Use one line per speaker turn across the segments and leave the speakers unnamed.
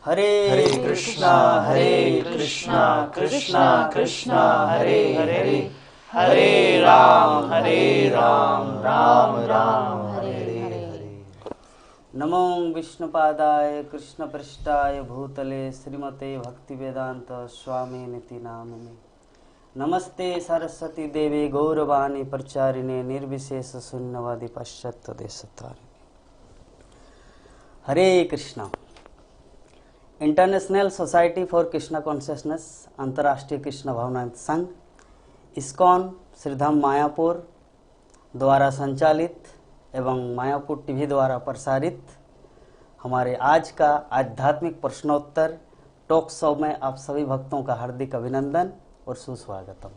हरे
हरे
कृष्णा कृष्णा कृष्णा कृष्णा हरे हरे, हरे राम राम राम हरे हरे। नमो विष्णुपादाय कृष्णपृष्ठाय भूतले श्रीमते भक्तिवेदांत स्वामी निति नामिने। नमस्ते सरस्वती देवी गौरवाणी प्रचारिणे निर्विशेष शून्यवादी पश्चात देशतारिणे। Hare Krishna. International society for Krishna consciousness, अंतर्राष्ट्रीय कृष्ण भावना संघ, इस्कॉन श्रीधाम मायापुर द्वारा संचालित एवं मायापुर टीवी द्वारा प्रसारित हमारे आज का आध्यात्मिक प्रश्नोत्तर टॉक शो में आप सभी भक्तों का हार्दिक अभिनंदन और सुस्वागतम।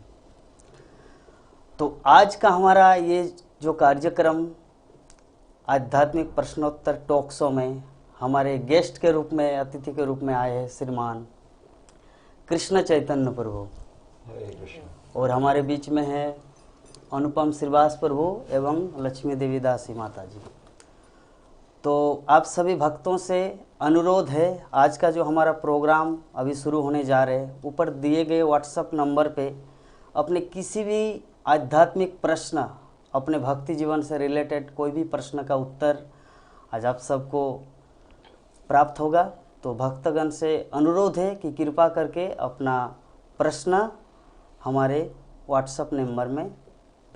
तो आज का हमारा ये जो कार्यक्रम आध्यात्मिक प्रश्नोत्तर टॉक शो में हमारे गेस्ट के रूप में, अतिथि के रूप में आए हैं श्रीमान कृष्ण चैतन्य प्रभु, और हमारे बीच में है अनुपम श्रीवास प्रभु एवं लक्ष्मी देवी दासी माता जी। तो आप सभी भक्तों से अनुरोध है, आज का जो हमारा प्रोग्राम अभी शुरू होने जा रहे हैं, ऊपर दिए गए व्हाट्सएप नंबर पे अपने किसी भी आध्यात्मिक प्रश्न, अपने भक्ति जीवन से रिलेटेड कोई भी प्रश्न का उत्तर आज आप सबको प्राप्त होगा। तो भक्तगण से अनुरोध है कि कृपा करके अपना प्रश्न हमारे व्हाट्सएप नंबर में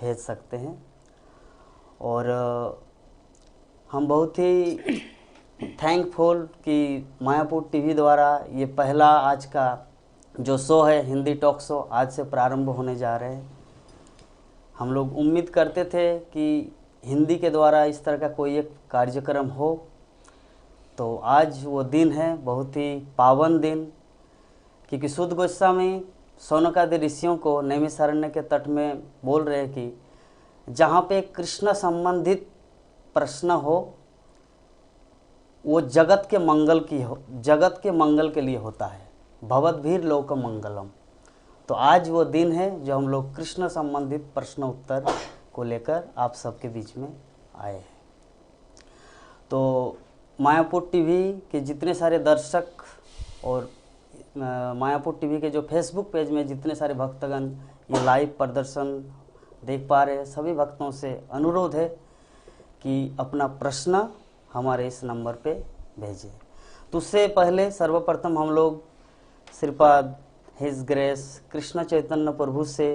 भेज सकते हैं। और हम बहुत ही थैंकफुल कि मायापुर टीवी द्वारा ये पहला आज का जो शो है हिंदी टॉक शो आज से प्रारंभ होने जा रहे हैं। हम लोग उम्मीद करते थे कि हिंदी के द्वारा इस तरह का कोई एक कार्यक्रम हो, तो आज वो दिन है, बहुत ही पावन दिन, क्योंकि शुद्ध गोस्वामी सौनकादि ऋषियों को नैमिषारण्य के तट में बोल रहे हैं कि जहाँ पे कृष्ण संबंधित प्रश्न हो वो जगत के मंगल के लिए होता है। भवद्भिर लोक मंगलम। तो आज वो दिन है जो हम लोग कृष्ण संबंधित प्रश्न उत्तर को लेकर आप सबके बीच में आए हैं। तो मायापुर टीवी के जितने सारे दर्शक और मायापुर टीवी के जो फेसबुक पेज में जितने सारे भक्तगण ये लाइव प्रदर्शन देख पा रहे हैं, सभी भक्तों से अनुरोध है कि अपना प्रश्न हमारे इस नंबर पे भेजें। तो उससे पहले सर्वप्रथम हम लोग श्रीपाद हिज ग्रेस कृष्ण चैतन्य प्रभु से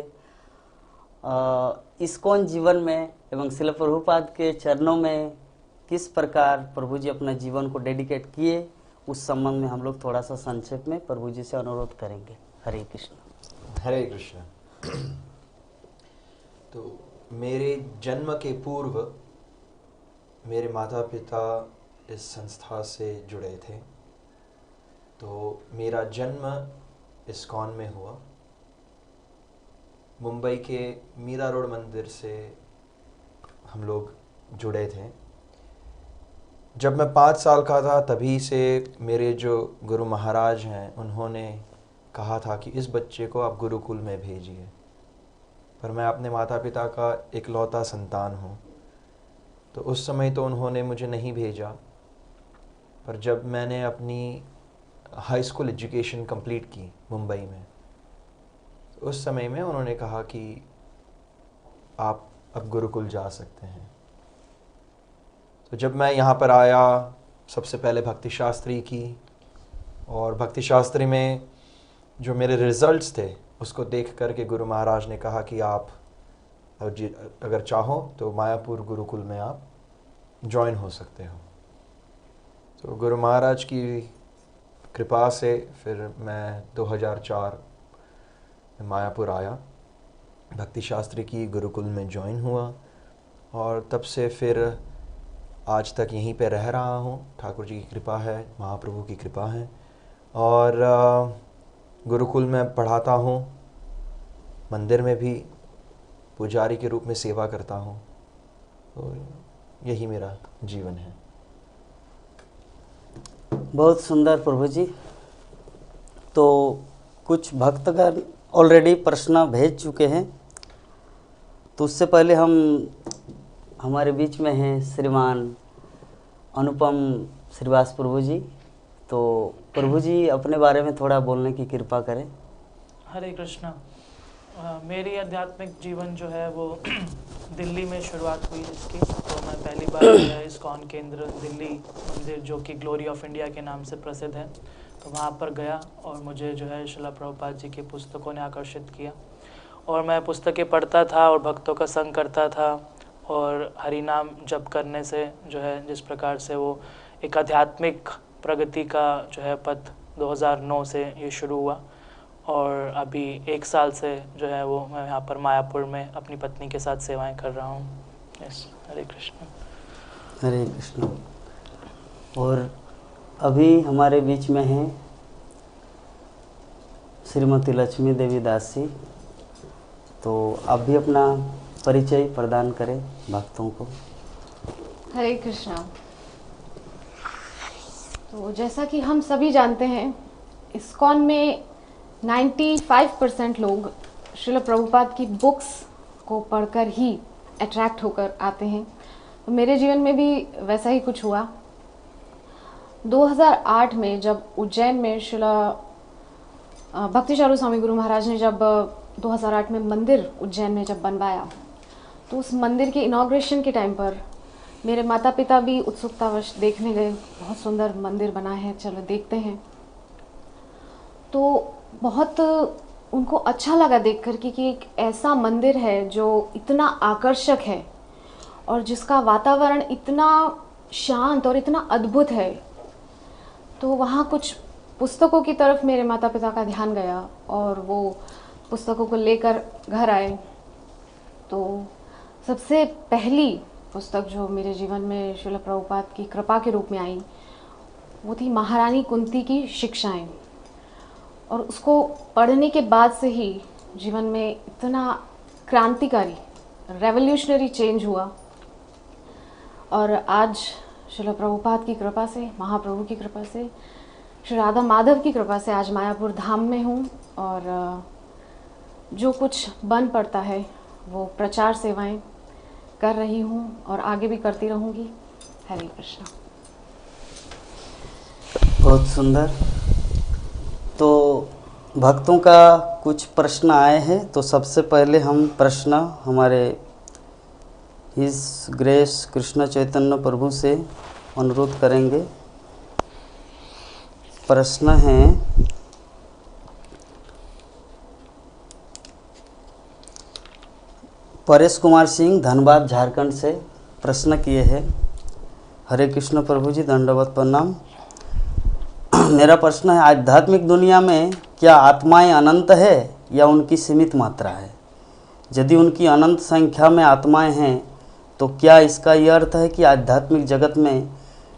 इस्कॉन जीवन में एवं श्रील प्रभुपाद के चरणों में किस प्रकार प्रभु जी अपना जीवन को डेडिकेट किए, उस संबंध में हम लोग थोड़ा सा संक्षेप में प्रभु जी से अनुरोध करेंगे। हरे कृष्ण।
हरे कृष्ण। तो मेरे जन्म के पूर्व मेरे माता पिता इस संस्था से जुड़े थे। तो मेरा जन्म इस्कॉन में हुआ। मुंबई के मीरा रोड मंदिर से हम लोग जुड़े थे। जब मैं 5 साल का था तभी से मेरे जो गुरु महाराज हैं उन्होंने कहा था कि इस बच्चे को आप गुरुकुल में भेजिए। पर मैं अपने माता पिता का इकलौता संतान हूँ, तो उस समय तो उन्होंने मुझे नहीं भेजा। पर जब मैंने अपनी हाई स्कूल एजुकेशन कंप्लीट की मुंबई में, तो उस समय में उन्होंने कहा कि आप अब गुरुकुल जा सकते हैं। तो जब मैं यहाँ पर आया, सबसे पहले भक्ति शास्त्री की, और भक्ति शास्त्री में जो मेरे रिजल्ट्स थे उसको देख कर के गुरु महाराज ने कहा कि आप अगर चाहो तो मायापुर गुरुकुल में आप ज्वाइन हो सकते हो। तो गुरु महाराज की कृपा से फिर मैं 2004 में मायापुर आया, भक्ति शास्त्री की गुरुकुल में ज्वाइन हुआ, और तब से फिर आज तक यहीं पे रह रहा हूँ। ठाकुर जी की कृपा है, महाप्रभु की कृपा है, और गुरुकुल में पढ़ाता हूँ, मंदिर में भी पुजारी के रूप में सेवा करता हूँ। तो यही मेरा जीवन है।
बहुत सुंदर प्रभु जी। तो कुछ भक्तगण ऑलरेडी प्रश्न भेज चुके हैं, तो उससे पहले हमारे बीच में हैं श्रीमान अनुपम श्रीवास प्रभु जी, तो प्रभु जी अपने बारे में थोड़ा बोलने की कृपा करें।
हरे कृष्णा। मेरी आध्यात्मिक जीवन जो है वो दिल्ली में शुरुआत हुई इसकी। तो मैं पहली बार जो है इस्कॉन केंद्र दिल्ली मंदिर, जो कि ग्लोरी ऑफ इंडिया के नाम से प्रसिद्ध है, तो वहाँ पर गया और मुझे जो है श्रील प्रभुपाद जी की पुस्तकों ने आकर्षित किया और मैं पुस्तकें पढ़ता था और भक्तों का संग करता था। और हरि नाम जप करने से जो है जिस प्रकार से वो एक आध्यात्मिक प्रगति का जो है पथ 2009 से ये शुरू हुआ और अभी 1 साल से जो है वो मैं यहाँ पर मायापुर में अपनी पत्नी के साथ सेवाएं कर रहा हूँ। यस, हरे कृष्ण।
हरे कृष्ण। और अभी हमारे बीच में हैं श्रीमती लक्ष्मी देवी दास जी, तो आप भी अपना परिचय प्रदान करें भक्तों को।
हरे कृष्णा। तो जैसा कि हम सभी जानते हैं, इस्कॉन में 95% लोग श्रील प्रभुपाद की बुक्स को पढ़कर ही अट्रैक्ट होकर आते हैं। तो मेरे जीवन में भी वैसा ही कुछ हुआ। 2008 में जब उज्जैन में श्रील भक्ति चारू स्वामी गुरु महाराज ने जब 2008 में मंदिर उज्जैन में जब बनवाया, तो उस मंदिर के इनॉग्रेशन के टाइम पर मेरे माता पिता भी उत्सुकतावश देखने गए। बहुत सुंदर मंदिर बना है, चलो देखते हैं। तो बहुत उनको अच्छा लगा देखकर कि एक ऐसा मंदिर है जो इतना आकर्षक है और जिसका वातावरण इतना शांत और इतना अद्भुत है। तो वहाँ कुछ पुस्तकों की तरफ मेरे माता पिता का ध्यान गया और वो पुस्तकों को लेकर घर आए। तो सबसे पहली पुस्तक जो मेरे जीवन में श्रील प्रभुपाद की कृपा के रूप में आई, वो थी महारानी कुंती की शिक्षाएं। और उसको पढ़ने के बाद से ही जीवन में इतना क्रांतिकारी रेवोल्यूशनरी चेंज हुआ। और आज श्रील प्रभुपाद की कृपा से, महाप्रभु की कृपा से, श्री राधा माधव की कृपा से आज मायापुर धाम में हूँ और जो कुछ बन पड़ता है वो प्रचार सेवाएं कर रही हूँ और आगे भी करती रहूँगी। हरे कृष्णा।
बहुत सुंदर। तो भक्तों का कुछ प्रश्न आए हैं, तो सबसे पहले हम प्रश्न हमारे हिज ग्रेस कृष्ण चैतन्य प्रभु से अनुरोध करेंगे। प्रश्न है, परेश कुमार सिंह धनबाद झारखंड से प्रश्न किए हैं। हरे कृष्ण प्रभु जी, दंडवत प्रणाम। मेरा प्रश्न है, आध्यात्मिक दुनिया में क्या आत्माएं अनंत है या उनकी सीमित मात्रा है? यदि उनकी अनंत संख्या में आत्माएं हैं तो क्या इसका यह अर्थ है कि आध्यात्मिक जगत में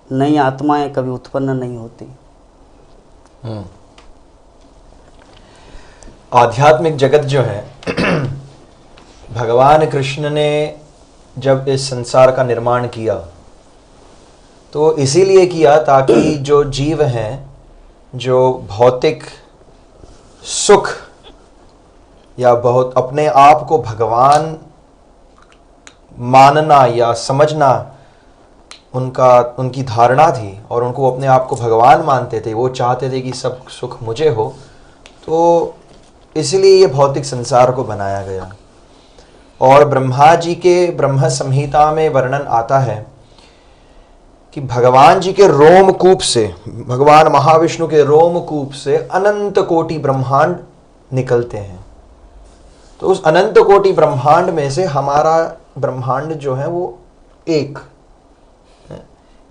नई आत्माएं कभी उत्पन्न नहीं होती?
आध्यात्मिक जगत जो है भगवान कृष्ण ने जब इस संसार का निर्माण किया तो इसीलिए किया ताकि जो जीव हैं, जो भौतिक सुख या बहुत अपने आप को भगवान मानना या समझना उनकी धारणा थी और उनको अपने आप को भगवान मानते थे, वो चाहते थे कि सब सुख मुझे हो, तो इसलिए ये भौतिक संसार को बनाया गया। और ब्रह्मा जी के ब्रह्म संहिता में वर्णन आता है कि भगवान जी के रोमकूप से, भगवान महाविष्णु के रोमकूप से अनंत कोटि ब्रह्मांड निकलते हैं। तो उस अनंत कोटि ब्रह्मांड में से हमारा ब्रह्मांड जो है वो एक,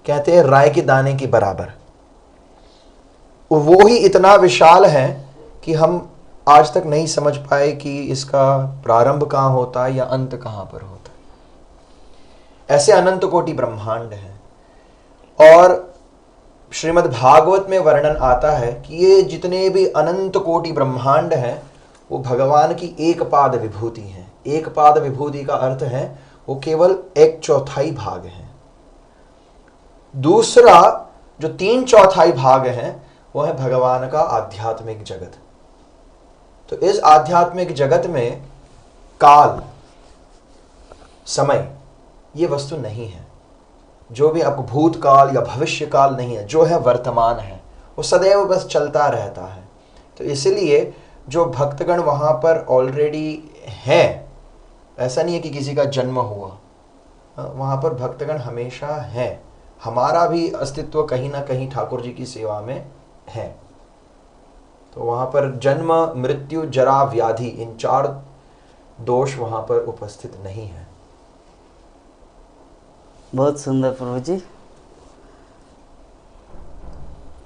कहते हैं राय के दाने के बराबर। वो ही इतना विशाल है कि हम आज तक नहीं समझ पाए कि इसका प्रारंभ कहाँ होता है या अंत कहाँ पर होता है। ऐसे अनंत कोटि ब्रह्मांड है। और श्रीमद् भागवत में वर्णन आता है कि ये जितने भी अनंत कोटि ब्रह्मांड हैं वो भगवान की एक पाद विभूति है। एक पाद विभूति का अर्थ है वो केवल 1/4 भाग है। दूसरा जो 3/4 भाग है वो है भगवान का आध्यात्मिक जगत। तो इस आध्यात्मिक जगत में काल, समय ये वस्तु नहीं है। जो भी आपको भूतकाल या भविष्य काल नहीं है, जो है वर्तमान है वो सदैव बस चलता रहता है। तो इसलिए जो भक्तगण वहाँ पर ऑलरेडी हैं, ऐसा नहीं है कि किसी का जन्म हुआ, वहाँ पर भक्तगण हमेशा हैं। हमारा भी अस्तित्व कहीं ना कहीं ठाकुर जी की सेवा में है। तो वहाँ पर जन्म, मृत्यु, जरा, व्याधि, इन 4 दोष वहाँ पर उपस्थित नहीं है।
बहुत सुंदर प्रभु जी।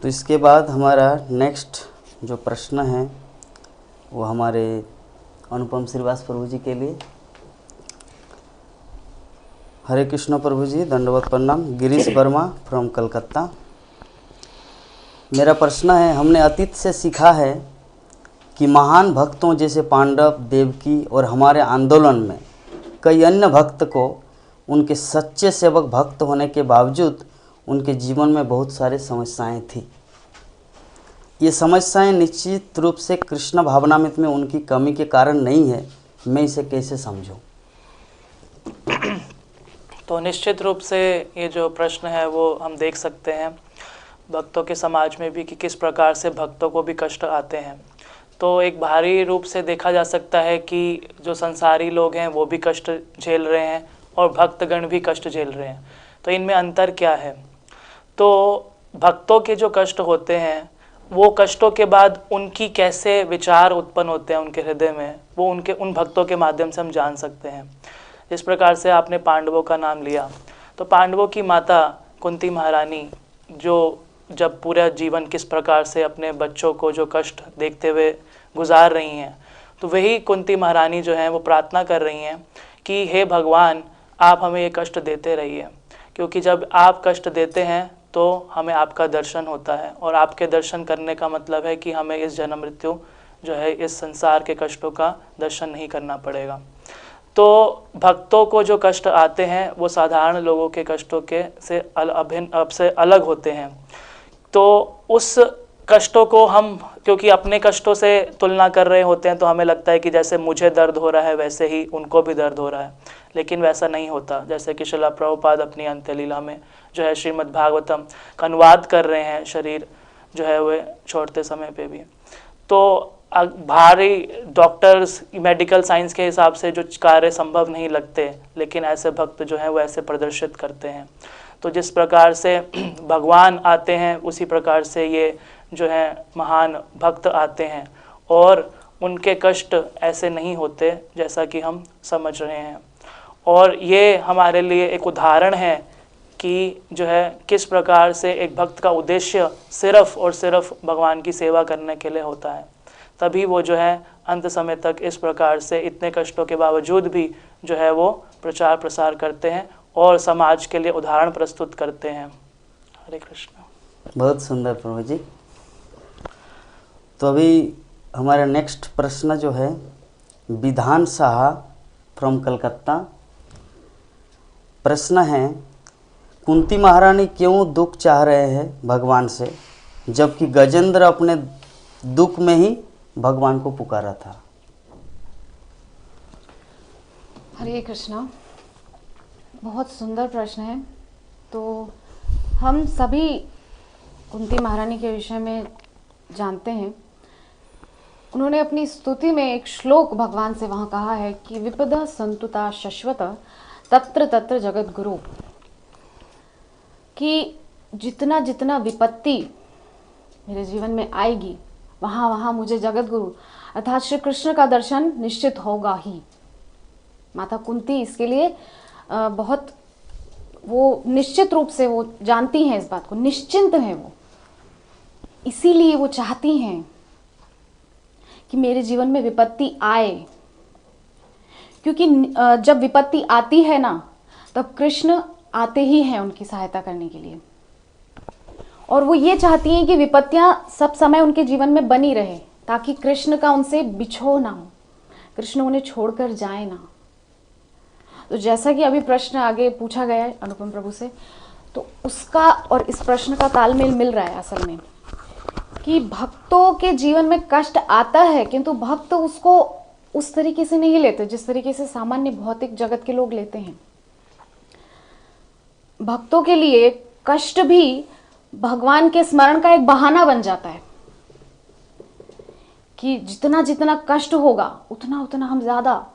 तो इसके बाद हमारा नेक्स्ट जो प्रश्न है वो हमारे अनुपम श्रीवास प्रभु जी के लिए। हरे कृष्ण प्रभु जी, दंडवत प्रणाम। गिरीश वर्मा फ्रॉम कलकत्ता। मेरा प्रश्न है, हमने अतीत से सीखा है कि महान भक्तों जैसे पांडव, देवकी और हमारे आंदोलन में कई अन्य भक्त को उनके सच्चे सेवक भक्त होने के बावजूद उनके जीवन में बहुत सारी समस्याएं थी। ये समस्याएं निश्चित रूप से कृष्ण भावनामृत में उनकी कमी के कारण नहीं है। मैं इसे कैसे समझूं?
तो निश्चित रूप से ये जो प्रश्न है वो हम देख सकते हैं भक्तों के समाज में भी कि किस प्रकार से भक्तों को भी कष्ट आते हैं। तो एक बाहरी रूप से देखा जा सकता है कि जो संसारी लोग हैं वो भी कष्ट झेल रहे हैं और भक्तगण भी कष्ट झेल रहे हैं। तो इनमें अंतर क्या है? तो भक्तों के जो कष्ट होते हैं वो कष्टों के बाद उनकी कैसे विचार उत्पन्न होते हैं उनके हृदय में, वो उन भक्तों के माध्यम से हम जान सकते हैं। इस प्रकार से आपने पांडवों का नाम लिया, तो पांडवों की माता कुंती महारानी जो जब पूरा जीवन किस प्रकार से अपने बच्चों को जो कष्ट देखते हुए गुजार रही हैं, तो वही कुंती महारानी जो हैं वो प्रार्थना कर रही हैं कि हे भगवान, आप हमें ये कष्ट देते रहिए, क्योंकि जब आप कष्ट देते हैं तो हमें आपका दर्शन होता है, और आपके दर्शन करने का मतलब है कि हमें इस जन्म मृत्यु जो है इस संसार के कष्टों का दर्शन नहीं करना पड़ेगा। तो भक्तों को जो कष्ट आते हैं वो साधारण लोगों के कष्टों के से अभिन्न से अलग होते हैं। तो उस कष्टों को हम क्योंकि अपने कष्टों से तुलना कर रहे होते हैं तो हमें लगता है कि जैसे मुझे दर्द हो रहा है वैसे ही उनको भी दर्द हो रहा है, लेकिन वैसा नहीं होता। जैसे कि श्रील प्रभुपाद अपनी अंत्य लीला में जो है श्रीमद् भागवतम का अनुवाद कर रहे हैं, शरीर जो है वह छोड़ते समय पे भी। तो भारी डॉक्टर्स मेडिकल साइंस के हिसाब से जो कार्य संभव नहीं लगते, लेकिन ऐसे भक्त जो हैं वो ऐसे प्रदर्शित करते हैं। तो जिस प्रकार से भगवान आते हैं उसी प्रकार से ये जो है महान भक्त आते हैं, और उनके कष्ट ऐसे नहीं होते जैसा कि हम समझ रहे हैं। और ये हमारे लिए एक उदाहरण है कि जो है किस प्रकार से एक भक्त का उद्देश्य सिर्फ और सिर्फ भगवान की सेवा करने के लिए होता है, तभी वो जो है अंत समय तक इस प्रकार से इतने कष्टों के बावजूद भी जो है वो प्रचार प्रसार करते हैं और समाज के लिए उदाहरण प्रस्तुत करते हैं। हरे कृष्ण।
बहुत सुंदर प्रभु जी। तो अभी हमारा नेक्स्ट प्रश्न जो है विधान साहा फ्रॉम कलकत्ता। प्रश्न है, कुंती महारानी क्यों दुख चाह रहे हैं भगवान से, जबकि गजेंद्र अपने दुख में ही भगवान को पुकारा था?
हरे कृष्णा, बहुत सुंदर प्रश्न है। तो हम सभी कुंती महारानी के विषय में जानते हैं। उन्होंने अपनी स्तुति में एक श्लोक भगवान से वहाँ कहा है कि विपदा संतुता शश्वत तत्र तत्र जगत गुरु, कि जितना जितना विपत्ति मेरे जीवन में आएगी वहाँ वहाँ मुझे जगत गुरु अर्थात श्री कृष्ण का दर्शन निश्चित होगा ही। माता कुंती इसके लिए बहुत वो निश्चित रूप से वो जानती हैं इस बात को, निश्चिंत हैं वो, इसीलिए वो चाहती हैं कि मेरे जीवन में विपत्ति आए, क्योंकि जब विपत्ति आती है ना तब कृष्ण आते ही हैं उनकी सहायता करने के लिए, और वो ये चाहती हैं कि विपत्तियां सब समय उनके जीवन में बनी रहे ताकि कृष्ण का उनसे बिछोह ना हो, कृष्ण उन्हें छोड़कर जाए ना। तो जैसा कि अभी प्रश्न आगे पूछा गया है अनुपम प्रभु से, तो उसका और इस प्रश्न का तालमेल मिल रहा है असल में कि भक्तों के जीवन में कष्ट आता है, किंतु भक्त उसको उस तरीके से नहीं लेते जिस तरीके से सामान्य भौतिक जगत के लोग लेते हैं। भक्तों के लिए कष्ट भी भगवान के स्मरण का एक बहाना बन जाता है कि जितना जितना कष्ट होगा उतना उतना हम ज्यादा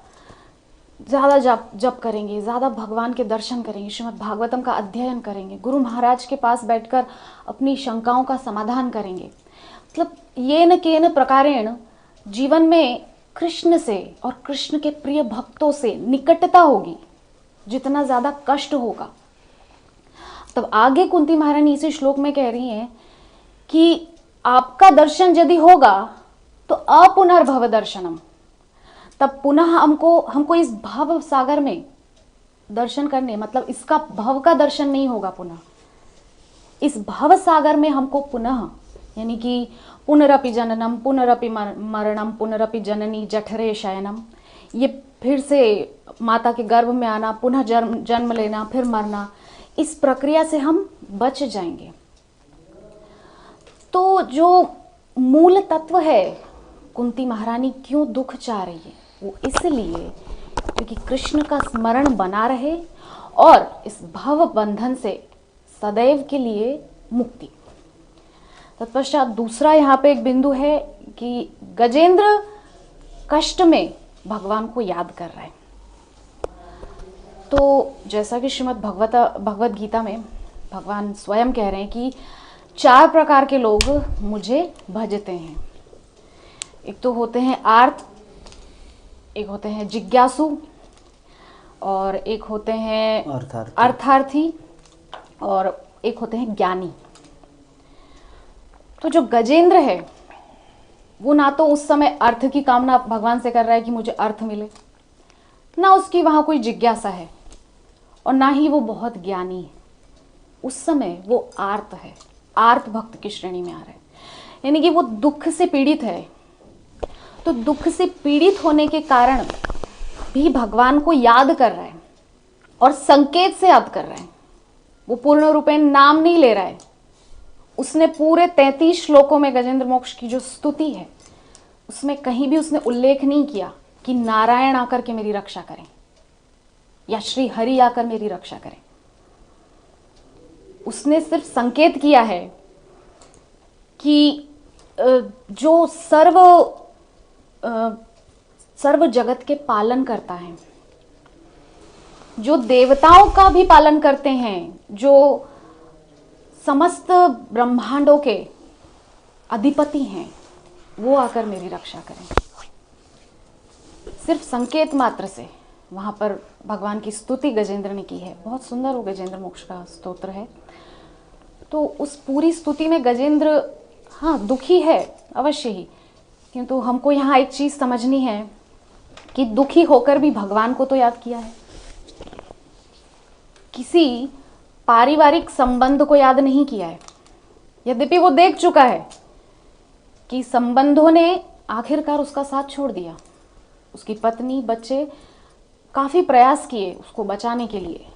ज़्यादा जप करेंगे, ज़्यादा भगवान के दर्शन करेंगे, श्रीमद् भागवतम का अध्ययन करेंगे, गुरु महाराज के पास बैठकर अपनी शंकाओं का समाधान करेंगे। मतलब ये न केन प्रकारेण जीवन में कृष्ण से और कृष्ण के प्रिय भक्तों से निकटता होगी, जितना ज़्यादा कष्ट होगा। तब आगे कुंती महारानी इसी श्लोक में कह रही हैं कि आपका दर्शन यदि होगा तो अपुनर्भव दर्शनम, तब पुनः हमको इस भव सागर में दर्शन करने, मतलब इसका भव का दर्शन नहीं होगा पुनः, इस भव सागर में हमको पुनः, यानी कि पुनरपि जननम पुनरपि मरणम पुनरपि जननी जठरे शयनम, ये फिर से माता के गर्भ में आना, पुनः जन्म लेना, फिर मरना, इस प्रक्रिया से हम बच जाएंगे। तो जो मूल तत्व है, कुंती महारानी क्यों दुख चाह रही है, वो इसलिए क्योंकि कृष्ण का स्मरण बना रहे और इस भव बंधन से सदैव के लिए मुक्ति। तत्पश्चात दूसरा यहाँ पे एक बिंदु है कि गजेंद्र कष्ट में भगवान को याद कर रहा है। तो जैसा कि श्रीमद् भगवत गीता में भगवान स्वयं कह रहे हैं कि 4 प्रकार के लोग मुझे भजते हैं। एक तो होते हैं आर्त, एक होते हैं जिज्ञासु, और एक होते हैं अर्थार्थी, और एक होते हैं ज्ञानी। तो जो गजेंद्र है वो ना तो उस समय अर्थ की कामना भगवान से कर रहा है कि मुझे अर्थ मिले, ना उसकी वहां कोई जिज्ञासा है, और ना ही वो बहुत ज्ञानी है। उस समय वो आर्त है, आर्त भक्त की श्रेणी में आ रहा है, यानी कि वो दुख से पीड़ित है। तो दुख से पीड़ित होने के कारण भी भगवान को याद कर रहा है और संकेत से याद कर रहा है। वो पूर्ण रूपेण नाम नहीं ले रहा है। उसने पूरे 33 श्लोकों में गजेंद्र मोक्ष की जो स्तुति है उसमें कहीं भी उसने उल्लेख नहीं किया कि नारायण आकर के मेरी रक्षा करें या श्री हरि आकर मेरी रक्षा करें। उसने सिर्फ संकेत किया है कि जो सर्व जगत के पालन करता है, जो देवताओं का भी पालन करते हैं, जो समस्त ब्रह्मांडों के अधिपति हैं, वो आकर मेरी रक्षा करें। सिर्फ संकेत मात्र से वहां पर भगवान की स्तुति गजेंद्र ने की है। बहुत सुंदर वो गजेंद्र मोक्ष का स्तोत्र है। तो उस पूरी स्तुति में गजेंद्र हाँ दुखी है अवश्य ही, किंतु हमको यहाँ एक चीज समझनी है कि दुखी होकर भी भगवान को तो याद किया है, किसी पारिवारिक संबंध को याद नहीं किया है। यद्यपि वो देख चुका है कि संबंधों ने आखिरकार उसका साथ छोड़ दिया, उसकी पत्नी बच्चे काफी प्रयास किए उसको बचाने के लिए,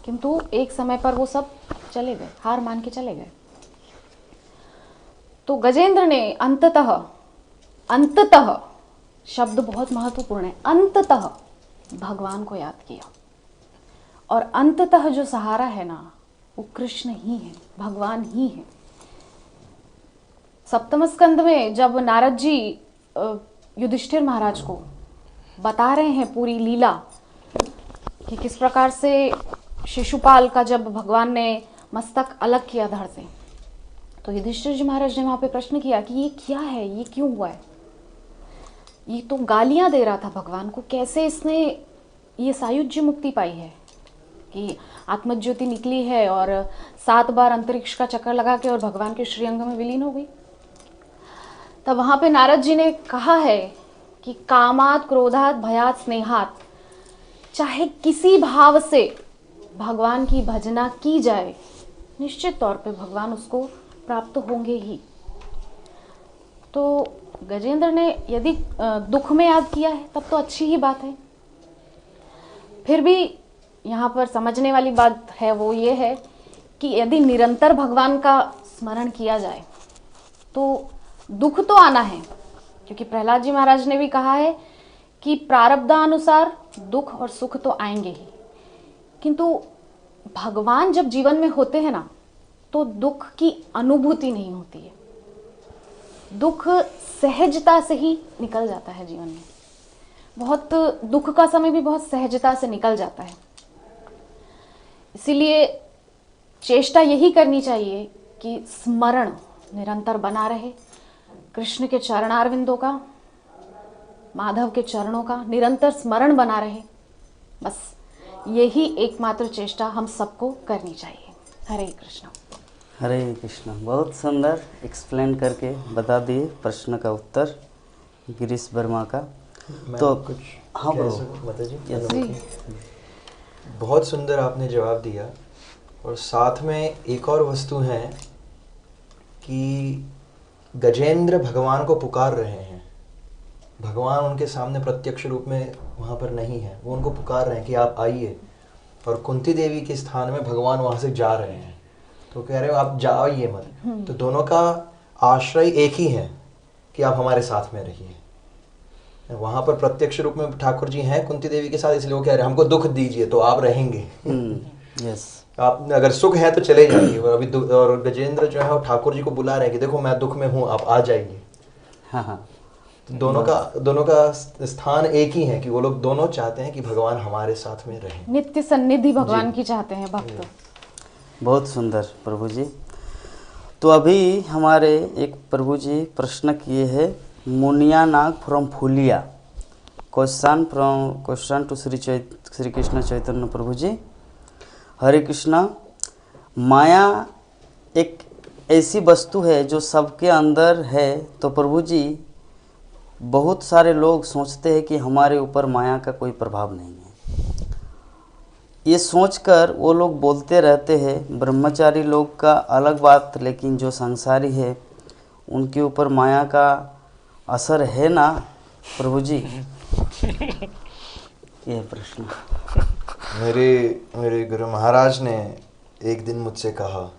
किंतु एक समय पर वो सब चले गए, हार मान के चले गए। तो गजेंद्र ने अंततः शब्द बहुत महत्वपूर्ण है, अंततः भगवान को याद किया। और अंततः जो सहारा है ना वो कृष्ण ही है, भगवान ही है। सप्तम स्कंद में जब नारद जी युधिष्ठिर महाराज को बता रहे हैं पूरी लीला कि किस प्रकार से शिशुपाल का जब भगवान ने मस्तक अलग किया धड़ से, तो युधिष्ठिर जी महाराज ने वहां पे प्रश्न किया कि ये क्या है, ये क्यों हुआ है। ये तो गालियां दे रहा था भगवान को, कैसे इसने ये सायुज्य मुक्ति पाई है कि आत्मज्योति निकली है और 7 बार अंतरिक्ष का चक्कर लगा के और भगवान के श्रीअंग में विलीन हो गई। तब वहां पे नारद जी ने कहा है कि कामात क्रोधात भयात स्नेहात, चाहे किसी भाव से भगवान की भजना की जाए निश्चित तौर पे भगवान उसको प्राप्त होंगे ही। तो गजेंद्र ने यदि दुख में याद किया है तब तो अच्छी ही बात है। फिर भी यहाँ पर समझने वाली बात है वो ये है कि यदि निरंतर भगवान का स्मरण किया जाए तो दुख तो आना है, क्योंकि प्रहलाद जी महाराज ने भी कहा है कि प्रारब्धानुसार दुख और सुख तो आएंगे ही, किंतु भगवान जब जीवन में होते हैं ना तो दुख की अनुभूति नहीं होती है। दुख सहजता से ही निकल जाता है जीवन में। बहुत दुख का समय भी बहुत सहजता से निकल जाता है। इसीलिए चेष्टा यही करनी चाहिए कि स्मरण निरंतर बना रहे, कृष्ण के चरणारविंदों का, माधव के चरणों का निरंतर स्मरण बना रहे। बस यही एकमात्र चेष्टा हम सबको करनी चाहिए। हरे कृष्ण।
हरे कृष्ण। बहुत सुंदर एक्सप्लेन करके बता दिए प्रश्न का उत्तर गिरीश वर्मा का। तो
कुछ
हाँ
कह
ब्रो,
सकूं माता जी?
जी।
बहुत सुंदर आपने जवाब दिया। और साथ में एक और वस्तु है कि गजेंद्र भगवान को पुकार रहे हैं। भगवान उनके सामने प्रत्यक्ष रूप में वहाँ पर नहीं है, वो उनको पुकार रहे हैं कि आप आइए। और कुंती देवी के स्थान में भगवान वहाँ से जा रहे हैं, तो कह रहे हो आप जाइए मत। तो दोनों का आश्रय एक ही है कि आप हमारे साथ में रहिए। वहाँ पर प्रत्यक्ष रूप में ठाकुर जी हैं कुंती देवी के साथ, इसलिए वो कह रहे हैं हमको दुख दीजिए तो आप रहेंगे।
यस।
आप अगर सुख है तो चले जाइए। और अभी और गजेंद्र जो है वो ठाकुर जी को बुला रहे हैं कि देखो मैं दुख में हूँ, आप आ जाइए।
हाँ हाँ।
तो दोनों का स्थान एक ही है कि वो लोग दोनों चाहते हैं कि भगवान हमारे साथ में रहें।
नित्य सन्निधि भगवान की चाहते हैं भक्त।
बहुत सुंदर प्रभु जी। तो अभी हमारे एक प्रभु जी प्रश्न किए हैं, मुनिया नाग फ्रॉम फुलिया। क्वेश्चन टू श्री कृष्ण चैतन्य प्रभु जी। हरे कृष्णा। माया एक ऐसी वस्तु है जो सबके अंदर है, तो प्रभु जी बहुत सारे लोग सोचते हैं कि हमारे ऊपर माया का कोई प्रभाव नहीं है। ये सोचकर वो लोग बोलते रहते हैं। ब्रह्मचारी लोग का अलग बात, लेकिन जो संसारी है उनके ऊपर माया का असर है ना प्रभु जी? ये प्रश्न।
मेरे गुरु महाराज ने एक दिन मुझसे कहा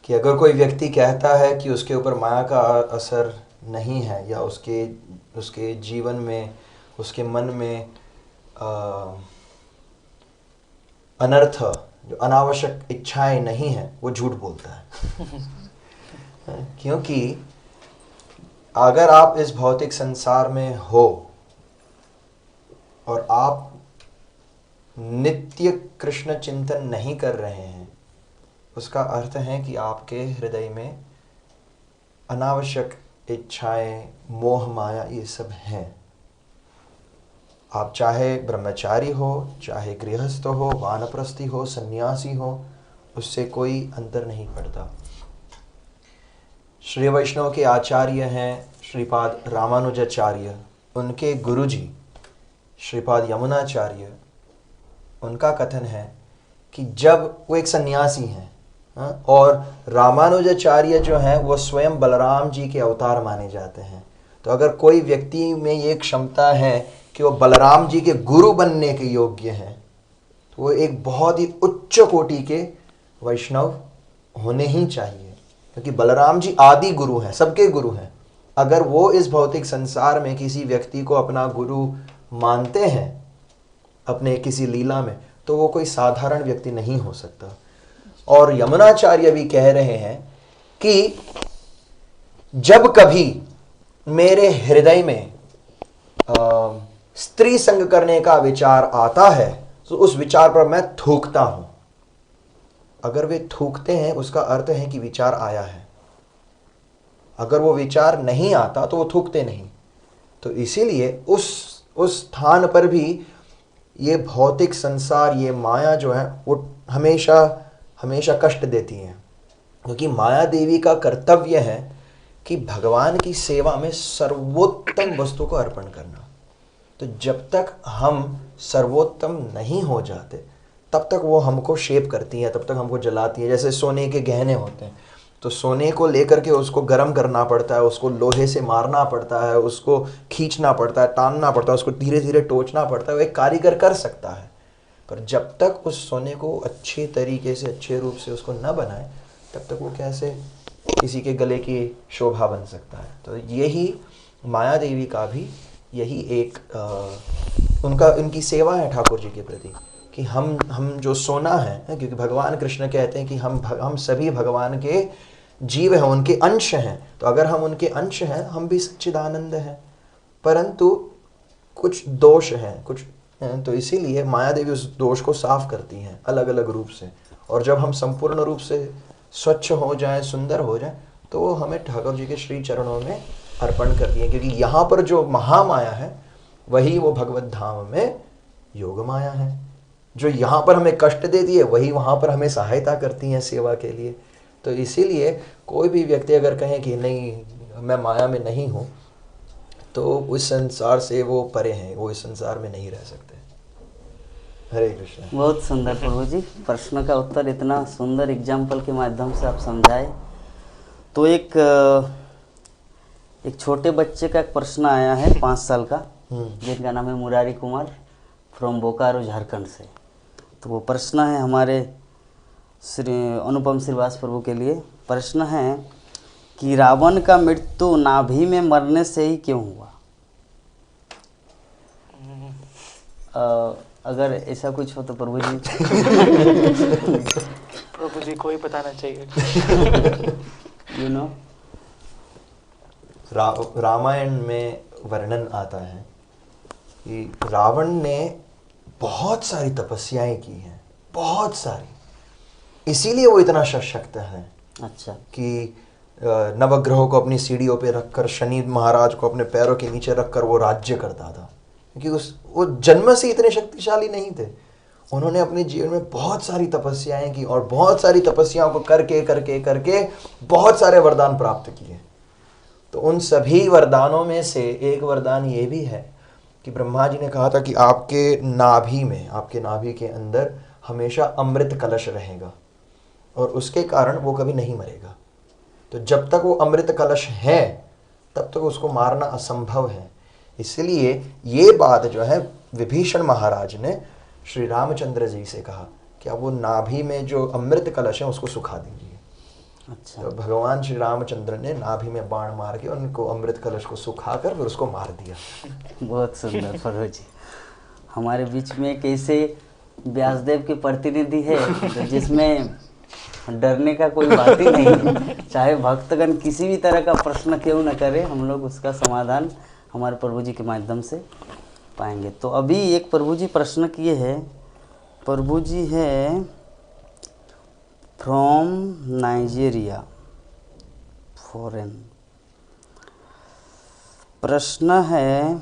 कि अगर कोई व्यक्ति कहता है कि उसके ऊपर माया का असर नहीं है, या उसके जीवन में, उसके मन में अनर्थ, जो अनावश्यक इच्छाएं नहीं हैं, वो झूठ बोलता है। क्योंकि अगर आप इस भौतिक संसार में हो और आप नित्य कृष्ण चिंतन नहीं कर रहे हैं, उसका अर्थ है कि आपके हृदय में अनावश्यक इच्छाएं, मोह माया, ये सब हैं। आप चाहे ब्रह्मचारी हो, चाहे गृहस्थ हो, वानप्रस्थी हो, सन्यासी हो, उससे कोई अंतर नहीं पड़ता। श्री वैष्णव के आचार्य हैं श्रीपाद रामानुजाचार्य, उनके गुरुजी श्रीपाद यमुनाचार्य, उनका कथन है कि जब वो एक सन्यासी हैं, और रामानुजाचार्य जो हैं वो स्वयं बलराम जी के अवतार माने जाते हैं, तो अगर कोई व्यक्ति में ये क्षमता है कि वो बलराम जी के गुरु बनने के योग्य हैं, तो वो एक बहुत ही उच्च कोटि के वैष्णव होने ही चाहिए। क्योंकि बलराम जी आदि गुरु हैं, सबके गुरु हैं। अगर वो इस भौतिक संसार में किसी व्यक्ति को अपना गुरु मानते हैं अपने किसी लीला में, तो वो कोई साधारण व्यक्ति नहीं हो सकता। और यमुनाचार्य भी कह रहे हैं कि जब कभी मेरे हृदय में स्त्री संग करने का विचार आता है, तो उस विचार पर मैं थूकता हूं। अगर वे थूकते हैं, उसका अर्थ है कि विचार आया है। अगर वो विचार नहीं आता तो वो थूकते नहीं। तो इसीलिए उस स्थान पर भी ये भौतिक संसार, ये माया जो है वो हमेशा कष्ट देती है। क्योंकि माया देवी का कर्तव्य है कि भगवान की सेवा में सर्वोत्तम वस्तु को अर्पण करना। तो जब तक हम सर्वोत्तम नहीं हो जाते, तब तक वो हमको शेप करती है, तब तक हमको जलाती है। जैसे सोने के गहने होते हैं, तो सोने को लेकर के उसको गर्म करना पड़ता है, उसको लोहे से मारना पड़ता है, उसको खींचना पड़ता है, टानना पड़ता है, उसको धीरे धीरे टोचना पड़ता है। वो एक कारीगर कर सकता है, पर जब तक उस सोने को अच्छे तरीके से, अच्छे रूप से उसको न बनाए, तब तक वो कैसे किसी के गले की शोभा बन सकता है। तो यही माया देवी का भी यही एक उनकी सेवा है ठाकुर जी के प्रति, कि हम जो सोना है, क्योंकि भगवान कृष्ण कहते हैं कि हम सभी भगवान के जीव हैं, उनके अंश हैं। तो अगर हम उनके अंश हैं, हम भी सच्चिदानंद हैं, परंतु कुछ दोष हैं, कुछ हैं, तो इसीलिए माया देवी उस दोष को साफ करती हैं अलग अलग रूप से। और जब हम संपूर्ण रूप से स्वच्छ हो जाएं, सुंदर हो जाएं, तो वो हमें ठाकुर जी के श्री चरणों में अर्पण करती हैं, क्योंकि यहाँ पर जो महामाया है वही वो भगवत धाम में योग माया है। जो यहाँ पर हमें कष्ट देती है वही वहाँ पर हमें सहायता करती हैं सेवा के लिए। तो इसीलिए कोई भी व्यक्ति अगर कहे कि नहीं मैं माया में नहीं हूँ, तो उस संसार से वो परे हैं, वो इस संसार में नहीं रह सकते। हरे कृष्ण।
बहुत सुंदर प्रभु जी, प्रश्न का उत्तर इतना सुंदर एग्जाम्पल के माध्यम से आप समझाए। तो एक छोटे बच्चे का एक प्रश्न आया है 5 साल का, जिनका नाम है मुरारी कुमार, फ्रॉम बोकारो झारखंड से। तो वो प्रश्न है हमारे श्री अनुपम श्रीवास प्रभु के लिए। प्रश्न है कि रावण का मृत्यु नाभि में मरने से ही क्यों हुआ? अगर ऐसा कुछ हो तो प्रभु जी
प्रभु जी को ही बताना चाहिए।
यू नो,
रामायण में वर्णन आता है कि रावण ने बहुत सारी तपस्याएं की हैं, बहुत सारी, इसीलिए वो इतना सशक्त है।
अच्छा।
कि नवग्रहों को अपनी सीढ़ियों पे रखकर, शनि महाराज को अपने पैरों के नीचे रखकर वो राज्य करता था, क्योंकि वो जन्म से इतने शक्तिशाली नहीं थे। उन्होंने अपने जीवन में बहुत सारी तपस्याएं की और बहुत सारी तपस्याओं को करके करके करके बहुत सारे वरदान प्राप्त किए। तो उन सभी वरदानों में से एक वरदान ये भी है कि ब्रह्मा जी ने कहा था कि आपके नाभि के अंदर हमेशा अमृत कलश रहेगा, और उसके कारण वो कभी नहीं मरेगा। तो जब तक वो अमृत कलश है तब तक उसको मारना असंभव है। इसलिए ये बात जो है विभीषण महाराज ने श्री रामचंद्र जी से कहा कि अब वो नाभि में जो अमृत कलश है उसको सुखा दीजिए।
अच्छा।
तो भगवान श्री रामचंद्र ने नाभि में बाण मार के उनको अमृत कलश को सुखाकर फिर उसको मार दिया।
बहुत सुंदर प्रभु जी। हमारे बीच में एक ऐसे व्यासदेव के प्रतिनिधि है तो जिसमें डरने का कोई बात ही नहीं है। चाहे भक्तगण किसी भी तरह का प्रश्न क्यों न करे, हम लोग उसका समाधान हमारे प्रभु जी के माध्यम से पाएंगे। तो अभी एक प्रभु जी प्रश्न किए हैं। प्रभु जी है फ्रॉम नाइजीरिया, फॉरेन। प्रश्न है,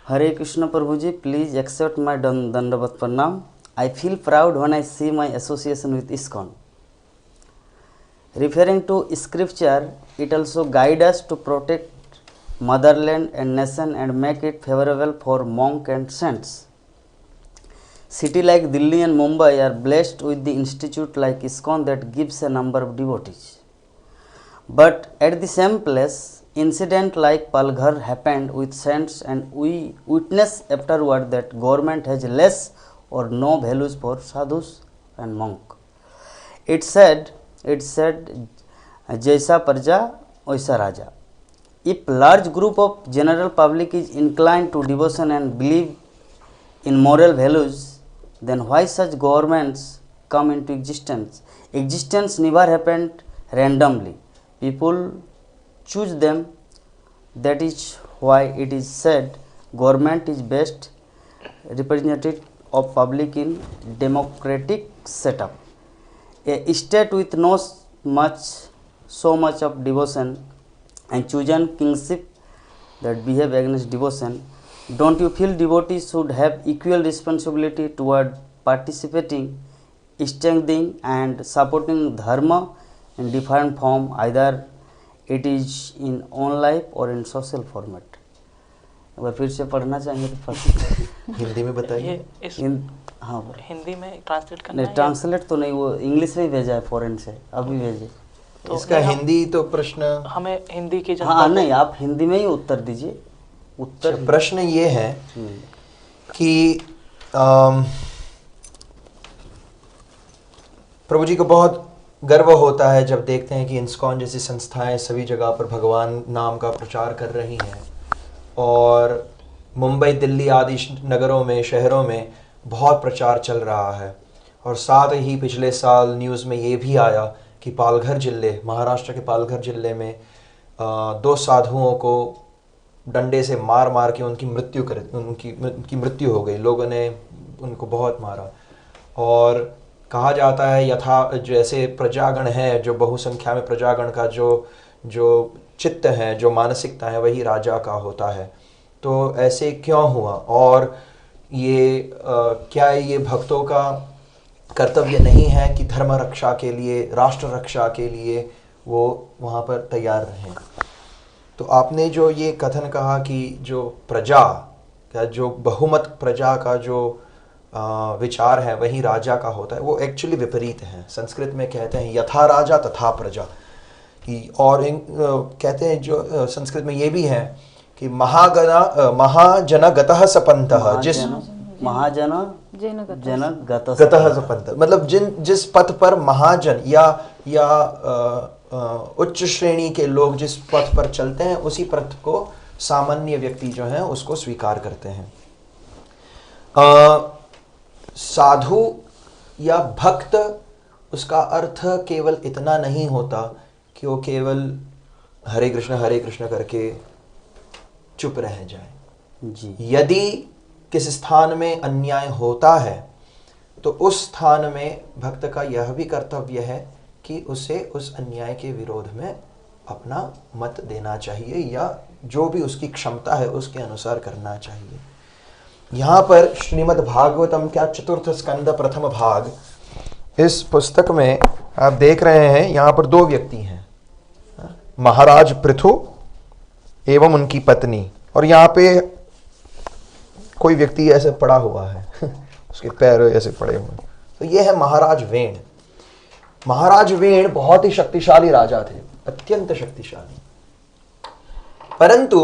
हरे कृष्ण प्रभु जी, प्लीज एक्सेप्ट माय दंडवत प्रणाम। I feel proud when I see my association with ISKCON. Referring to scripture, it also guides us to protect motherland and nation and make it favorable for monk and saints. City like Delhi and Mumbai are blessed with the institute like ISKCON that gives a number of devotees. But at the same place, incident like Palghar happened with saints, and we witness afterward that government has less or no values for sadhus and monk. It said, Jaisa Parja, Oisa Raja. If large group of general public is inclined to devotion and believe in moral values, then why such governments come into existence? Existence never happened randomly. People choose them. That is why it is said government is best representative of public in democratic setup. A state with so much of devotion and chosen kingship that behave against devotion, don't you feel devotees should have equal responsibility toward participating, strengthening and supporting dharma in different form, either it is in own life or in social format? अगर फिर से पढ़ना चाहेंगे तो
हिंदी में बताइए।
हाँ,
हिंदी में ट्रांसलेट करना
नहीं, ट्रांसलेट तो नहीं, वो इंग्लिश में ही भेजा है फॉरेन से, अभी भेजे।
तो
इसका हिंदी तो प्रश्न
हमें हिंदी की
हाँ नहीं, आप हिंदी में ही उत्तर दीजिए। उत्तर
प्रश्न ये है कि प्रभु जी को बहुत गर्व होता है जब देखते हैं कि ISKCON जैसी संस्थाएं सभी जगह पर भगवान नाम का प्रचार कर रही हैं, और मुंबई, दिल्ली आदि नगरों में, शहरों में बहुत प्रचार चल रहा है। और साथ ही पिछले साल न्यूज़ में ये भी आया कि पालघर जिले, महाराष्ट्र के पालघर जिले में 2 साधुओं को डंडे से मार मार के उनकी मृत्यु हो गई। लोगों ने उनको बहुत मारा। और कहा जाता है जैसे प्रजागण है, जो बहुसंख्या में प्रजागण का जो चित्त है, जो मानसिकता है, वही राजा का होता है। तो ऐसे क्यों हुआ? और ये क्या ये भक्तों का कर्तव्य नहीं है कि धर्म रक्षा के लिए, राष्ट्र रक्षा के लिए वो वहाँ पर तैयार रहें? तो आपने जो ये कथन कहा कि जो प्रजा का, जो बहुमत प्रजा का जो विचार है वही राजा का होता है, वो एक्चुअली विपरीत है। संस्कृत में कहते हैं यथा राजा तथा प्रजा कि, और कहते हैं जो संस्कृत में ये भी है कि महाजन गतः सपंतः, जिस
महाजन जन गतः
सपंतः, मतलब जिस पथ पर महाजन या उच्च श्रेणी के लोग जिस पथ पर चलते हैं, उसी पथ को सामान्य व्यक्ति जो है उसको स्वीकार करते हैं। साधु या भक्त, उसका अर्थ केवल इतना नहीं होता कि वो केवल हरे कृष्ण करके चुप रह जाए
जी।
यदि किस स्थान में अन्याय होता है तो उस स्थान में भक्त का यह भी कर्तव्य है कि उसे उस अन्याय के विरोध में अपना मत देना चाहिए, या जो भी उसकी क्षमता है उसके अनुसार करना चाहिए। यहाँ पर श्रीमद् भागवतम क्या 4th स्कंद 1म भाग, इस पुस्तक में आप देख रहे हैं यहाँ पर 2 व्यक्ति हैं, महाराज पृथु एवं उनकी पत्नी। और यहाँ पे कोई व्यक्ति ऐसे पड़ा हुआ है उसके पैर ऐसे पड़े हुए हैं। तो ये है महाराज वेण। महाराज वेण बहुत ही शक्तिशाली राजा थे, अत्यंत शक्तिशाली, परंतु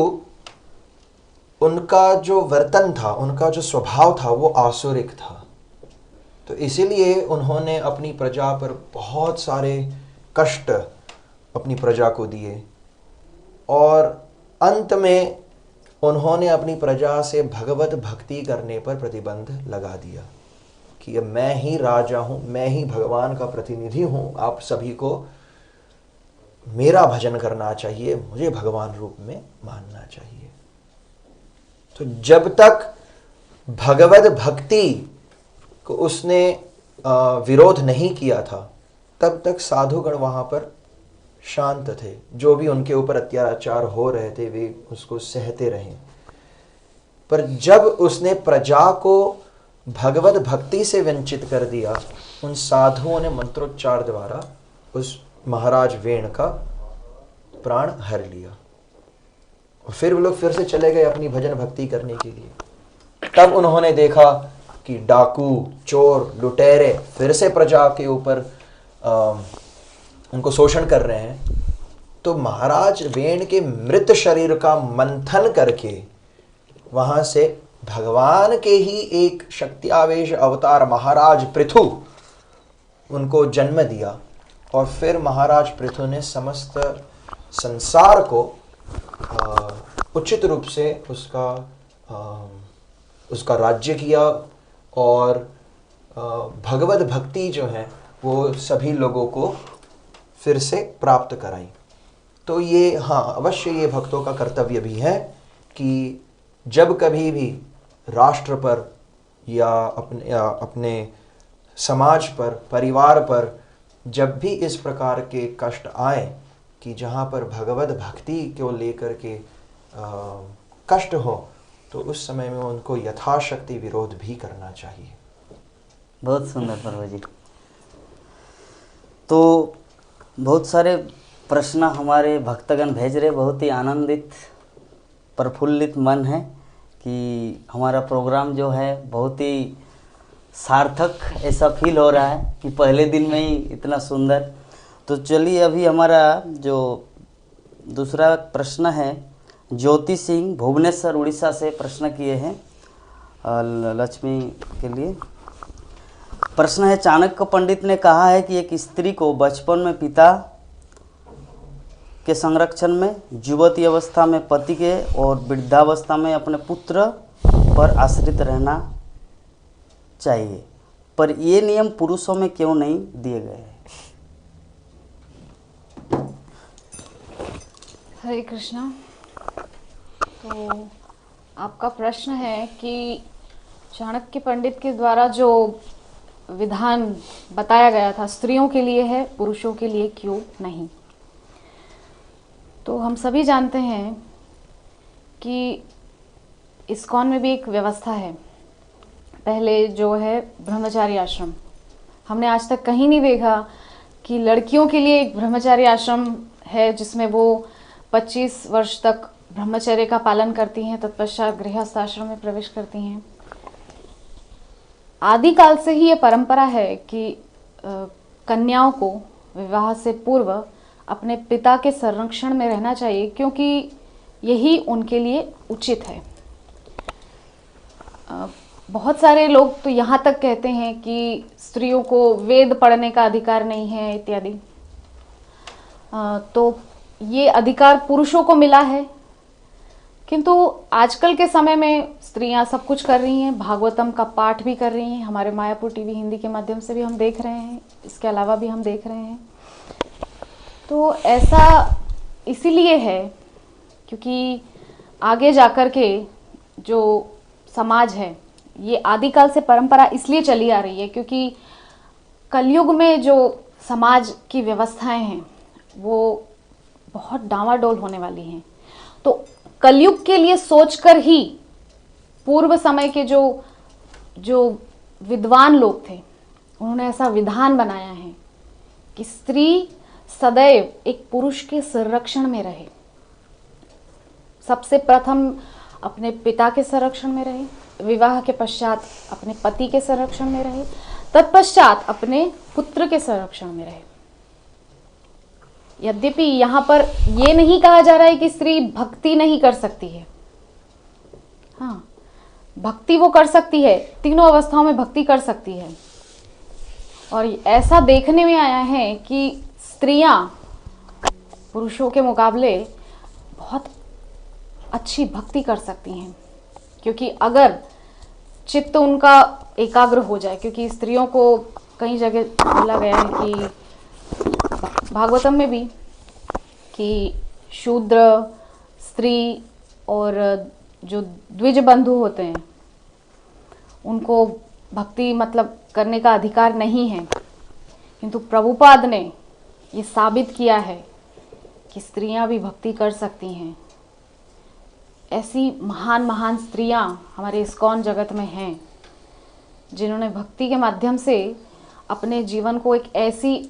उनका जो वर्तन था, उनका जो स्वभाव था, वो आसुरिक था। तो इसीलिए उन्होंने अपनी प्रजा पर बहुत सारे कष्ट अपनी प्रजा को दिए, और अंत में उन्होंने अपनी प्रजा से भगवत भक्ति करने पर प्रतिबंध लगा दिया कि अब मैं ही राजा हूं, मैं ही भगवान का प्रतिनिधि हूं, आप सभी को मेरा भजन करना चाहिए, मुझे भगवान रूप में मानना चाहिए। तो जब तक भगवत भक्ति को उसने विरोध नहीं किया था, तब तक साधुगण वहां पर शांत थे। जो भी उनके ऊपर अत्याचार हो रहे थे वे उसको सहते रहे। पर जब उसने प्रजा को भगवत भक्ति से वंचित कर दिया, उन साधुओं ने मंत्रोच्चार द्वारा उस महाराज वेण का प्राण हर लिया। और फिर वो लोग फिर से चले गए अपनी भजन भक्ति करने के लिए। तब उन्होंने देखा कि डाकू, चोर, लुटेरे फिर से प्रजा के ऊपर उनको शोषण कर रहे हैं। तो महाराज वेण के मृत शरीर का मंथन करके वहां से भगवान के ही एक शक्ति आवेश अवतार महाराज पृथु उनको जन्म दिया। और फिर महाराज पृथु ने समस्त संसार को उचित रूप से उसका राज्य किया, और भगवत भक्ति जो है वो सभी लोगों को फिर से प्राप्त कराई। तो ये अवश्य ये भक्तों का कर्तव्य भी है कि जब कभी भी राष्ट्र पर या अपने समाज पर, परिवार पर जब भी इस प्रकार के कष्ट आए कि जहाँ पर भगवत भक्ति को लेकर के कष्ट हो, तो उस समय में उनको यथाशक्ति विरोध भी करना चाहिए।
बहुत सुंदर प्रभु जी। तो बहुत सारे प्रश्न हमारे भक्तगण भेज रहे, बहुत ही आनंदित प्रफुल्लित मन है कि हमारा प्रोग्राम जो है बहुत ही सार्थक ऐसा फील हो रहा है कि पहले दिन में ही इतना सुंदर। तो चलिए अभी हमारा जो दूसरा प्रश्न है, ज्योति सिंह भुवनेश्वर उड़ीसा से प्रश्न किए हैं लक्ष्मी के लिए। प्रश्न है, चाणक्य पंडित ने कहा है कि एक स्त्री को बचपन में पिता के संरक्षण में, युवती अवस्था में पति के और वृद्धावस्था में अपने पुत्र पर आश्रित रहना चाहिए, पर ये नियम पुरुषों में क्यों नहीं दिए गए हैं?
हरे कृष्णा। तो आपका प्रश्न है कि चाणक्य पंडित के द्वारा जो विधान बताया गया था स्त्रियों के लिए है, पुरुषों के लिए क्यों नहीं। तो हम सभी जानते हैं कि इस्कॉन में भी एक व्यवस्था है। पहले जो है ब्रह्मचारी आश्रम, हमने आज तक कहीं नहीं देखा कि लड़कियों के लिए एक ब्रह्मचारी आश्रम है जिसमें वो 25 वर्ष तक ब्रह्मचर्य का पालन करती हैं, तत्पश्चात गृहस्थ आश्रम में प्रवेश करती हैं। आदिकाल से ही ये परंपरा है कि कन्याओं को विवाह से पूर्व अपने पिता के संरक्षण में रहना चाहिए, क्योंकि यही उनके लिए उचित है। बहुत सारे लोग तो यहाँ तक कहते हैं कि स्त्रियों को वेद पढ़ने का अधिकार नहीं है इत्यादि। तो ये अधिकार पुरुषों को मिला है, किंतु आजकल के समय में स्त्रियां सब कुछ कर रही हैं, भागवतम का पाठ भी कर रही हैं। हमारे मायापुर टीवी हिंदी के माध्यम से भी हम देख रहे हैं, इसके अलावा भी हम देख रहे हैं। तो ऐसा इसीलिए है क्योंकि आगे जाकर के जो समाज है, ये आदिकाल से परंपरा इसलिए चली आ रही है क्योंकि कलयुग में जो समाज की व्यवस्थाएं हैं वो बहुत डामाडोल होने वाली हैं। तो कलयुग के लिए सोचकर ही पूर्व समय के जो विद्वान लोग थे उन्होंने ऐसा विधान बनाया है कि स्त्री सदैव एक पुरुष के संरक्षण में रहे। सबसे प्रथम अपने पिता के संरक्षण में रहे, विवाह के पश्चात अपने पति के संरक्षण में रहे, तत्पश्चात अपने पुत्र के संरक्षण में रहे। यद्यपि यहाँ पर यह नहीं कहा जा रहा है कि स्त्री भक्ति नहीं कर सकती है। हाँ, भक्ति वो कर सकती है, तीनों अवस्थाओं में भक्ति कर सकती है। और ऐसा देखने में आया है कि स्त्रियां पुरुषों के मुकाबले बहुत अच्छी भक्ति कर सकती हैं, क्योंकि अगर चित्त उनका एकाग्र हो जाए, क्योंकि स्त्रियों को कई जगह बोला गया है कि भागवतम में भी कि शूद्र, स्त्री और जो द्विज बंधु होते हैं उनको भक्ति मतलब करने का अधिकार नहीं है। किंतु प्रभुपाद ने ये साबित किया है कि स्त्रियां भी भक्ति कर सकती हैं। ऐसी महान महान स्त्रियां हमारे इस्कॉन जगत में हैं जिन्होंने भक्ति के माध्यम से अपने जीवन को एक ऐसी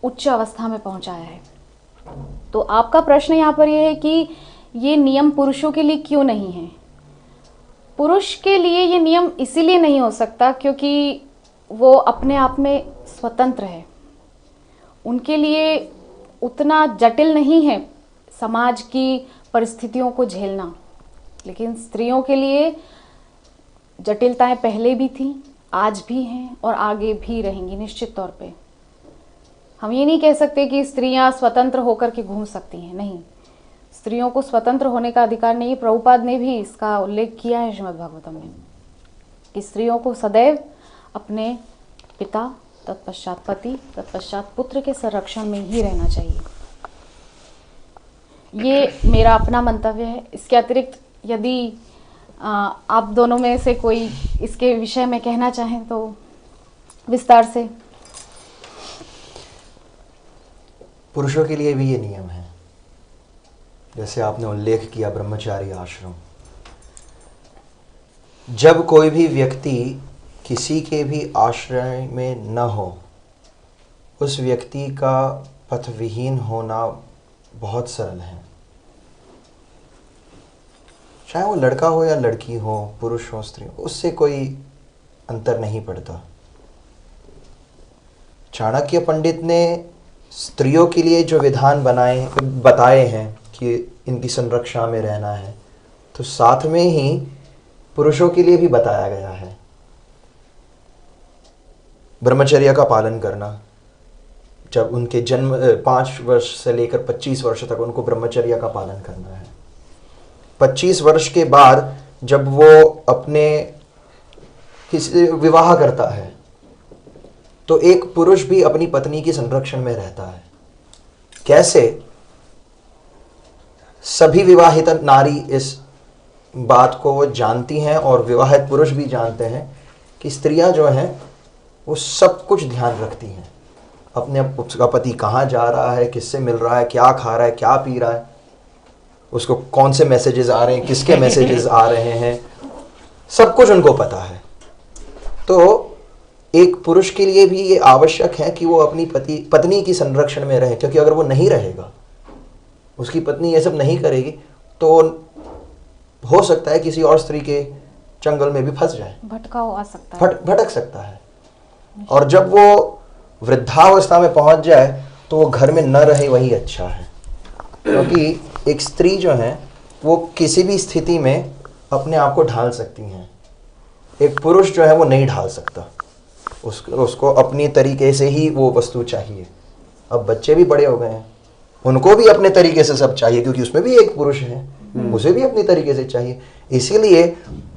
उच्च अवस्था में पहुंचाया है। तो आपका प्रश्न यहाँ पर यह है कि ये नियम पुरुषों के लिए क्यों नहीं है। पुरुष के लिए ये नियम इसीलिए नहीं हो सकता क्योंकि वो अपने आप में स्वतंत्र है। उनके लिए उतना जटिल नहीं है समाज की परिस्थितियों को झेलना, लेकिन स्त्रियों के लिए जटिलताएं पहले भी थी, आज भी हैं और आगे भी रहेंगी निश्चित तौर पे। हम ये नहीं कह सकते कि स्त्रियां स्वतंत्र होकर के घूम सकती हैं, नहीं, स्त्रियों को स्वतंत्र होने का अधिकार नहीं। प्रभुपाद ने भी इसका उल्लेख किया है श्रीमद् भागवतम में कि स्त्रियों को सदैव अपने पिता, तत्पश्चात पति, तत्पश्चात पुत्र के संरक्षण में ही रहना चाहिए। ये मेरा अपना मंतव्य है। इसके अतिरिक्त यदि आप दोनों में से कोई इसके विषय में कहना चाहें तो विस्तार से।
पुरुषों के लिए भी ये नियम है, जैसे आपने उल्लेख किया ब्रह्मचारी आश्रम। जब कोई भी व्यक्ति किसी के भी आश्रय में न हो, उस व्यक्ति का पथविहीन होना बहुत सरल है। चाहे वो लड़का हो या लड़की हो, पुरुष हो स्त्री हो, उससे कोई अंतर नहीं पड़ता। चाणक्य पंडित ने स्त्रियों के लिए जो विधान बताए हैं कि इनकी संरक्षा में रहना है, तो साथ में ही पुरुषों के लिए भी बताया गया है ब्रह्मचर्य का पालन करना। जब उनके जन्म 5 वर्ष से लेकर 25 वर्ष तक उनको ब्रह्मचर्य का पालन करना है। 25 वर्ष के बाद जब वो अपने किसी विवाह करता है तो एक पुरुष भी अपनी पत्नी की संरक्षण में रहता है। कैसे? सभी विवाहित नारी इस बात को जानती हैं और विवाहित पुरुष भी जानते हैं कि स्त्रियां जो हैं वो सब कुछ ध्यान रखती हैं। अपने उसका पति कहाँ जा रहा है, किससे मिल रहा है, क्या खा रहा है, क्या पी रहा है, उसको कौन से मैसेजेस आ रहे हैं, किसके मैसेजेस आ रहे हैं, सब कुछ उनको पता है। तो एक पुरुष के लिए भी ये आवश्यक है कि वो अपनी पत्नी की संरक्षण में रहे, क्योंकि अगर वो नहीं रहेगा, उसकी पत्नी ये सब नहीं करेगी, तो हो सकता है किसी और स्त्री के चंगुल में भी फंस जाए,
भटकाव आ सकता है,
भटक सकता है। और जब वो वृद्धावस्था में पहुंच जाए तो वो घर में न रहे, वही अच्छा है। क्योंकि एक स्त्री जो है वो किसी भी स्थिति में अपने आप को ढाल सकती हैं, एक पुरुष जो है वो नहीं ढाल सकता। उसको अपनी तरीके से ही वो वस्तु चाहिए। अब बच्चे भी बड़े हो गए हैं, उनको भी अपने तरीके से सब चाहिए, क्योंकि उसमें भी एक पुरुष है, उसे भी अपनी तरीके से चाहिए। इसीलिए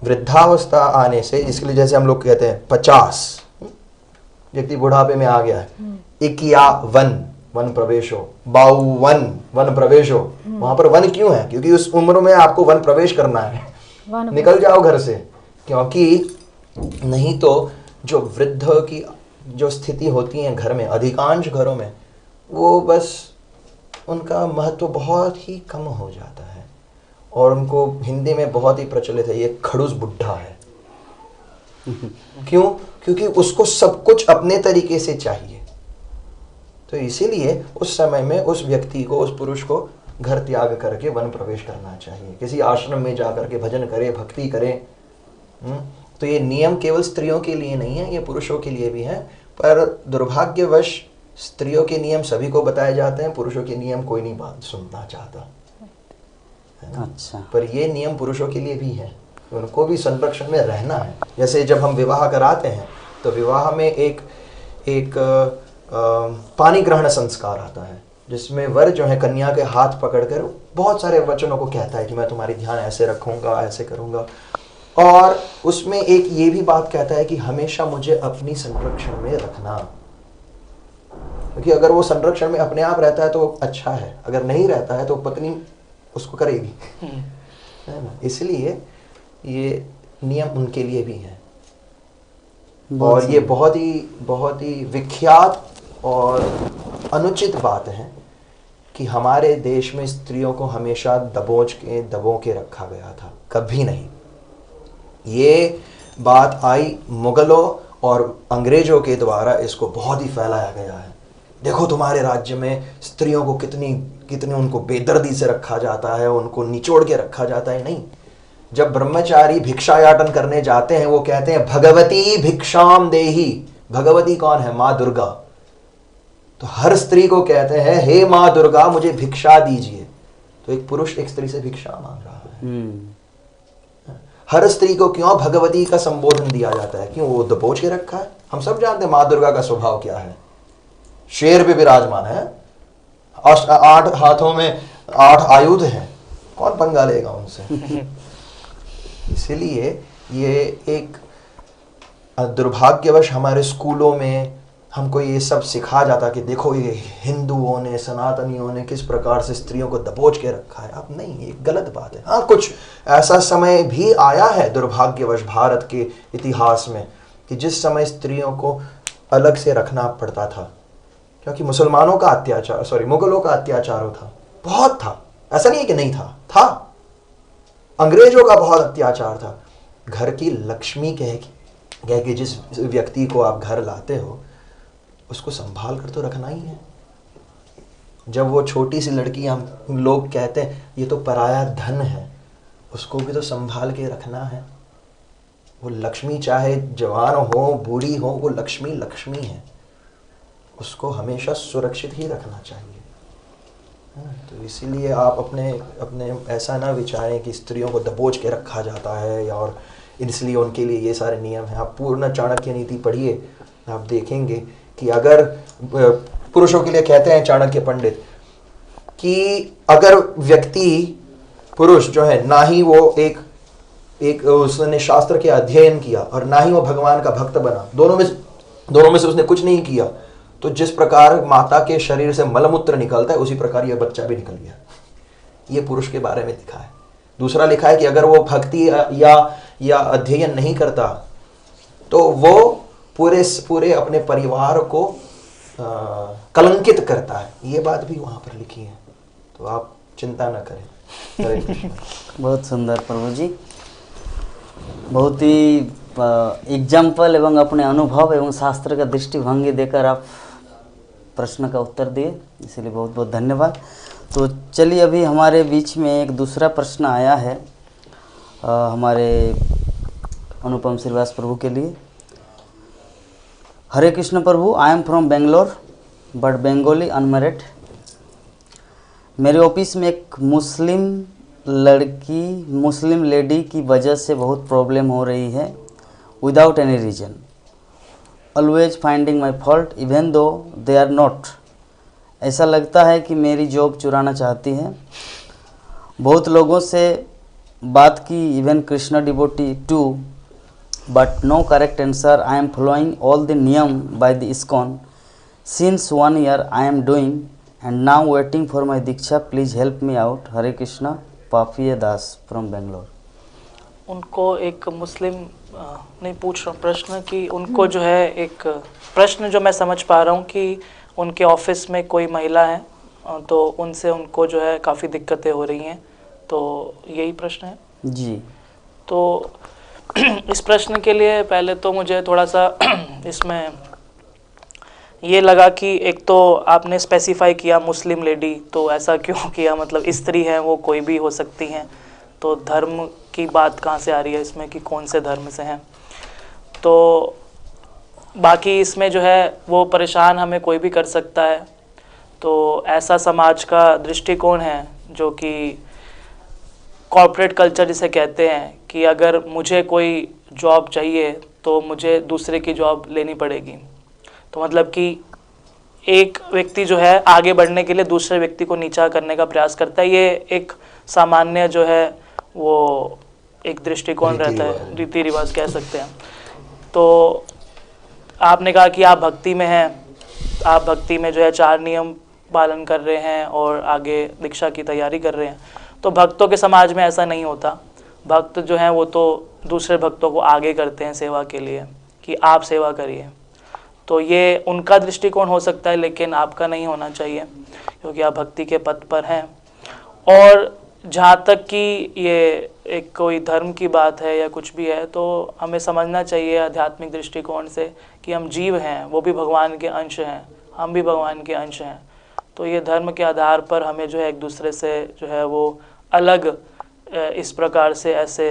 वृद्धावस्था आने से, इसके लिए जैसे हम लोग कहते हैं 50 व्यक्ति बुढ़ापे में आ गया है, 51 वन प्रवेश हो, 52 वन प्रवेश हो। वहां पर वन क्यों है? क्योंकि उस उम्र में आपको वन प्रवेश करना है, निकल जाओ घर से। क्योंकि नहीं तो जो वृद्ध की जो स्थिति होती है घर में, अधिकांश घरों में, वो बस उनका महत्व बहुत ही कम हो जाता है। और उनको हिंदी में बहुत ही प्रचलित है, ये खड़ूस बुढ़ा है। क्यों? क्योंकि उसको सब कुछ अपने तरीके से चाहिए। तो इसीलिए उस समय में उस व्यक्ति को, उस पुरुष को घर त्याग करके वन प्रवेश करना चाहिए, किसी आश्रम में जा करके भजन करे, भक्ति करे। तो ये नियम केवल स्त्रियों के लिए नहीं है, ये पुरुषों के लिए भी है। पर दुर्भाग्यवश स्त्रियों के नियम सभी को बताए जाते हैं, पुरुषों के नियम कोई नहीं बात सुनना चाहता है।
अच्छा।
पर ये नियम पुरुषों के लिए भी है, उनको भी संरक्षण में रहना है। जैसे जब हम विवाह कराते हैं तो विवाह में एक पानी ग्रहण संस्कार आता है, जिसमें वर जो है कन्या के हाथ पकड़कर बहुत सारे वचनों को कहता है कि मैं तुम्हारी ध्यान ऐसे रखूंगा, ऐसे करूंगा। और उसमें एक ये भी बात कहता है कि हमेशा मुझे अपनी संरक्षण में रखना, क्योंकि अगर वो संरक्षण में अपने आप रहता है तो अच्छा है, अगर नहीं रहता है तो पत्नी उसको करेगी, है ना। इसलिए ये नियम उनके लिए भी है। और ये बहुत ही विख्यात और अनुचित बात है कि हमारे देश में स्त्रियों को हमेशा दबो के रखा गया था। कभी नहीं। ये बात आई मुगलों और अंग्रेजों के द्वारा, इसको बहुत ही फैलाया गया है। देखो तुम्हारे राज्य में स्त्रियों को कितनी उनको बेदर्दी से रखा जाता है, उनको निचोड़ के रखा जाता है। नहीं, जब ब्रह्मचारी भिक्षायाटन करने जाते हैं वो कहते हैं भगवती भिक्षाम देही। भगवती कौन है? माँ दुर्गा। तो हर स्त्री को कहते हैं हे माँ दुर्गा मुझे भिक्षा दीजिए। तो एक पुरुष एक स्त्री से भिक्षा मांग रहा है। हर स्त्री को क्यों भगवती का संबोधन दिया जाता है? क्यों? वो दबोच के रखा है। हम सब जानते हैं माँ दुर्गा का स्वभाव क्या है। शेर पे विराजमान है, 8 हाथों में 8 आयुध हैं, कौन पंगा लेगा उनसे? इसलिए ये एक दुर्भाग्यवश हमारे स्कूलों में हमको ये सब सिखा जाता कि देखो ये हिंदुओं ने, सनातनियों ने किस प्रकार से स्त्रियों को दबोच के रखा है। अब नहीं, ये गलत बात है। हाँ, कुछ ऐसा समय भी आया है दुर्भाग्यवश भारत के इतिहास में कि जिस समय स्त्रियों को अलग से रखना पड़ता था, क्योंकि मुसलमानों का अत्याचार, मुगलों का अत्याचार था, बहुत था। ऐसा नहीं है कि नहीं था। अंग्रेजों का बहुत अत्याचार था। घर की लक्ष्मी कह के जिस व्यक्ति को आप घर लाते हो उसको संभाल कर तो रखना ही है। जब वो छोटी सी लड़की, हम लोग कहते हैं ये तो पराया धन है, उसको भी तो संभाल के रखना है। वो लक्ष्मी चाहे जवान हो बूढ़ी हो, वो लक्ष्मी है, उसको हमेशा सुरक्षित ही रखना चाहिए। तो इसीलिए आप अपने ऐसा ना विचारें कि स्त्रियों को दबोच के रखा जाता है और इसलिए उनके लिए ये सारे नियम हैं। आप पूर्ण चाणक्य नीति पढ़िए, आप देखेंगे कि अगर पुरुषों के लिए कहते हैं चाणक्य पंडित कि अगर व्यक्ति पुरुष जो है ना ही वो एक एक उसने शास्त्र के अध्ययन किया और ना ही वो भगवान का भक्त बना, दोनों में से उसने कुछ नहीं किया, तो जिस प्रकार माता के शरीर से मलमूत्र निकलता है उसी प्रकार यह बच्चा भी निकल गया। ये पुरुष के बारे में लिखा है। दूसरा लिखा है कि अगर वो भक्ति या अध्ययन नहीं करता तो वो पूरे अपने परिवार को कलंकित करता है। ये बात भी वहां पर लिखी है, तो आप चिंता न करें। हरे कृष्ण।
बहुत सुंदर प्रभु जी, बहुत ही एग्जाम्पल एवं अपने अनुभव एवं शास्त्र का दृष्टिभंगी देकर आप प्रश्न का उत्तर दिए, इसलिए बहुत बहुत धन्यवाद। तो चलिए अभी हमारे बीच में एक दूसरा प्रश्न आया है हमारे अनुपम श्रीवास प्रभु के लिए। Hare Krishna Prabhu, I am from Bangalore but Bengali unmarried. मेरे ऑफिस में एक मुस्लिम लेडी की वजह से बहुत प्रॉब्लम हो रही है without any reason, always finding my fault even though they are not. ऐसा लगता है कि मेरी जॉब चुराना चाहती है। बहुत लोगों से बात की, even Krishna devotee too, but no correct answer. I am following all the niyam by the ISKCON since 1 year I am doing and now waiting for my diksha, please help me out. Hare Krishna, Papiya Das from Bangalore.
उनको एक मुस्लिम नहीं पूछ रहा हूँ प्रश्न कि उनको जो है एक प्रश्न जो मैं समझ पा रहा हूँ कि उनके ऑफिस में कोई महिला है तो उनसे उनको जो है काफ़ी दिक्कतें हो रही हैं, तो यही प्रश्न है
जी।
तो इस प्रश्न के लिए पहले तो मुझे थोड़ा सा इसमें ये लगा कि एक तो आपने स्पेसिफाई किया मुस्लिम लेडी, तो ऐसा क्यों किया, मतलब स्त्री है वो कोई भी हो सकती हैं, तो धर्म की बात कहाँ से आ रही है इसमें कि कौन से धर्म से हैं। तो बाकी इसमें जो है वो परेशान हमें कोई भी कर सकता है, तो ऐसा समाज का दृष्टिकोण है जो कि कॉर्पोरेट कल्चर जिसे कहते हैं कि अगर मुझे कोई जॉब चाहिए तो मुझे दूसरे की जॉब लेनी पड़ेगी। तो मतलब कि एक व्यक्ति जो है आगे बढ़ने के लिए दूसरे व्यक्ति को नीचा करने का प्रयास करता है। ये एक सामान्य जो है वो एक दृष्टिकोण रहता है, रीति रिवाज कह सकते हैं। तो आपने कहा कि आप भक्ति में हैं, आप भक्ति में जो है 4 नियम पालन कर रहे हैं और आगे दीक्षा की तैयारी कर रहे हैं, तो भक्तों के समाज में ऐसा नहीं होता। भक्त जो हैं वो तो दूसरे भक्तों को आगे करते हैं सेवा के लिए कि आप सेवा करिए। तो ये उनका दृष्टिकोण हो सकता है, लेकिन आपका नहीं होना चाहिए क्योंकि आप भक्ति के पथ पर हैं। और जहाँ तक कि ये एक कोई धर्म की बात है या कुछ भी है, तो हमें समझना चाहिए आध्यात्मिक दृष्टिकोण से कि हम जीव हैं, वो भी भगवान के अंश हैं, हम भी भगवान के अंश हैं। तो ये धर्म के आधार पर हमें जो है एक दूसरे से जो है वो अलग इस प्रकार से ऐसे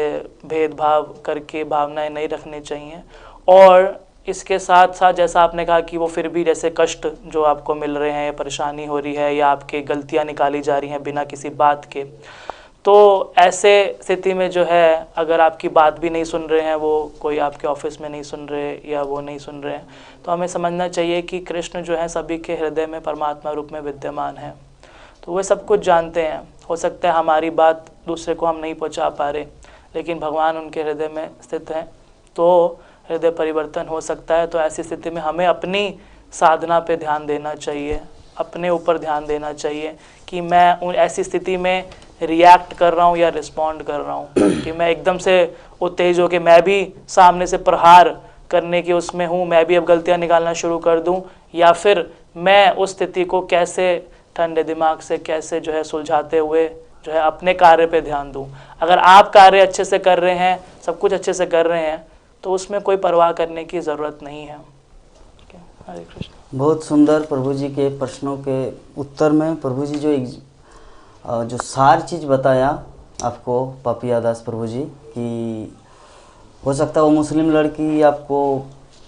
भेदभाव करके भावनाएं नहीं रखनी चाहिए। और इसके साथ साथ जैसा आपने कहा कि वो फिर भी जैसे कष्ट जो आपको मिल रहे हैं, परेशानी हो रही है या आपके गलतियां निकाली जा रही हैं बिना किसी बात के, तो ऐसे स्थिति में जो है अगर आपकी बात भी नहीं सुन रहे हैं, वो कोई आपके ऑफिस में नहीं सुन रहे या वो नहीं सुन रहे हैं, तो हमें समझना चाहिए कि कृष्ण जो है सभी के हृदय में परमात्मा रूप में विद्यमान है। तो वे सब कुछ जानते हैं। हो सकता है हमारी बात दूसरे को हम नहीं पहुंचा पा रहे, लेकिन भगवान उनके हृदय में स्थित हैं, तो हृदय परिवर्तन हो सकता है। तो ऐसी स्थिति में हमें अपनी साधना पे ध्यान देना चाहिए, अपने ऊपर ध्यान देना चाहिए कि मैं ऐसी स्थिति में रिएक्ट कर रहा हूँ या रिस्पॉन्ड कर रहा हूँ, कि मैं एकदम से उत्तेज हो के मैं भी सामने से प्रहार करने की उसमें हूँ, मैं भी अब गलतियाँ निकालना शुरू कर दूँ, या फिर मैं उस स्थिति को कैसे ठंडे दिमाग से कैसे जो है सुलझाते हुए जो है अपने कार्य पे ध्यान दूँ। अगर आप कार्य अच्छे से कर रहे हैं, सब कुछ अच्छे से कर रहे हैं, तो उसमें कोई परवाह करने की ज़रूरत नहीं है। हरे कृष्ण।
बहुत सुंदर प्रभु जी के प्रश्नों के उत्तर में प्रभु जी जो सार चीज़ बताया आपको पापिया दास प्रभु जी, कि हो सकता है वो मुस्लिम लड़की आपको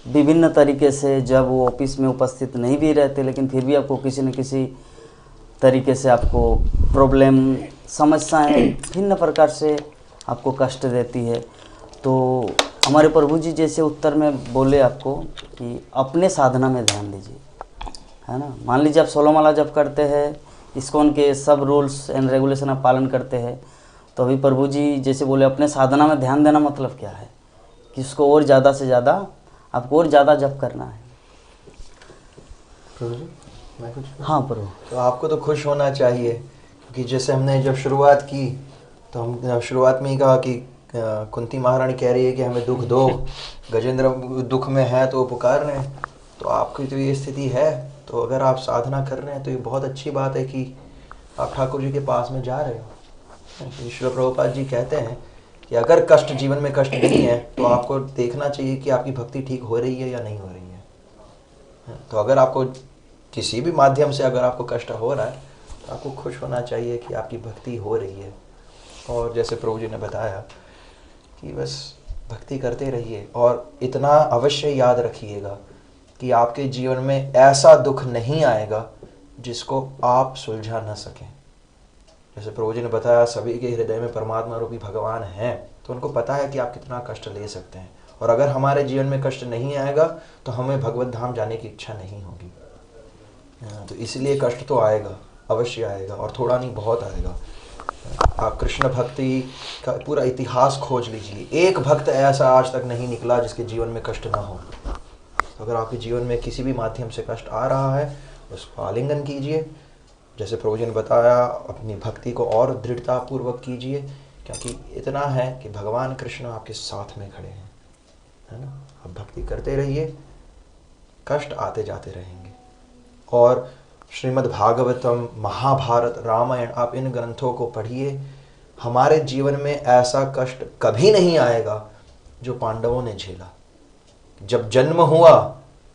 विभिन्न तरीके से जब वो ऑफिस में उपस्थित नहीं भी रहते, लेकिन फिर भी आपको किसी न किसी तरीके से आपको प्रॉब्लम, समस्याएं भिन्न प्रकार से आपको कष्ट देती है। तो हमारे प्रभु जी जैसे उत्तर में बोले आपको कि अपने साधना में ध्यान दीजिए, है ना। मान लीजिए आप 16 माला जप करते हैं, इस्कॉन के सब रूल्स एंड रेगुलेशन आप पालन करते हैं, तो अभी प्रभु जी जैसे बोले अपने साधना में ध्यान देना मतलब क्या है कि उसको और ज़्यादा से ज़्यादा आपको और ज़्यादा जप करना है।
प्रभु जी मैं कुछ
हाँ प्रभु।
तो आपको तो खुश होना चाहिए, क्योंकि जैसे हमने जब शुरुआत की तो हम शुरुआत में ही कहा कि कुंती महारानी कह रही है कि हमें दुख दो, गजेंद्र दुख में है तो वो पुकार रहे हैं, तो आपकी तो ये स्थिति है। तो अगर आप साधना कर रहे हैं तो ये बहुत अच्छी बात है कि आप ठाकुर जी के पास में जा रहे हो। ईश्वर प्रभुपाद जी कहते हैं कि अगर कष्ट जीवन में कष्ट नहीं है तो आपको देखना चाहिए कि आपकी भक्ति ठीक हो रही है या नहीं हो रही है। तो अगर आपको किसी भी माध्यम से अगर आपको कष्ट हो रहा है तो आपको खुश होना चाहिए कि आपकी भक्ति हो रही है। और जैसे प्रभु जी ने बताया कि बस भक्ति करते रहिए और इतना अवश्य याद रखिएगा कि आपके जीवन में ऐसा दुख नहीं आएगा जिसको आप सुलझा न सकें। जैसे प्रभु जी ने बताया सभी के हृदय में परमात्मा रूपी भगवान हैं, तो उनको पता है कि आप कितना कष्ट ले सकते हैं। और अगर हमारे जीवन में कष्ट नहीं आएगा तो हमें भगवत धाम जाने की इच्छा नहीं होगी। तो इसलिए कष्ट तो आएगा, अवश्य आएगा, और थोड़ा नहीं बहुत आएगा। आप कृष्ण भक्ति का पूरा इतिहास खोज लीजिए, एक भक्त ऐसा आज तक नहीं निकला जिसके जीवन में कष्ट ना हो। तो अगर आपके जीवन में किसी भी माध्यम से कष्ट आ रहा है उसको आलिंगन कीजिए, जैसे प्रभु जी ने बताया अपनी भक्ति को और दृढ़ता पूर्वक कीजिए, क्योंकि इतना है कि भगवान कृष्ण आपके साथ में खड़े हैं, है ना। आप भक्ति करते रहिए, कष्ट आते जाते रहेंगे। और श्रीमद् भागवतम, महाभारत, रामायण, आप इन ग्रंथों को पढ़िए। हमारे जीवन में ऐसा कष्ट कभी नहीं आएगा जो पांडवों ने झेला। जब जन्म हुआ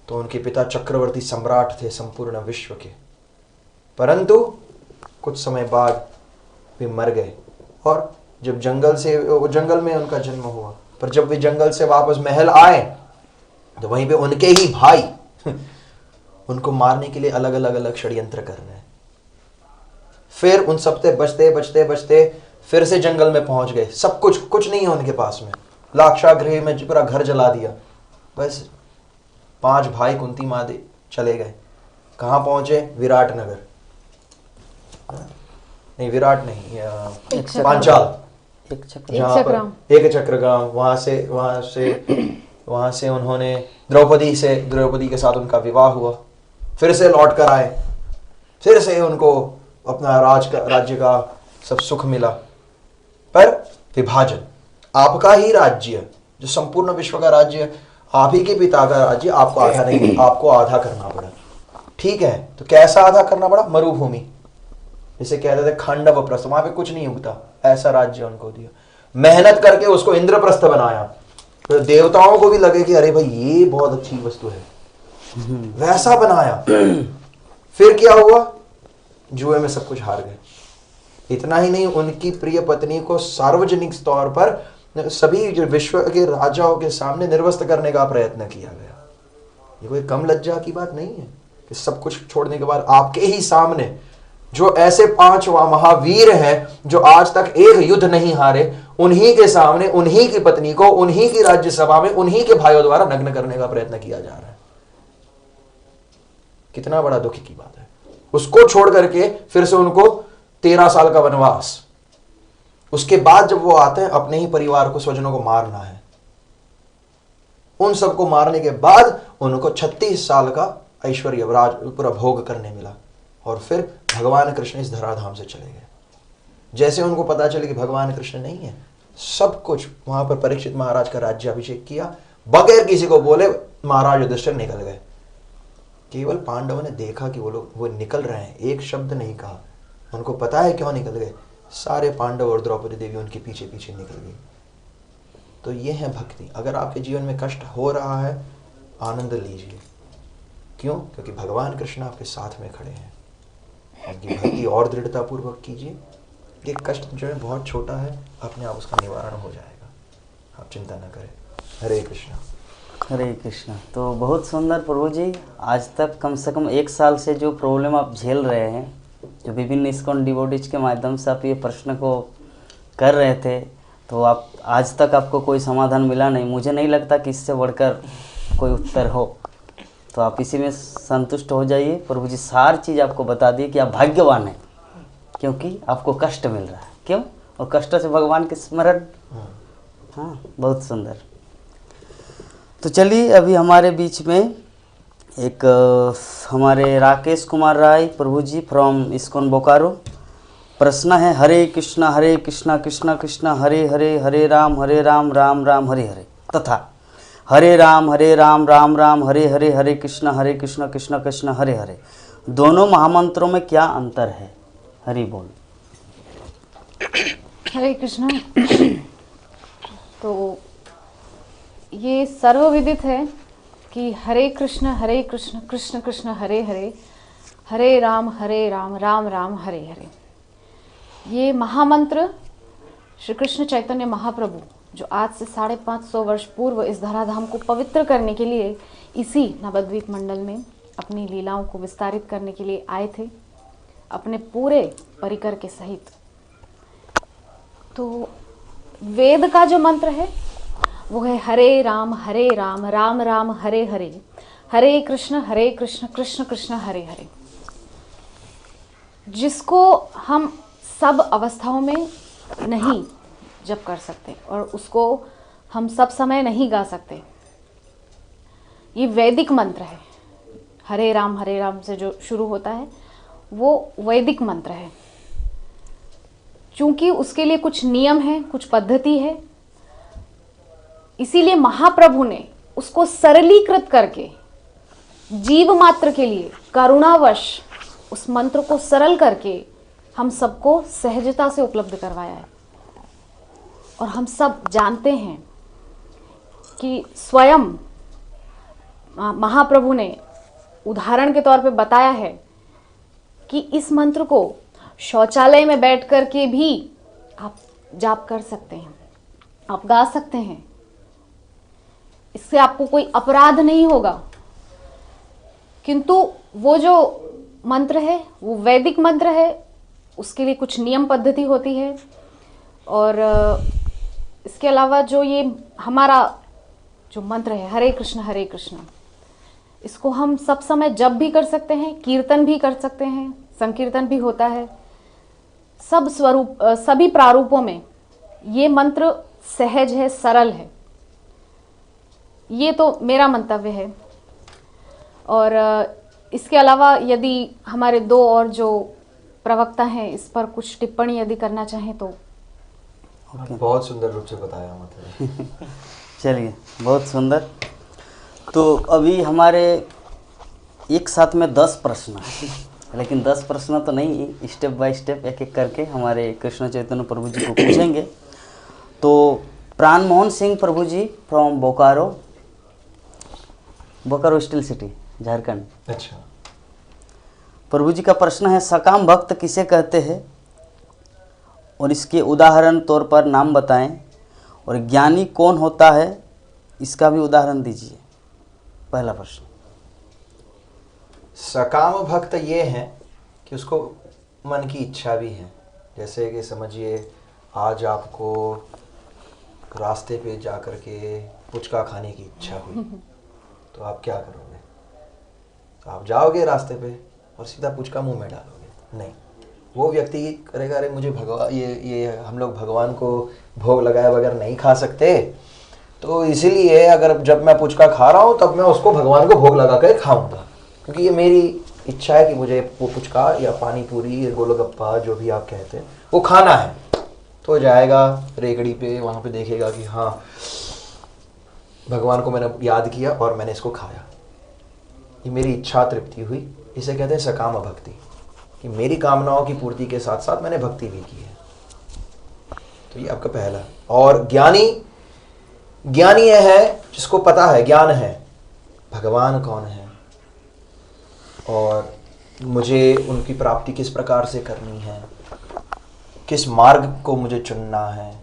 तो उनके पिता चक्रवर्ती सम्राट थे संपूर्ण विश्व के, परंतु कुछ समय बाद वे मर गए। और जब जंगल में उनका जन्म हुआ, पर जब वे जंगल से वापस महल आए तो वहीं पे उनके ही भाई उनको मारने के लिए अलग अलग षड्यंत्र कर रहे हैं। फिर उन सबसे बचते फिर से जंगल में पहुंच गए। सब कुछ नहीं है उनके पास में, लाक्षागृह में पूरा घर जला दिया। बस 5 भाई कुंती माँ चले गए। कहाँ पहुंचे? विराट नगर, नहीं विराट नहीं, पांचाल, एक चक्र गांव। वहां से उन्होंने द्रौपदी के साथ उनका विवाह हुआ। फिर से लौट कर आए, फिर से उनको अपना राज्य का सब सुख मिला। पर विभाजन, आपका ही राज्य जो संपूर्ण विश्व का राज्य, आप ही के पिता का राज्य, आपको आधा नहीं, आपको आधा करना पड़ा। ठीक है, तो कैसा आधा करना पड़ा? मरुभूमि, जिसे कहते थे खंडव प्रस्थ, वहां पे कुछ नहीं उगता, ऐसा राज्य उनको दिया। मेहनत करके उसको इंद्रप्रस्थ बनाया, तो देवताओं को भी लगे कि अरे भाई ये बहुत अच्छी वस्तु है, वैसा बनाया। फिर क्या हुआ? जुए में सब कुछ हार गए। इतना ही नहीं, उनकी प्रिय पत्नी को सार्वजनिक तौर पर सभी जो विश्व के राजाओं के सामने निर्वस्त्र करने का प्रयत्न किया गया। ये कोई कम लज्जा की बात नहीं है कि सब कुछ छोड़ने के बाद आपके ही सामने जो ऐसे 5 महावीर हैं जो आज तक एक युद्ध नहीं हारे, उन्हीं के सामने उन्हीं की पत्नी को उन्हीं की राज्यसभा में उन्हीं के भाइयों द्वारा नग्न करने का प्रयत्न किया जा रहा है। कितना बड़ा दुख की बात है। उसको छोड़ करके फिर से उनको 13 साल का वनवास। उसके बाद जब वो आते हैं, अपने ही परिवार को, स्वजनों को मारना है। उन सबको मारने के बाद उनको 36 साल का ऐश्वर्य राज पूरा भोग करने मिला। और फिर भगवान कृष्ण इस धराधाम से चले गए। जैसे उनको पता चले कि भगवान कृष्ण नहीं है, सब कुछ वहां पर परीक्षित महाराज का राज्याभिषेक किया, बगैर किसी को बोले महाराज युधिष्ठिर निकल गए। केवल पांडवों ने देखा कि वो निकल रहे हैं, एक शब्द नहीं कहा। उनको पता है क्यों निकल गए। सारे पांडव और द्रौपदी देवी उनके पीछे पीछे निकल गई। तो ये है भक्ति। अगर आपके जीवन में कष्ट हो रहा है, आनंद लीजिए। क्यों? क्योंकि भगवान कृष्ण आपके साथ में खड़े हैं। उनकी भक्ति और दृढ़ता पूर्वक कीजिए। ये कष्ट जो है बहुत छोटा है, अपने आप उसका निवारण हो जाएगा, आप चिंता न करें। हरे कृष्णा।
हरे कृष्णा। तो बहुत सुंदर प्रभु जी, आज तक कम से कम 1 साल से जो प्रॉब्लम आप झेल रहे हैं, जो विभिन्न इस्कॉन डिवोटीज के माध्यम से आप ये प्रश्न को कर रहे थे, तो आप आज तक आपको कोई समाधान मिला नहीं। मुझे नहीं लगता कि इससे बढ़कर कोई उत्तर हो। तो आप इसी में संतुष्ट हो जाइए। प्रभु जी सारी चीज़ आपको बता दी कि आप भाग्यवान हैं, क्योंकि आपको कष्ट मिल रहा है। क्यों? और कष्ट से भगवान के स्मरण। हाँ, बहुत सुंदर। तो चलिए, अभी हमारे बीच में एक हमारे राकेश कुमार राय प्रभु जी फ्रॉम इस्कॉन बोकारो। प्रश्न है, हरे कृष्णा कृष्णा कृष्णा हरे हरे, हरे राम राम राम हरे हरे, तथा हरे राम राम राम हरे हरे, हरे कृष्णा कृष्णा कृष्णा हरे हरे, दोनों महामंत्रों में क्या अंतर है? हरि बोल।
हरे कृष्णा। तो ये सर्वविदित है कि हरे कृष्ण कृष्ण कृष्ण हरे हरे, हरे राम राम राम हरे हरे। ये महामंत्र श्री कृष्ण चैतन्य महाप्रभु जो आज से 550 वर्ष पूर्व इस धराधाम को पवित्र करने के लिए इसी नवद्वीप मंडल में अपनी लीलाओं को विस्तारित करने के लिए आए थे, अपने पूरे परिकर के सहित। तो वेद का जो मंत्र है वो है हरे राम राम राम हरे हरे, हरे कृष्ण कृष्ण कृष्ण हरे हरे, जिसको हम सब अवस्थाओं में नहीं जप कर सकते और उसको हम सब समय नहीं गा सकते। ये वैदिक मंत्र है। हरे राम से जो शुरू होता है वो वैदिक मंत्र है। चूंकि उसके लिए कुछ नियम है, कुछ पद्धति है, इसीलिए महाप्रभु ने उसको सरलीकृत करके जीव मात्र के लिए करुणावश उस मंत्र को सरल करके हम सबको सहजता से उपलब्ध करवाया है। और हम सब जानते हैं कि स्वयं महाप्रभु ने उदाहरण के तौर पे बताया है कि इस मंत्र को शौचालय में बैठ कर के भी आप जाप कर सकते हैं, आप गा सकते हैं। इससे आपको कोई अपराध नहीं होगा। किंतु वो जो मंत्र है वो वैदिक मंत्र है, उसके लिए कुछ नियम पद्धति होती है। और इसके अलावा जो ये हमारा जो मंत्र है हरे कृष्ण, इसको हम सब समय जप भी कर सकते हैं, कीर्तन भी कर सकते हैं, संकीर्तन भी होता है। सब स्वरूप सभी प्रारूपों में ये मंत्र सहज है, सरल है। ये तो मेरा मंतव्य है। और इसके अलावा यदि हमारे दो और जो प्रवक्ता हैं इस पर कुछ टिप्पणी यदि करना चाहें तो।
बहुत सुंदर रूप से बताया मतलब।
चलिए, बहुत सुंदर। तो अभी हमारे एक साथ में 10 प्रश्न हैं, लेकिन 10 प्रश्न तो नहीं, स्टेप बाय स्टेप एक एक करके हमारे कृष्ण चैतन्य प्रभु जी को पूछेंगे। तो Pran Mohan Singh Prabhu ji from Bokaro steel city, Jharkhand.
अच्छा।
प्रभु जी का प्रश्न है, सकाम भक्त किसे कहते हैं और इसके उदाहरण तौर पर नाम बताएं, और ज्ञानी कौन होता है इसका भी उदाहरण दीजिए। पहला प्रश्न।
सकाम भक्त ये है कि उसको मन की इच्छा भी है। जैसे कि समझिए आज आपको रास्ते पे जा कर के पुचका खाने की इच्छा हुई, तो आप क्या करोगे? तो आप जाओगे रास्ते पे और सीधा पुचका मुंह में डालोगे? नहीं, वो व्यक्ति करेगा अरे मुझे भगवान ये हम लोग भगवान को भोग लगाए बगैर नहीं खा सकते, तो इसीलिए अगर जब मैं पुचका खा रहा हूँ तब मैं उसको भगवान को भोग लगा कर खाऊंगा, क्योंकि ये मेरी इच्छा है कि मुझे वो पुचका या पानी पूरी या गोलगप्पा जो भी आप कहते हैं वो खाना है। तो जाएगा रेगड़ी पे, वहाँ पे देखेगा कि हाँ भगवान को मैंने याद किया और मैंने इसको खाया, ये मेरी इच्छा तृप्ति हुई। इसे कहते हैं सकाम भक्ति, कि मेरी कामनाओं की पूर्ति के साथ साथ मैंने भक्ति भी की है। तो ये आपका पहला। और ज्ञानी यह है जिसको पता है, ज्ञान है भगवान कौन है और मुझे उनकी प्राप्ति किस प्रकार से करनी है, किस मार्ग को मुझे चुनना है,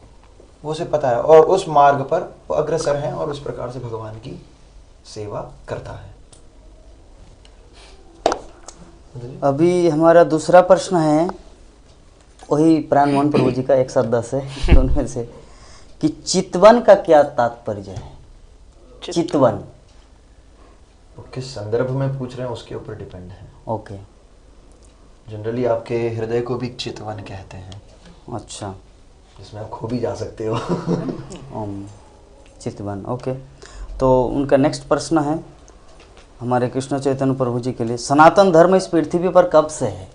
वो उसे पता है और उस मार्ग पर वो अग्रसर है और उस प्रकार से भगवान की सेवा करता है।
अभी हमारा दूसरा प्रश्न है, वही प्राण मोहन प्रभु जी का 110 है, तो उनमें से कि चितवन का क्या तात्पर्य है? चितवन
किस संदर्भ में पूछ रहे हैं उसके ऊपर डिपेंड है।
ओके।
जनरली आपके हृदय को भी चितवन कहते हैं।
अच्छा।
जिसमें आप खो भी जा सकते हो।
ओम चितवन, ओके। तो उनका नेक्स्ट प्रश्न है हमारे कृष्ण चैतन्य प्रभु जी के लिए, सनातन धर्म इस पृथ्वी पर कब से है?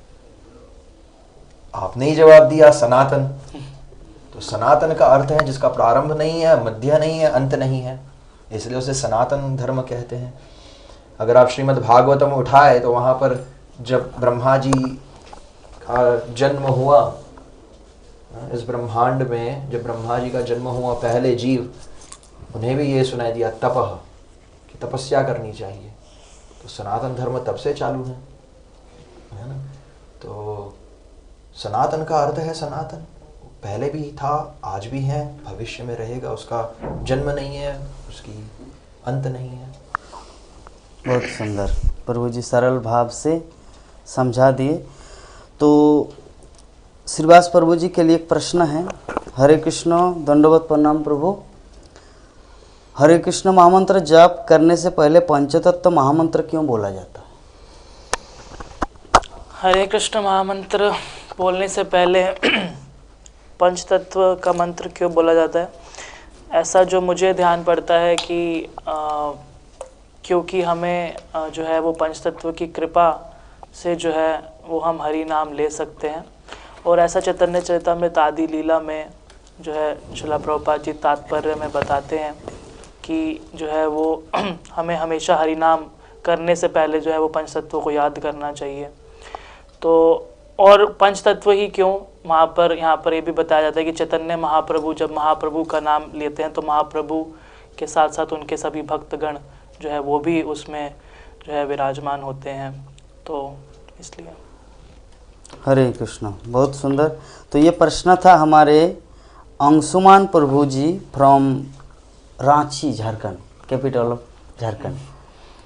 आपने ही जवाब दिया, सनातन। तो सनातन का अर्थ है जिसका प्रारंभ नहीं है, मध्य नहीं है, अंत नहीं है, इसलिए उसे सनातन धर्म कहते हैं। अगर आप श्रीमद् भागवतम उठाए तो वहाँ पर जब ब्रह्मा जी का जन्म हुआ, इस ब्रह्मांड में जब ब्रह्मा जी का जन्म हुआ, पहले जीव, उन्हें भी ये सुनाई दिया तपः, कि तपस्या करनी चाहिए। तो सनातन धर्म तब से चालू है ना। तो सनातन का अर्थ है सनातन, पहले भी था, आज भी है, भविष्य में रहेगा। उसका जन्म नहीं है, उसकी अंत नहीं है।
बहुत सुंदर प्रभु जी सरल भाव से समझा दिए। तो श्रीवास प्रभु जी के लिए एक प्रश्न है। हरे कृष्ण, दंडवत प्रणाम प्रभु। हरे कृष्ण महामंत्र जाप करने से पहले पंचतत्व महामंत्र क्यों बोला जाता है?
हरे कृष्ण महामंत्र बोलने से पहले पंचतत्व का मंत्र क्यों बोला जाता है? ऐसा जो मुझे ध्यान पड़ता है कि क्योंकि हमें जो है वो पंचतत्व की कृपा से जो है वो हम हरि नाम ले सकते हैं। और ऐसा चैतन्य चरितामृत आदि लीला में जो है श्रील प्रभुपाद जी तात्पर्य में बताते हैं कि जो है वो हमें हमेशा हरि नाम करने से पहले जो है वो पंचतत्व को याद करना चाहिए। तो और पंचतत्व ही क्यों, वहाँ पर यहाँ पर ये भी बताया जाता है कि चैतन्य महाप्रभु जब महाप्रभु का नाम लेते हैं तो महाप्रभु के साथ साथ उनके सभी भक्तगण जो है वो भी उसमें जो है विराजमान होते हैं, तो इसलिए।
हरे कृष्ण, बहुत सुंदर। तो ये प्रश्न था हमारे Anshuman Prabhu ji from Ranchi, Jharkhand, capital of Jharkhand.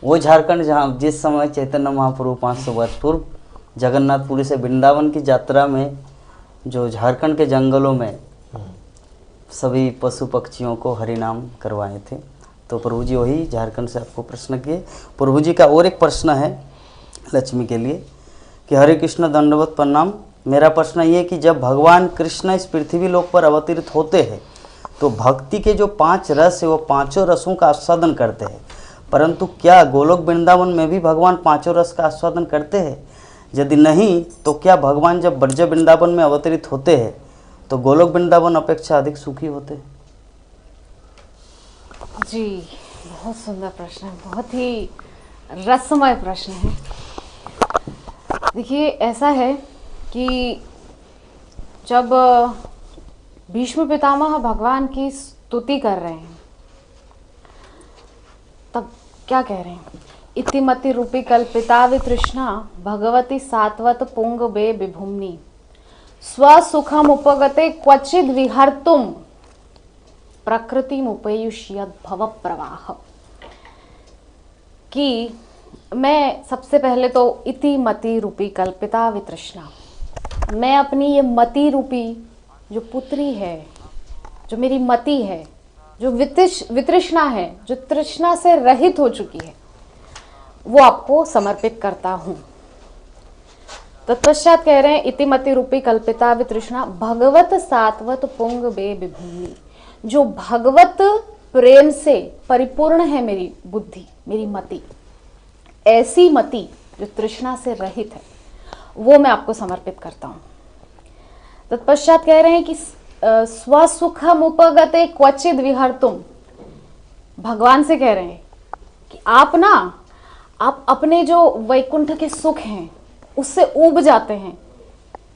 वो झारखंड जहाँ जिस समय चैतन्य महाप्रभु 500 वर्ष पूर्व जगन्नाथपुरी से वृंदावन की यात्रा में जो झारखंड के जंगलों में सभी पशु पक्षियों को हरिनाम करवाए थे, तो प्रभु जी वही झारखंड से आपको प्रश्न किए। प्रभु जी का और एक प्रश्न है लक्ष्मी के लिए कि हरे कृष्ण दंडवत प्रणाम। मेरा प्रश्न ये है कि जब भगवान कृष्ण इस पृथ्वी लोक पर अवतरित होते हैं तो भक्ति के जो 5 रस है वो 5 रसों का आस्वादन करते हैं, परंतु क्या गोलोक वृंदावन में भी भगवान 5 रस का आस्वादन करते हैं? यदि नहीं तो क्या भगवान जब ब्रज वृंदावन में अवतरित होते हैं तो गोलोक वृंदावन अपेक्षा अधिक सुखी होते हैं?
जी, बहुत सुंदर प्रश्न है, बहुत ही रसमय प्रश्न है। देखिए, ऐसा है कि जब भीष्म पितामह भगवान की स्तुति कर रहे हैं तब क्या कह रहे हैं? इतिमति रूपी कल्पिता वितृष्णा भगवती सात्वत पुंग बे विभुम्नि स्वसुखम उपगते क्वचिद विहर्तुम प्रकृति मुपयुष्यद भव प्रवाह। कि मैं सबसे पहले तो इति मति रूपी कल्पिता वितृष्णा, मैं अपनी ये मति रूपी जो पुत्री है, जो मेरी मति है, जो वितृष्णा है, जो तृष्णा से रहित हो चुकी है, वो आपको समर्पित करता हूँ। तत्पश्चात कह रहे हैं इतिमति रूपी कल्पिता वितृष्णा भगवत सात्वत पुंग बे विभूमि, जो भगवत प्रेम से परिपूर्ण है मेरी बुद्धि, मेरी मति, ऐसी मति जो तृष्णा से रहित है, वो मैं आपको समर्पित करता हूँ। तत्पश्चात कह रहे हैं कि स्वसुखम उपगते क्वचिद विहर्तुम, भगवान से कह रहे हैं कि आप अपने जो वैकुंठ के सुख हैं उससे ऊब जाते हैं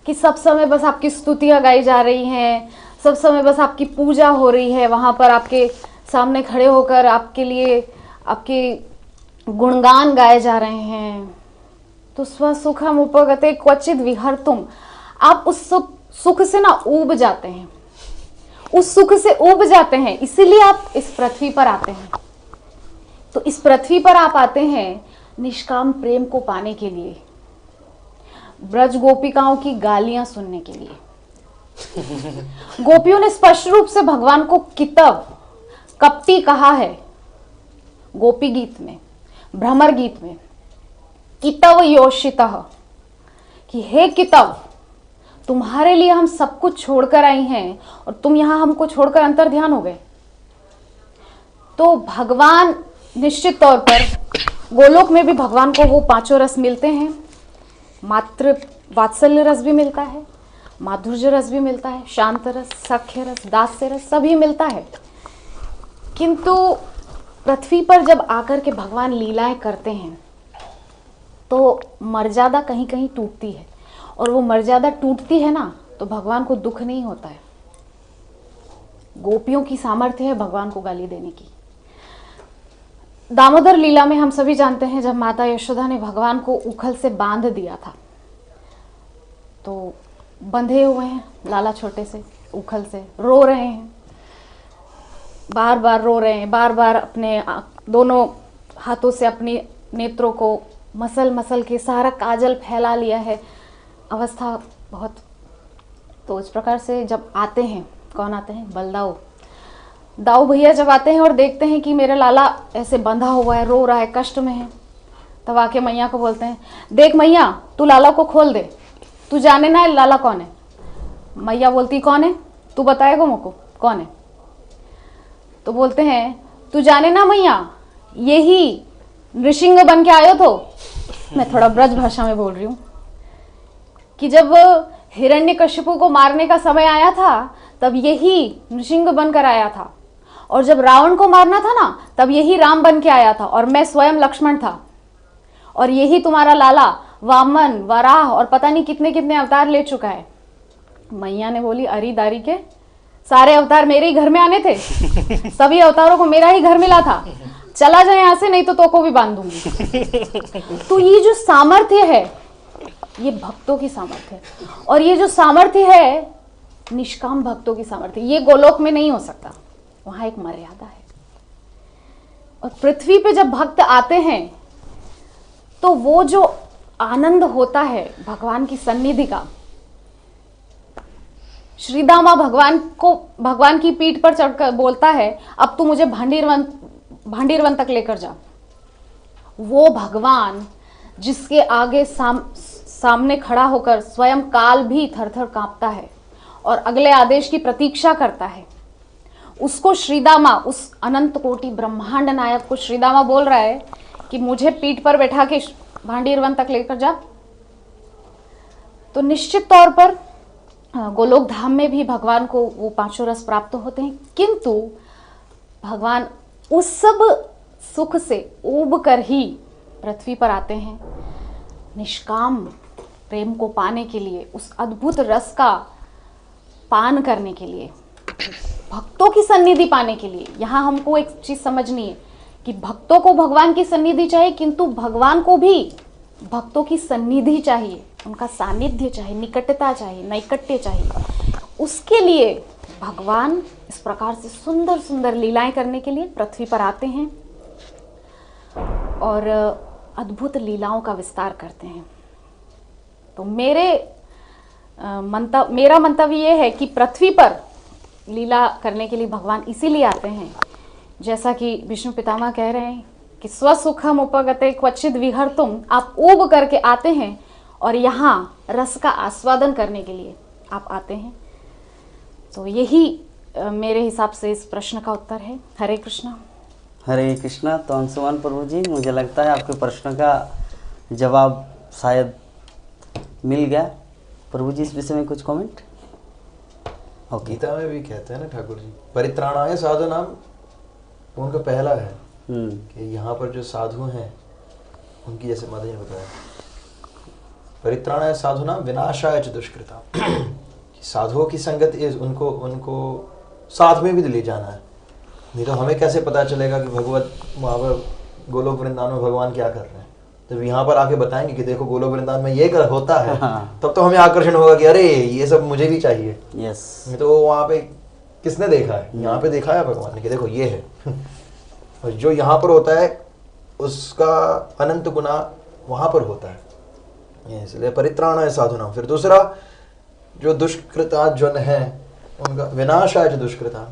कि सब समय बस आपकी स्तुतियां गाई जा रही हैं, सब समय बस आपकी पूजा हो रही है, वहां पर आपके सामने खड़े होकर आपके लिए आपके गुणगान गाए जा रहे हैं। तो स्वसुखम उपगते क्वचिद विहर्तुम, आप उस सुख से ना ऊब जाते हैं, उस सुख से ऊब जाते हैं, इसीलिए आप इस पृथ्वी पर आते हैं। तो इस पृथ्वी पर आप आते हैं निष्काम प्रेम को पाने के लिए, ब्रज गोपिकाओं की गालियां सुनने के लिए। गोपियों ने स्पष्ट रूप से भगवान को कितव, कपटी कहा है गोपी गीत में, भ्रमर गीत में, कितव योषितः, कि हे कितव, तुम्हारे लिए हम सब कुछ छोड़कर आई हैं और तुम यहाँ हमको छोड़कर अंतर ध्यान हो गए। तो भगवान निश्चित तौर पर गोलोक में भी भगवान को वो पांचों रस मिलते हैं। मातृ वात्सल्य रस भी मिलता है, माधुर्य रस भी मिलता है, शांत रस, सख्य रस, दास्य रस सभी मिलता है। किंतु पृथ्वी पर जब आकर के भगवान लीलाएं करते हैं तो मर्यादा कहीं कहीं टूटती है, और वो मर्यादा टूटती है ना तो भगवान को दुख नहीं होता है। गोपियों की सामर्थ्य है भगवान को गाली देने की। दामोदर लीला में हम सभी जानते हैं जब माता यशोदा ने भगवान को उखल से बांध दिया था, तो बंधे हुए हैं लाला छोटे से उखल से, रो रहे हैं, बार बार रो रहे हैं, बार बार अपने दोनों हाथों से अपने नेत्रों को मसल मसल के सारा काजल फैला लिया है, अवस्था बहुत। तो इस प्रकार से जब आते हैं, कौन आते हैं, बलदाऊ दाऊ भैया जब आते हैं और देखते हैं कि मेरा लाला ऐसे बंधा हुआ है, रो रहा है, कष्ट में है, तब आके मैया को बोलते हैं, देख मैया तू लाला को खोल दे, तू जाने ना लाला कौन है। मैया बोलती कौन है, तू बताएगा मुझको कौन है। तो बोलते हैं तू जाने ना मैया, यही नृसिंह बन के आयो तो, मैं थोड़ा ब्रज भाषा में बोल रही हूँ, कि जब हिरण्यकशिपु को मारने का समय आया था तब यही नृसिंह बनकर आया था, और जब रावण को मारना था ना तब यही राम बन के आया था, और मैं स्वयं लक्ष्मण था, और यही तुम्हारा लाला वामन, वराह और पता नहीं कितने कितने अवतार ले चुका है। मैया ने बोली अरी दारी के सारे अवतार मेरे ही घर में आने थे, सभी अवतारों को मेरा ही घर मिला था, चला जाए यहां से नहीं तो को भी बांध दूंगी। तो ये जो सामर्थ्य है ये भक्तों की सामर्थ्य है, और ये जो सामर्थ्य है निष्काम भक्तों की सामर्थ्य, ये गोलोक में नहीं हो सकता, वहां एक मर्यादा है। और पृथ्वी पे जब भक्त आते हैं तो वो जो आनंद होता है भगवान की सन्निधि का, श्रीदामा भगवान की पीठ पर चढ़कर बोलता है अब तू मुझे भांडीरवन तक लेकर जा। वो भगवान जिसके आगे सामने खड़ा होकर स्वयं काल भी थरथर कांपता है और अगले आदेश की प्रतीक्षा करता है, उसको श्रीदामा, उस अनंत कोटि ब्रह्मांड नायक को श्रीदामा बोल रहा है कि मुझे पीठ पर बैठा के भांडीरवन तक लेकर जा। तो निश्चित तौर पर गोलोक धाम में भी भगवान को वो पांचों रस प्राप्त होते हैं, किंतु भगवान उस सब सुख से ऊब कर ही पृथ्वी पर आते हैं निष्काम प्रेम को पाने के लिए, उस अद्भुत रस का पान करने के लिए, भक्तों की सन्निधि पाने के लिए। यहाँ हमको एक चीज समझनी है कि भक्तों को भगवान की सन्निधि चाहिए, किंतु भगवान को भी भक्तों की सन्निधि चाहिए, उनका सानिध्य चाहिए, निकटता चाहिए, नैकट्य चाहिए। उसके लिए भगवान इस प्रकार से सुंदर सुंदर लीलाएं करने के लिए पृथ्वी पर आते हैं और अद्भुत लीलाओं का विस्तार करते हैं। तो मेरा मंतव्य ये है कि पृथ्वी पर लीला करने के लिए भगवान इसीलिए आते हैं, जैसा कि विष्णु पितामह कह रहे हैं कि स्वसुखम उपगते क्वचिद विहर्तुम, आप ऊब करके आते हैं और यहाँ रस का आस्वादन करने के लिए आप आते हैं। तो यही मेरे हिसाब से इस प्रश्न का उत्तर है। हरे कृष्णा।
हरे कृष्णा। तो अंशुमान प्रभु जी, मुझे लगता है आपके प्रश्न का जवाब शायद मिल गया। प्रभु जी इस विषय में कुछ कमेंट?
गीता में भी कहते हैं ना ठाकुर जी, परित्राणाय साधु नाम, उनका पहला है कि यहाँ पर जो साधु हैं उनकी, जैसे माता जी ने बताया, परित्राणाय साधु नाम विनाशाय च दुष्कृता, साधुओं की संगत उनको साथ में भी ले जाना है, नहीं तो हमें कैसे पता चलेगा कि भगवत वहाँ पर गोलोक वृंदावन में भगवान क्या कर रहे हैं। जब यहाँ पर आके बताएंगे कि देखो गोलोक वृंदावन में ये होता है, तब तो हमें आकर्षण होगा कि अरे ये सब मुझे भी चाहिए।
यस।
नहीं तो वहाँ पे किसने देखा है? यहाँ पे देखा है भगवान ने कि देखो ये है। और जो यहाँ पर होता है उसका अनंत गुना वहाँ पर होता है, इसलिए परित्राण है साधु नाम। फिर दूसरा, जो दुष्कृता जन है उनका विनाशाय च दुष्कृता,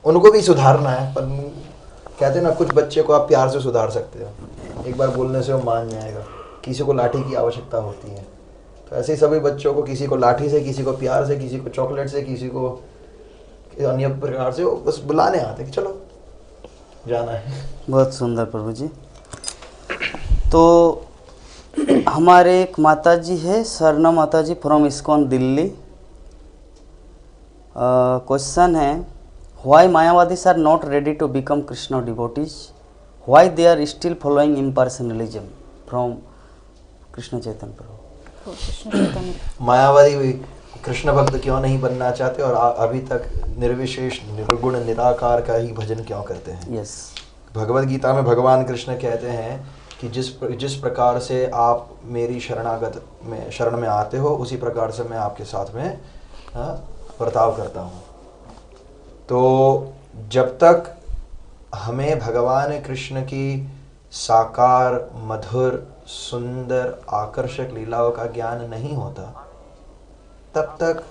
उनको भी सुधारना है। पर कहते हैं ना, कुछ बच्चे को आप प्यार से सुधार सकते हो, एक बार बोलने से वो मान जाएगा, किसी को लाठी की आवश्यकता होती है। तो तो ऐसे ही सभी बच्चों को, किसी को लाठी से, किसी को प्यार से, किसी को चॉकलेट से, किसी को अन्य प्रकार से, वो बस बुलाने आते कि चलो जाना है।
बहुत सुंदर प्रभु जी। तो हमारे एक माता जी है, सरना माता जी फ्रॉम इस्कॉन दिल्ली। क्वेश्चन है, why Mayavadis are not ready to become Krishna devotees, why they are still following impersonalism? From Krishna Chaitanya Prabhu.
Krishna Chaitanya.
मायावादी भी कृष्ण भक्त क्यों नहीं बनना चाहते और अभी तक निर्विशेष निर्गुण निराकार का ही भजन क्यों करते हैं?
यस।
भगवद गीता में भगवान कृष्ण कहते हैं कि जिस प्रकार से आप मेरी शरण में आते हो, उसी प्रकार से मैं आपके साथ में बर्ताव करता हूँ। तो जब तक हमें भगवान कृष्ण की साकार, मधुर, सुंदर, आकर्षक लीलाओं का ज्ञान नहीं होता, तब तक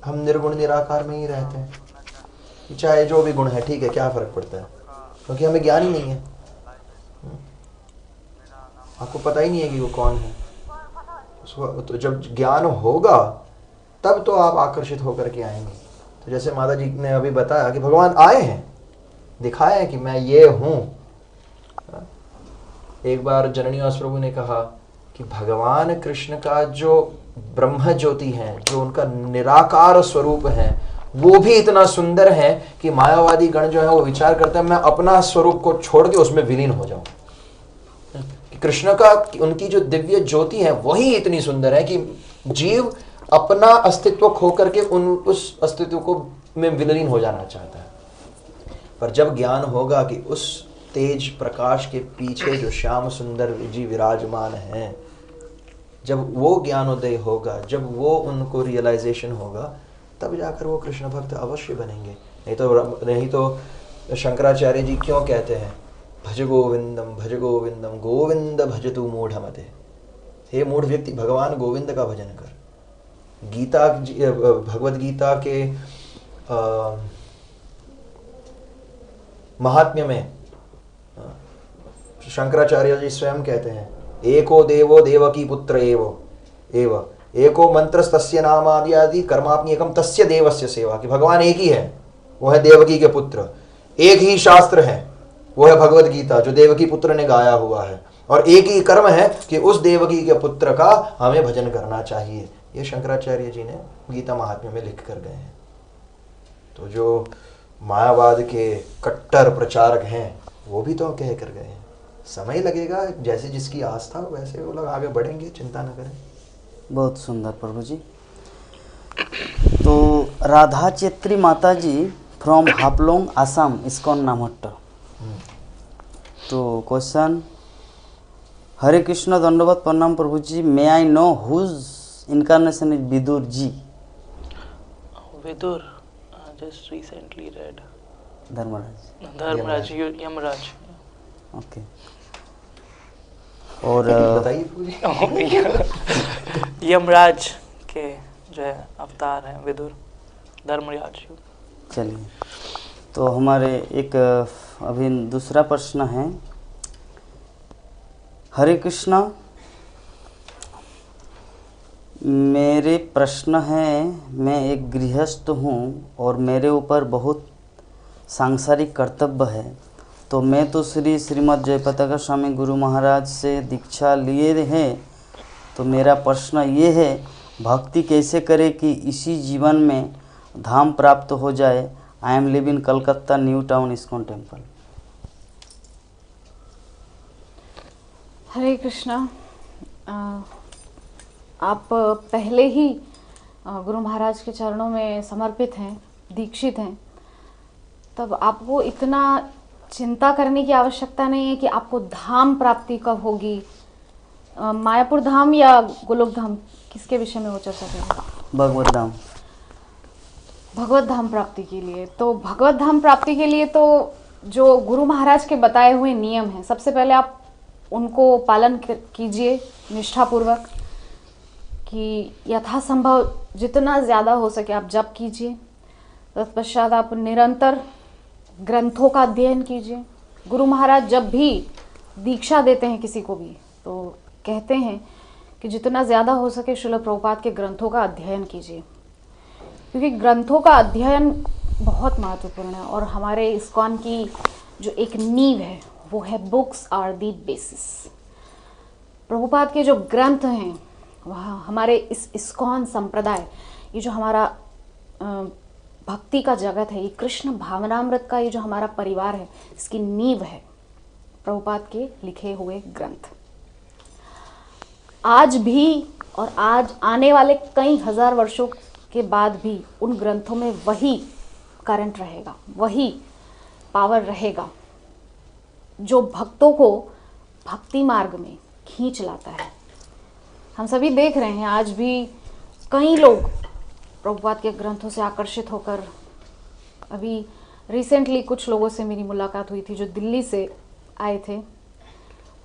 हम निर्गुण निराकार में ही रहते हैं। चाहे जो भी गुण है ठीक है, क्या फर्क पड़ता है, क्योंकि हमें ज्ञान ही नहीं है। आपको पता ही नहीं है कि वो कौन है। तो जब ज्ञान होगा तब तो आप आकर्षित होकर के आएंगे। तो जैसे माता जी ने अभी बताया कि भगवान आए हैं, दिखाया है कि मैं ये हूं। एक बार जननीवास प्रभु ने कहा कि भगवान कृष्ण का जो ब्रह्म ज्योति है, जो उनका निराकार स्वरूप है, वो भी इतना सुंदर है कि मायावादी गण जो है वो विचार करते हैं मैं अपना स्वरूप को छोड़ के उसमें विलीन हो जाऊं। कृष्ण का, उनकी जो दिव्य ज्योति है वही इतनी सुंदर है कि जीव अपना अस्तित्व खो करके उस अस्तित्व को में विलीन हो जाना चाहता है। पर जब ज्ञान होगा कि उस तेज प्रकाश के पीछे जो श्याम सुंदर जी विराजमान हैं, जब वो ज्ञानोदय होगा, जब वो उनको रियलाइजेशन होगा, तब जाकर वो कृष्ण भक्त अवश्य बनेंगे। नहीं तो शंकराचार्य जी क्यों कहते हैं भज गोविंदम गोविंद भजतु मूढ़मते। हे मूढ़ व्यक्ति, भगवान गोविंद का भजन कर। गीता, भगवद गीता के महात्म्य में शंकराचार्य जी स्वयं कहते हैं एको देवो देवकी पुत्र एव एको मंत्रस्तस्य नामादि आदि कर्मापि एकम तस्य देवस्य सेवा। कि भगवान एक ही है, वो है देवकी के पुत्र। एक ही शास्त्र है, वो है भगवद गीता जो देवकी पुत्र ने गाया हुआ है, और एक ही कर्म है कि उस देवकी के पुत्र का हमें भजन करना चाहिए। ये शंकराचार्य जी ने गीता महात्म्य में लिख कर गए हैं। तो जो मायावाद के कट्टर प्रचारक हैं वो भी तो कह कर गए हैं। समय लगेगा, जैसे जिसकी आस्था वैसे वो लोग आगे बढ़ेंगे, चिंता न करें। बहुत
सुंदर प्रभु जी। तो राधा चेत्री माता जी फ्रॉम हापलोंग आसाम, इस्कॉन नामहट्ट। तो क्वेश्चन, हरे कृष्ण दंडवत प्रणाम Prabhu ji, may I know whose incarnation is Vidur ji?
Vidur, just recently read.
Dharmaraj,
Yamaraj.
Okay. और
यमराज के जो है अवतार हैं विदुर, धर्मराज।
चलिए, तो हमारे एक अभी दूसरा प्रश्न है। हरे कृष्णा, मेरे प्रश्न है, मैं एक गृहस्थ हूँ और मेरे ऊपर बहुत सांसारिक कर्तव्य है। तो मैं तो श्रीमद् जयपताका स्वामी गुरु महाराज से दीक्षा लिए हैं। तो मेरा प्रश्न ये है, भक्ति कैसे करें कि इसी जीवन में धाम प्राप्त हो जाए? I am live in Calcutta new town ISKCON temple.
Hare Krishna, आप पहले ही गुरु महाराज के चरणों में समर्पित हैं, दीक्षित हैं, तब आपको इतना चिंता करने की आवश्यकता नहीं है कि आपको धाम प्राप्ति कब होगी। मायापुर धाम या गोलोक धाम, किसके विषय में वो चर्चा करेंगे?
भगवत धाम।
भगवत धाम प्राप्ति के लिए, तो भगवत धाम प्राप्ति के लिए तो जो गुरु महाराज के बताए हुए नियम हैं, सबसे पहले आप उनको पालन कीजिए निष्ठापूर्वक, कि यथासंभव जितना ज़्यादा हो सके आप जप कीजिए। तत्पश्चात आप निरंतर ग्रंथों का अध्ययन कीजिए। गुरु महाराज जब भी दीक्षा देते हैं किसी को भी, तो कहते हैं कि जितना ज़्यादा हो सके श्रील प्रभुपाद के ग्रंथों का अध्ययन कीजिए, क्योंकि ग्रंथों का अध्ययन बहुत महत्वपूर्ण है। और हमारे इस्कॉन की जो एक नींव है वो है books are the basis. Prabhupada के जो ग्रंथ हैं वह हमारे इस इस्कॉन संप्रदाय, ये जो हमारा भक्ति का जगत है, ये कृष्ण भावनामृत का ये जो हमारा परिवार है, इसकी नींव है प्रभुपाद के लिखे हुए ग्रंथ। आज भी और आज आने वाले कई हजार वर्षों के बाद भी उन ग्रंथों में वही करंट रहेगा, वही पावर रहेगा जो भक्तों को भक्ति मार्ग में खींच लाता है। हम सभी देख रहे हैं आज भी कई लोग प्रभुपाद के ग्रंथों से आकर्षित होकर, अभी रिसेंटली कुछ लोगों से मेरी मुलाकात हुई थी जो दिल्ली से आए थे,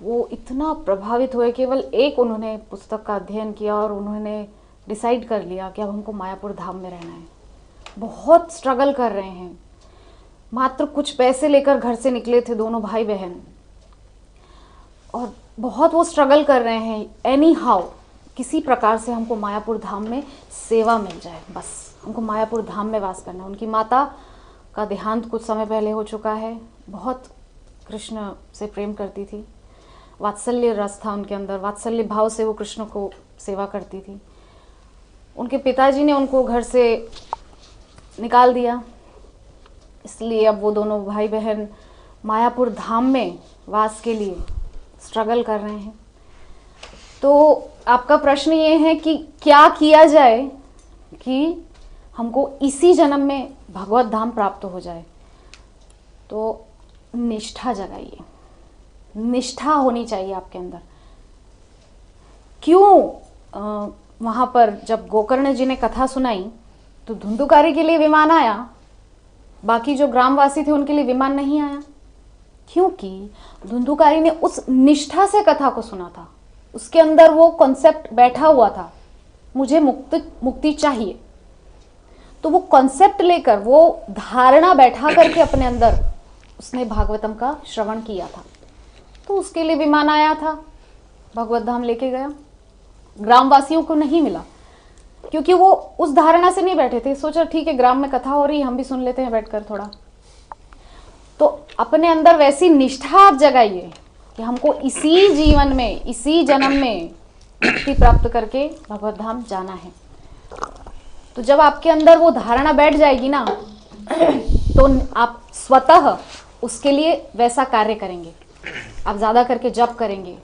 वो इतना प्रभावित हुए। केवल एक उन्होंने पुस्तक का अध्ययन किया और उन्होंने डिसाइड कर लिया कि अब हमको मायापुर धाम में रहना है। बहुत स्ट्रगल कर रहे हैं, मात्र कुछ पैसे लेकर घर से निकले थे दोनों भाई बहन, और बहुत वो स्ट्रगल कर रहे हैं एनी हाउ, किसी प्रकार से हमको मायापुर धाम में सेवा मिल जाए, बस हमको मायापुर धाम में वास करना है। उनकी माता का देहांत कुछ समय पहले हो चुका है। बहुत कृष्ण से प्रेम करती थी, वात्सल्य रस था उनके अंदर, वात्सल्य भाव से वो कृष्ण को सेवा करती थी। उनके पिताजी ने उनको घर से निकाल दिया, इसलिए अब वो दोनों भाई बहन मायापुर धाम में वास के लिए स्ट्रगल कर रहे हैं। तो आपका प्रश्न ये है कि क्या किया जाए कि हमको इसी जन्म में भगवत धाम प्राप्त हो जाए। तो निष्ठा जगाइए, निष्ठा होनी चाहिए आपके अंदर। क्यों वहाँ पर जब गोकर्ण जी ने कथा सुनाई तो धुंधुकारी के लिए विमान आया, बाकी जो ग्रामवासी थे उनके लिए विमान नहीं आया? क्योंकि धुंधुकारी ने उस निष्ठा से कथा को सुना था, उसके अंदर वो कॉन्सेप्ट बैठा हुआ था, मुझे मुक्ति चाहिए। तो वो कॉन्सेप्ट लेकर, वो धारणा बैठा करके अपने अंदर उसने भागवतम का श्रवण किया था, तो उसके लिए विमान आया था, भगवत धाम लेके गया। ग्रामवासियों को नहीं मिला क्योंकि वो उस धारणा से नहीं बैठे थे। सोचा ठीक है, ग्राम में कथा हो रही है, हम भी सुन लेते हैं बैठकर थोड़ा। तो अपने अंदर वैसी निष्ठा आप जगाइए कि हमको इसी जीवन में, इसी जन्म में मुक्ति प्राप्त करके भगवत धाम जाना है। तो जब आपके अंदर वो धारणा बैठ जाएगी ना, तो आप स्वतः उसके लिए वैसा कार्य करेंगे। आप ज्यादा करके जप करेंगे,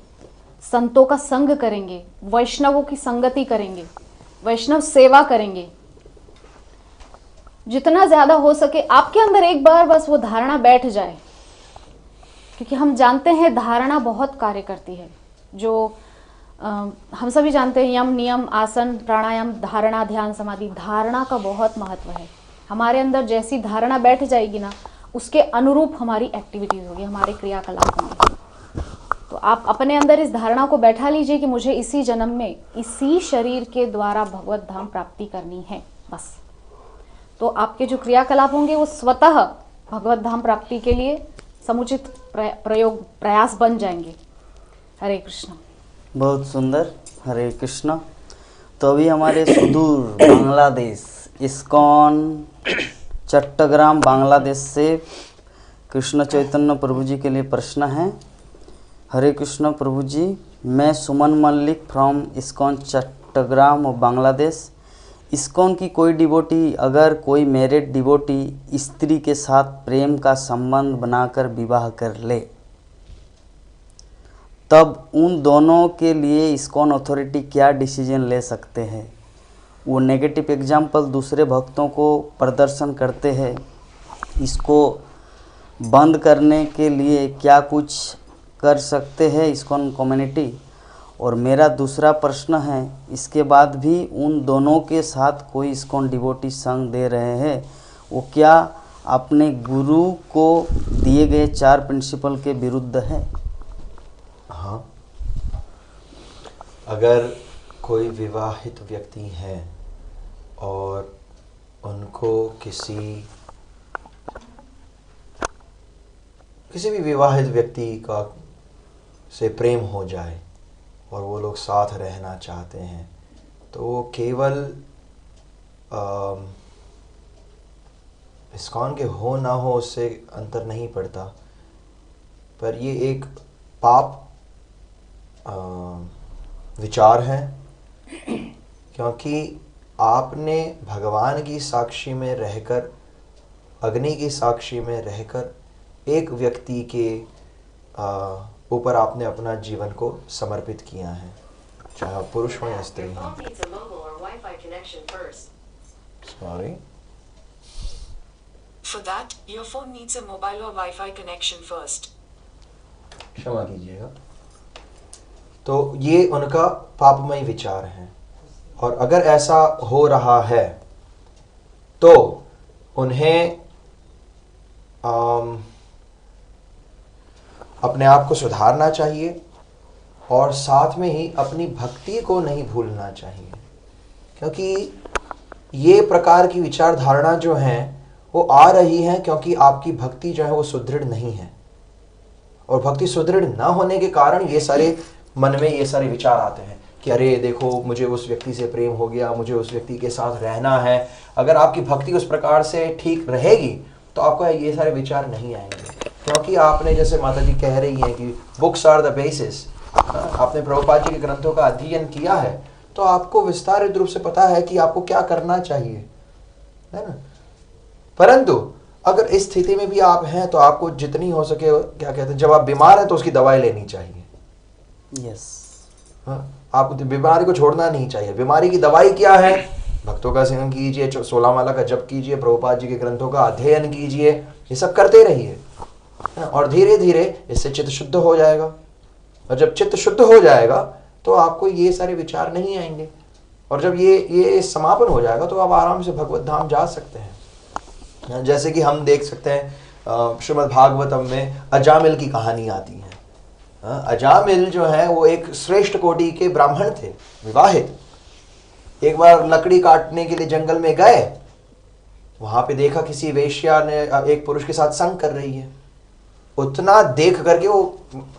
संतों का संग करेंगे, वैष्णवों की संगति करेंगे, वैष्णव सेवा करेंगे। जितना ज्यादा हो सके आपके अंदर एक बार बस वो धारणा बैठ जाए, क्योंकि हम जानते हैं धारणा बहुत कार्य करती है। जो हम सभी जानते हैं यम, नियम, आसन, प्राणायाम, धारणा, ध्यान, समाधि, धारणा का बहुत महत्व है। हमारे अंदर जैसी धारणा बैठ जाएगी ना, उसके अनुरूप हमारी एक्टिविटीज होगी, हमारे क्रियाकलाप होंगे। तो आप अपने अंदर इस धारणा को बैठा लीजिए कि मुझे इसी जन्म में इसी शरीर के द्वारा भगवत धाम प्राप्ति करनी है, बस। तो आपके जो क्रियाकलाप होंगे वो स्वतः भगवत धाम प्राप्ति के लिए समुचित प्रयास बन जाएंगे। हरे कृष्ण।
बहुत सुंदर, हरे कृष्ण। तो अभी हमारे सुदूर बांग्लादेश, इस्कॉन चट्टग्राम बांग्लादेश से कृष्ण चैतन्य प्रभु जी के लिए प्रश्न है। हरे कृष्ण प्रभु जी, मैं सुमन मल्लिक फ्रॉम इस्कॉन चट्टग्राम बांग्लादेश। इस्कॉन की कोई डिवोटी, अगर कोई मैरिड डिवोटी स्त्री के साथ प्रेम का संबंध बनाकर विवाह कर ले, तब उन दोनों के लिए इस्कॉन अथॉरिटी क्या डिसीजन ले सकते हैं? वो नेगेटिव एग्जाम्पल दूसरे भक्तों को प्रदर्शन करते हैं। इसको बंद करने के लिए क्या कुछ कर सकते हैं इस्कॉन कम्युनिटी? और मेरा दूसरा प्रश्न है, इसके बाद भी उन दोनों के साथ कोई इस्कॉन डिवोटी संग दे रहे हैं, वो क्या अपने गुरु को दिए गए 4 प्रिंसिपल के विरुद्ध है?
हाँ, अगर कोई विवाहित व्यक्ति है और उनको किसी भी विवाहित व्यक्ति का से प्रेम हो जाए, और वो लोग साथ रहना चाहते हैं, तो वो केवल इस्कॉन के हो ना हो उससे अंतर नहीं पड़ता, पर ये एक पाप विचार है, क्योंकि आपने भगवान की साक्षी में रहकर, अग्नि की साक्षी में रहकर एक व्यक्ति के ऊपर आपने अपना जीवन को समर्पित किया है, चाहे आप पुरुष हो या स्त्री हो। Sorry,
For that, your phone needs a mobile or Wi-Fi connection first.
क्षमा कीजिएगा। तो ये उनका पापमय विचार है, और अगर ऐसा हो रहा है तो उन्हें अपने आप को सुधारना चाहिए, और साथ में ही अपनी भक्ति को नहीं भूलना चाहिए, क्योंकि ये प्रकार की विचारधारणा जो है वो आ रही है क्योंकि आपकी भक्ति जो है वो सुदृढ़ नहीं है, और भक्ति सुदृढ़ ना होने के कारण ये सारे मन में ये सारे विचार आते हैं कि अरे देखो मुझे उस व्यक्ति से प्रेम हो गया, मुझे उस व्यक्ति के साथ रहना है। अगर आपकी भक्ति उस प्रकार से ठीक रहेगी तो आपको ये सारे विचार नहीं आएंगे, क्योंकि आपने, जैसे माता जी कह रही हैं कि बुक्स आर द बेसिस, आपने प्रभुपाद जी के ग्रंथों का अध्ययन किया है तो आपको विस्तारित रूप से पता है कि आपको क्या करना चाहिए, है ना। परंतु अगर इस स्थिति में भी आप हैं तो आपको जितनी हो सके, क्या कहते हैं, जब आप बीमार हैं तो उसकी दवाई लेनी चाहिए।
यस,
आपको बीमारी को छोड़ना नहीं चाहिए। बीमारी की दवाई क्या है? भक्तों का सेवन कीजिए, 16 माला का जप कीजिए, प्रभुपाद जी के ग्रंथों का अध्ययन कीजिए, ये सब करते रहिए, और धीरे धीरे इससे चित्त शुद्ध हो जाएगा। और जब चित्त शुद्ध हो जाएगा तो आपको ये सारे विचार नहीं आएंगे, और जब ये समापन हो जाएगा तो आप आराम से भगवत धाम जा सकते हैं। जैसे कि हम देख सकते हैं श्रीमद् भागवतम में अजामिल की कहानी आती है। अजामिल जो है वो एक श्रेष्ठ कोटि के ब्राह्मण थे, विवाहित। एक बार लकड़ी काटने के लिए जंगल में गए, वहां पे देखा किसी वेश्या ने एक पुरुष के साथ संग कर रही है। उतना देख करके वो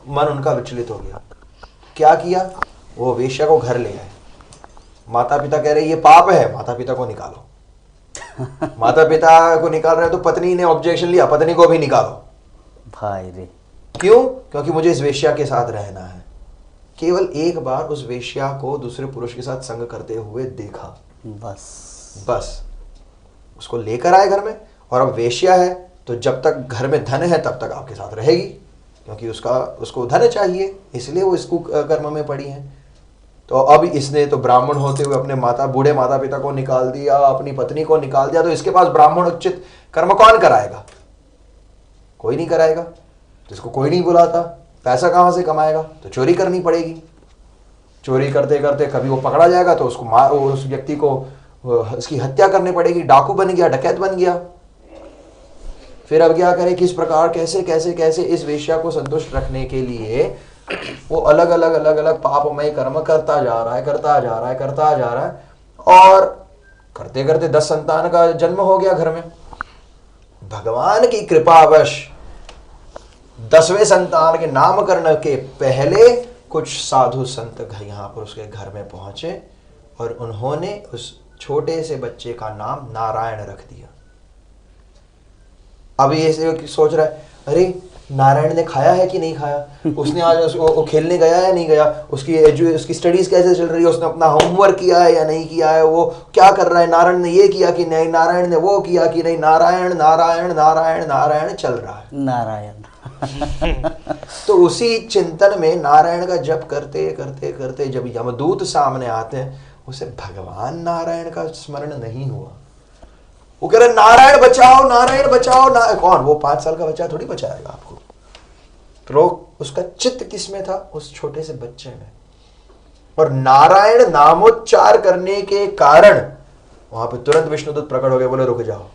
मन उनका विचलित हो गया। क्या किया? वो वेश्या को घर ले आए। माता पिता कह रहे ये पाप है, माता पिता को निकालो। माता पिता को निकाल रहे तो पत्नी ने ऑब्जेक्शन लिया, पत्नी को भी निकालो।
भाई रे,
क्यों? क्योंकि मुझे इस वेश्या के साथ रहना है। केवल एक बार उस वेश्या को दूसरे पुरुष के साथ संग करते हुए देखा, बस उसको लेकर आए घर में। और अब वेश्या है तो जब तक घर में धन है तब तक आपके साथ रहेगी, क्योंकि उसको धन चाहिए, इसलिए वो इसको कर्म में पड़ी है। तो अब इसने तो ब्राह्मण होते हुए अपने बूढ़े माता पिता को निकाल दिया, अपनी पत्नी को निकाल दिया, तो इसके पास ब्राह्मण उचित कर्म कौन कराएगा? कोई नहीं कराएगा। जिसको कोई नहीं बुलाता, पैसा कहाँ से कमाएगा? तो चोरी करनी पड़ेगी। चोरी करते करते कभी वो पकड़ा जाएगा तो उस व्यक्ति को उसकी हत्या करनी पड़ेगी। डाकू बन गया, डकैत बन गया। फिर अब क्या करे? किस प्रकार कैसे कैसे कैसे इस वेश्या को संतुष्ट रखने के लिए वो अलग अलग पापमय कर्म करता जा रहा है, और करते करते 10 संतान का जन्म हो गया घर में। भगवान की कृपावश 10वें संतान के नामकरण के पहले कुछ साधु संत यहाँ पर उसके घर में पहुंचे, और उन्होंने उस छोटे से बच्चे का नाम नारायण रख दिया। अब ये सोच रहा है, अरे नारायण ने खाया है कि नहीं खाया, उसने आज उसको खेलने गया है नहीं गया, उसकी स्टडीज कैसे चल रही है, उसने अपना होमवर्क किया है या नहीं किया है, वो क्या कर रहा है, नारायण ने ये किया कि नहीं, नारायण ने वो किया कि नहीं। नारायण नारायण नारायण नारायण चल रहा है,
नारायण।
तो उसी चिंतन में नारायण का जप करते करते करते जब यमदूत सामने आते हैं, उसे भगवान नारायण का स्मरण नहीं हुआ। वो कह रहे नारायण बचाओ, नारायण बचाओ। कौन? वो 5 साल का बच्चा थोड़ी बचाएगा आपको। तो उसका चित्त किस में था? उस छोटे से बच्चे में। और नारायण नामोच्चार करने के कारण वहां पे तुरंत विष्णुदूत प्रकट हो गए, बोले रुक जाओ,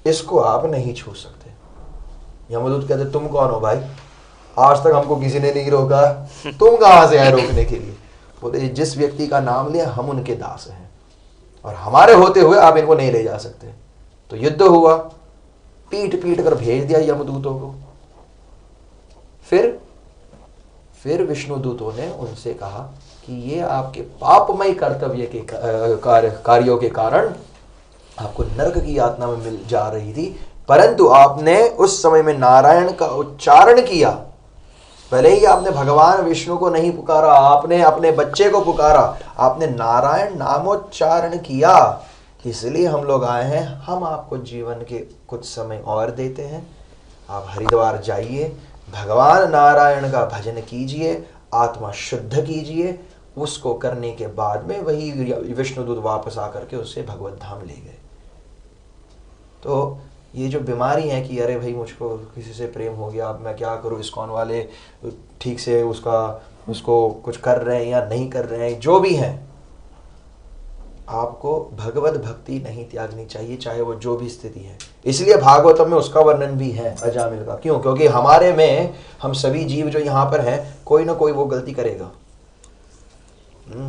इसको आप नहीं छू सकते। यमदूत कहते तुम कौन हो भाई? आज तक हमको किसी ने नहीं रोका, तुम कहां से आए रोकने के लिए? बोले जिस व्यक्ति का नाम लिया हम उनके दास हैं, और हमारे होते हुए आप इनको नहीं ले जा सकते। तो युद्ध हुआ, पीट पीट कर भेज दिया यमदूतों को। फिर विष्णुदूतों ने उनसे कहा कि ये आपके पापमय कर्तव्य के कार्यों के कारण आपको नरक की यातना में मिल जा रही थी, परंतु आपने उस समय में नारायण का उच्चारण किया। भले ही आपने भगवान विष्णु को नहीं पुकारा, आपने अपने बच्चे को पुकारा, आपने नारायण नामोच्चारण किया, इसलिए हम लोग आए हैं। हम आपको जीवन के कुछ समय और देते हैं। आप हरिद्वार जाइए, भगवान नारायण का भजन कीजिए, आत्मा शुद्ध कीजिए। उसको करने के बाद में वही विष्णुदूत वापस आकर के उससे भगवत धाम ले गए। तो ये जो बीमारी है कि अरे भाई मुझको किसी से प्रेम हो गया, अब मैं क्या करूँ, इस्कॉन वाले ठीक से उसको कुछ कर रहे हैं या नहीं कर रहे हैं, जो भी हैं, आपको भगवत भक्ति नहीं त्यागनी चाहिए, चाहे वो जो भी स्थिति है। इसलिए भागवतम में उसका वर्णन भी है अजामिल का। क्यों? क्योंकि हमारे में हम सभी जीव जो यहाँ पर हैं, कोई ना कोई वो गलती करेगा।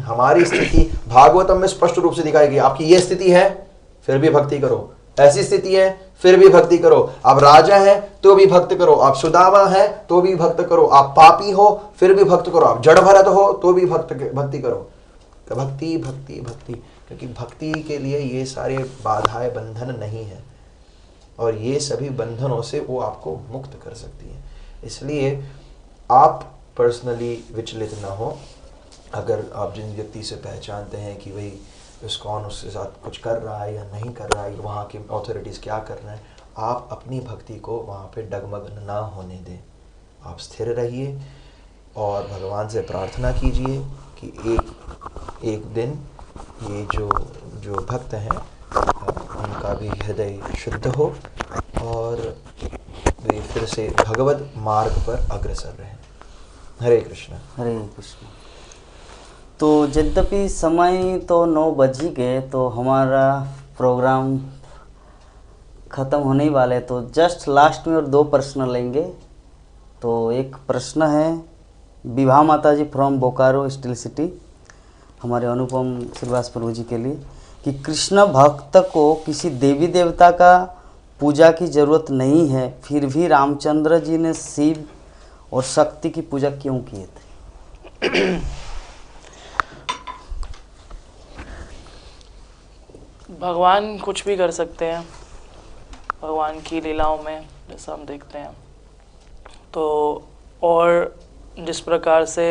हमारी स्थिति भागवतम में स्पष्ट रूप से दिखाई गई। आपकी ये स्थिति है फिर भी भक्ति करो, ऐसी स्थिति है फिर भी भक्ति करो, आप राजा हैं तो भी भक्त करो, आप सुदामा है तो भी भक्त करो, आप पापी हो फिर भी भक्त करो, आप जड़ भरत हो तो भी भक्ति करो। भक्ति भक्ति भक्ति, क्योंकि भक्ति के लिए ये सारे बाधाएं बंधन नहीं है, और ये सभी बंधनों से वो आपको मुक्त कर सकती है। इसलिए आप पर्सनली विचलित ना हो। अगर आप जिन व्यक्ति से पहचानते हैं कि भाई इस्कॉन उसके साथ कुछ कर रहा है या नहीं कर रहा है, वहाँ की अथॉरिटीज़ क्या कर रहे हैं, आप अपनी भक्ति को वहाँ पे डगमग ना होने दें। आप स्थिर रहिए और भगवान से प्रार्थना कीजिए कि एक दिन ये जो भक्त हैं उनका भी हृदय शुद्ध हो और वे फिर से भगवत मार्ग पर अग्रसर रहें। हरे कृष्ण।
हरे कृष्ण। तो यद्यपि समय तो 9 बज ही गए, तो हमारा प्रोग्राम ख़त्म होने ही वाले, तो जस्ट लास्ट में और 2 प्रश्न लेंगे। तो एक प्रश्न है विभा माता ji from Bokaro steel city, हमारे अनुपम श्रीवास प्रभु जी के लिए, कि कृष्ण भक्त को किसी देवी देवता का पूजा की जरूरत नहीं है, फिर भी रामचंद्र जी ने शिव और शक्ति की पूजा क्यों किए थे?
भगवान कुछ भी कर सकते हैं भगवान की लीलाओं में, जैसा हम देखते हैं। तो और जिस प्रकार से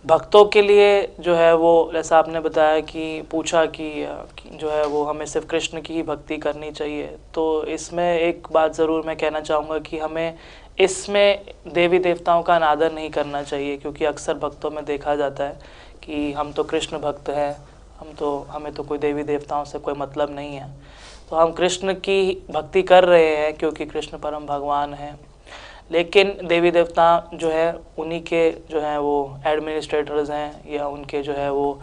भक्तों के लिए जो है वो, जैसा आपने बताया कि पूछा कि जो है वो हमें सिर्फ कृष्ण की ही भक्ति करनी चाहिए, तो इसमें एक बात ज़रूर मैं कहना चाहूँगा कि हमें इसमें देवी देवताओं का अनादर नहीं करना चाहिए, क्योंकि अक्सर भक्तों में देखा जाता है कि हम तो कृष्ण भक्त हैं, हमें तो कोई देवी देवताओं से कोई मतलब नहीं है। तो हम कृष्ण की भक्ति कर रहे हैं क्योंकि कृष्ण परम भगवान हैं, लेकिन देवी देवता जो है उन्हीं के जो है वो एडमिनिस्ट्रेटर्स हैं, या उनके जो है वो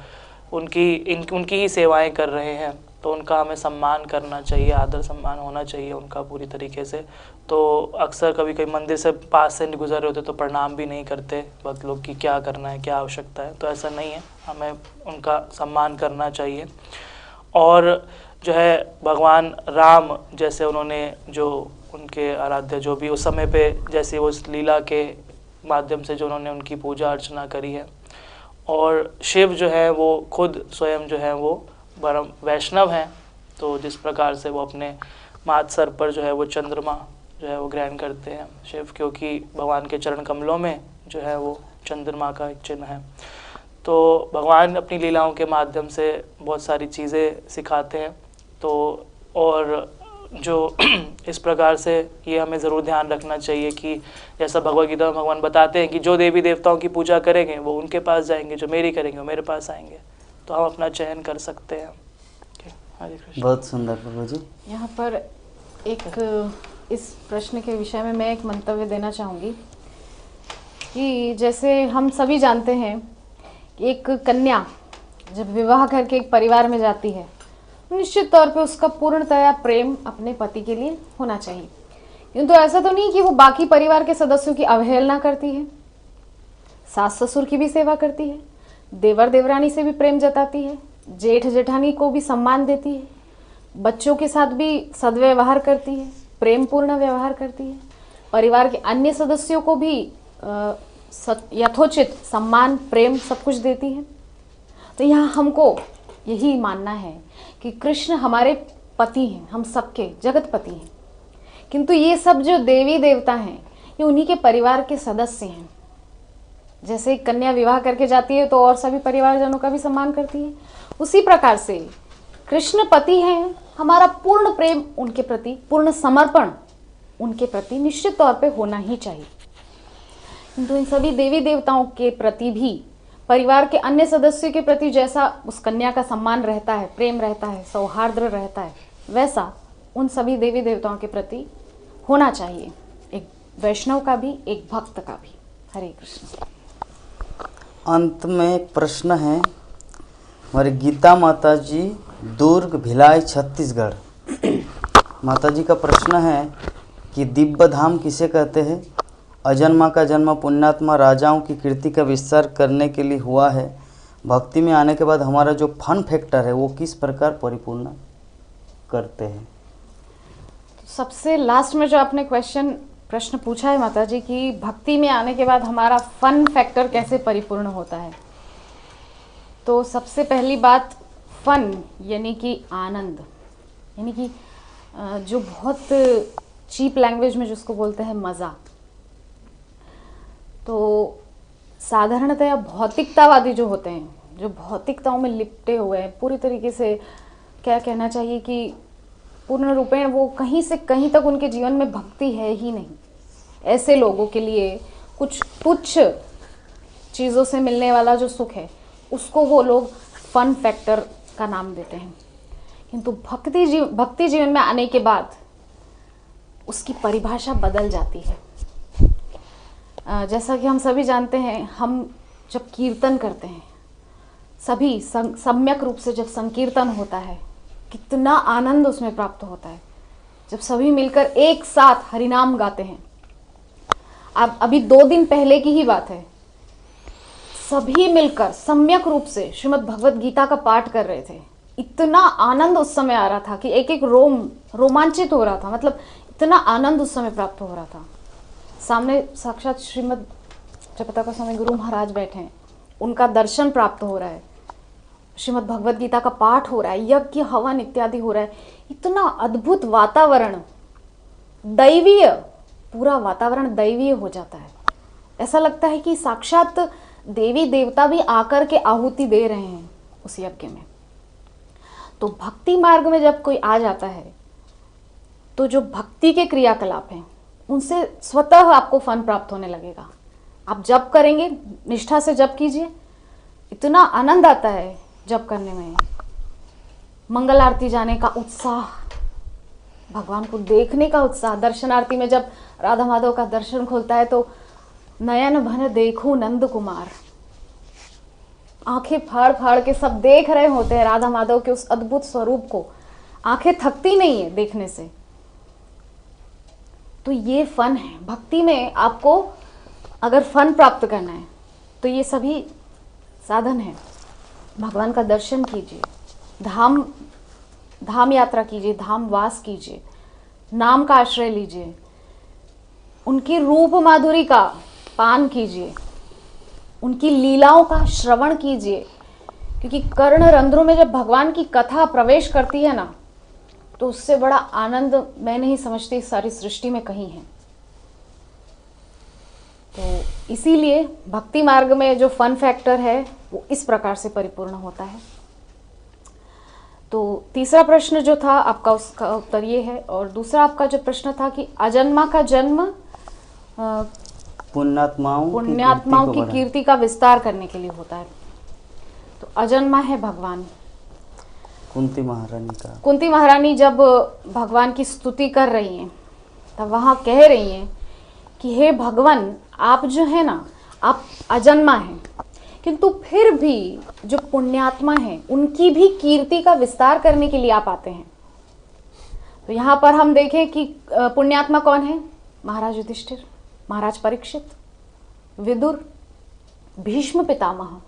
उनकी ही सेवाएं कर रहे हैं। तो उनका हमें सम्मान करना चाहिए, आदर सम्मान होना चाहिए उनका पूरी तरीके से। तो अक्सर कभी कभी मंदिर से पास से गुजर रहे होते तो प्रणाम भी नहीं करते भक्त लोग कि क्या करना है, क्या आवश्यकता है। तो ऐसा नहीं है, हमें उनका सम्मान करना चाहिए। और जो है भगवान राम जैसे उन्होंने जो उनके आराध्य जो भी उस समय पे जैसे उस लीला के माध्यम से जो उन्होंने उनकी पूजा अर्चना करी है, और शिव जो है वो खुद स्वयं जो है वो परम वैष्णव हैं। तो जिस प्रकार से वो अपने माथ सर पर जो है वो चंद्रमा जो है वो ग्रहण करते हैं शिव, क्योंकि भगवान के चरण कमलों में जो है वो चंद्रमा का एक चिन्ह है। तो भगवान अपनी लीलाओं के माध्यम से बहुत सारी चीज़ें सिखाते हैं। तो और जो इस प्रकार से ये हमें ज़रूर ध्यान रखना चाहिए कि जैसा भगवद गीता में भगवान बताते हैं कि जो देवी देवताओं की पूजा करेंगे वो उनके पास जाएंगे, जो मेरी करेंगे वो मेरे पास आएंगे। तो हम अपना चयन कर सकते हैं। हरे कृष्ण।
बहुत सुंदर प्रभु जी।
यहाँ पर एक इस प्रश्न के विषय में मैं एक मंतव्य देना चाहूँगी कि जैसे हम सभी जानते हैं कि एक कन्या जब विवाह करके एक परिवार में जाती है, निश्चित तौर पे उसका पूर्णतया प्रेम अपने पति के लिए होना चाहिए। किंतु ऐसा तो नहीं कि वो बाकी परिवार के सदस्यों की अवहेलना करती है, सास ससुर की भी सेवा करती है, देवर देवरानी से भी प्रेम जताती है, जेठ जेठानी को भी सम्मान देती है, बच्चों के साथ भी सद्व्यवहार करती है, प्रेम पूर्ण व्यवहार करती है, परिवार के अन्य सदस्यों को भी यथोचित सम्मान, प्रेम सब कुछ देती है। तो यहाँ हमको यही मानना है कि कृष्ण हमारे पति हैं, हम सबके जगत पति हैं। किंतु ये सब जो देवी देवता हैं ये उन्हीं के परिवार के सदस्य हैं। जैसे कन्या विवाह करके जाती है तो और सभी परिवारजनों का भी सम्मान करती है, उसी प्रकार से कृष्ण पति हैं, हमारा पूर्ण प्रेम उनके प्रति, पूर्ण समर्पण उनके प्रति निश्चित तौर पे होना ही चाहिए। किंतु इन सभी देवी देवताओं के प्रति भी परिवार के अन्य सदस्यों के प्रति जैसा उस कन्या का सम्मान रहता है, प्रेम रहता है, सौहार्द रहता है, वैसा उन सभी देवी देवताओं के प्रति होना चाहिए, एक वैष्णव का भी, एक भक्त का भी। हरे कृष्ण।
अंत में एक प्रश्न है, हमारी गीता माता जी, दुर्ग, भिलाई, छत्तीसगढ़। माता जी का प्रश्न है कि दिव्य धाम किसे कहते हैं? अजन्मा का जन्म पुण्यात्मा राजाओं की कीर्ति का विस्तार करने के लिए हुआ है। भक्ति में आने के बाद हमारा जो फन फैक्टर है वो किस प्रकार परिपूर्ण करते हैं?
सबसे लास्ट में जो आपने प्रश्न पूछा है माता जी कि भक्ति में आने के बाद हमारा फन फैक्टर कैसे परिपूर्ण होता है, तो सबसे पहली बात फन यानी कि आनंद, यानी कि जो बहुत चीप लैंग्वेज में जिसको बोलते हैं मज़ा। तो साधारणतया भौतिकतावादी जो होते हैं, जो भौतिकताओं में लिपटे हुए हैं, पूरी तरीके से क्या कहना चाहिए कि पूर्ण रूपेण वो कहीं से कहीं तक उनके जीवन में भक्ति है ही नहीं, ऐसे लोगों के लिए कुछ तुच्छ चीज़ों से मिलने वाला जो सुख है उसको वो लोग फन फैक्टर का नाम देते हैं। किंतु भक्ति जीवन में आने के बाद उसकी परिभाषा बदल जाती है। जैसा कि हम सभी जानते हैं, हम जब कीर्तन करते हैं, सभी सम्यक रूप से जब संकीर्तन होता है, कितना आनंद उसमें प्राप्त होता है। जब सभी मिलकर एक साथ हरिनाम गाते हैं। अब अभी 2 दिन पहले की ही बात है, सभी मिलकर सम्यक रूप से श्रीमद् भगवत गीता का पाठ कर रहे थे। इतना आनंद उस समय आ रहा था कि एक एक रोम रोमांचित हो रहा था, मतलब इतना आनंद उस समय प्राप्त हो रहा था। सामने साक्षात श्रीमद् जपता का स्वामी गुरु महाराज बैठे हैं, उनका दर्शन प्राप्त हो रहा है, श्रीमद् भगवत गीता का पाठ हो रहा है, यज्ञ हवन इत्यादि हो रहा है। इतना अद्भुत वातावरण, दैवीय, पूरा वातावरण दैवीय हो जाता है। ऐसा लगता है कि साक्षात देवी देवता भी आकर के आहुति दे रहे हैं उस यज्ञ में। तो भक्ति मार्ग में जब कोई आ जाता है तो जो भक्ति के क्रियाकलाप हैं उनसे स्वतः आपको फन प्राप्त होने लगेगा। आप जप करेंगे, निष्ठा से जप कीजिए, इतना आनंद आता है जप करने में। मंगल आरती जाने का उत्साह, भगवान को देखने का उत्साह, दर्शनार्थी में जब राधा माधव का दर्शन खुलता है तो नयन भन देखो नंद कुमार, आंखें फाड़ फाड़ के सब देख रहे होते हैं राधा माधव के उस अद्भुत स्वरूप को, आंखें थकती नहीं है देखने से। तो ये फन है भक्ति में। आपको अगर फन प्राप्त करना है तो ये सभी साधन है। भगवान का दर्शन कीजिए, धाम यात्रा कीजिए, धाम वास कीजिए, नाम का आश्रय लीजिए, उनकी रूप माधुरी का पान कीजिए, उनकी लीलाओं का श्रवण कीजिए। क्योंकि कर्ण रंध्रों में जब भगवान की कथा प्रवेश करती है ना, तो उससे बड़ा आनंद मैं नहीं समझती इस सारी सृष्टि में कहीं है। तो इसीलिए भक्ति मार्ग में जो फन फैक्टर है वो इस प्रकार से परिपूर्ण होता है। तो तीसरा प्रश्न जो था आपका, उसका उत्तर ये है। और दूसरा आपका जो प्रश्न था कि अजन्मा का जन्म पुण्यात्माओं की कीर्ति का विस्तार करने के लिए होता है। तो अजन्मा है भगवान। कुंती महारानी जब भगवान की स्तुति कर रही हैं तब वहाँ कह रही हैं कि हे भगवान, आप जो है ना, आप अजन्मा हैं, किंतु फिर भी जो पुण्यात्मा हैं उनकी भी कीर्ति का विस्तार करने के लिए आप आते हैं। तो यहाँ पर हम देखें कि पुण्यात्मा कौन है? महाराज युधिष्ठिर, महाराज परीक्षित, विदुर, भीष्म पितामह,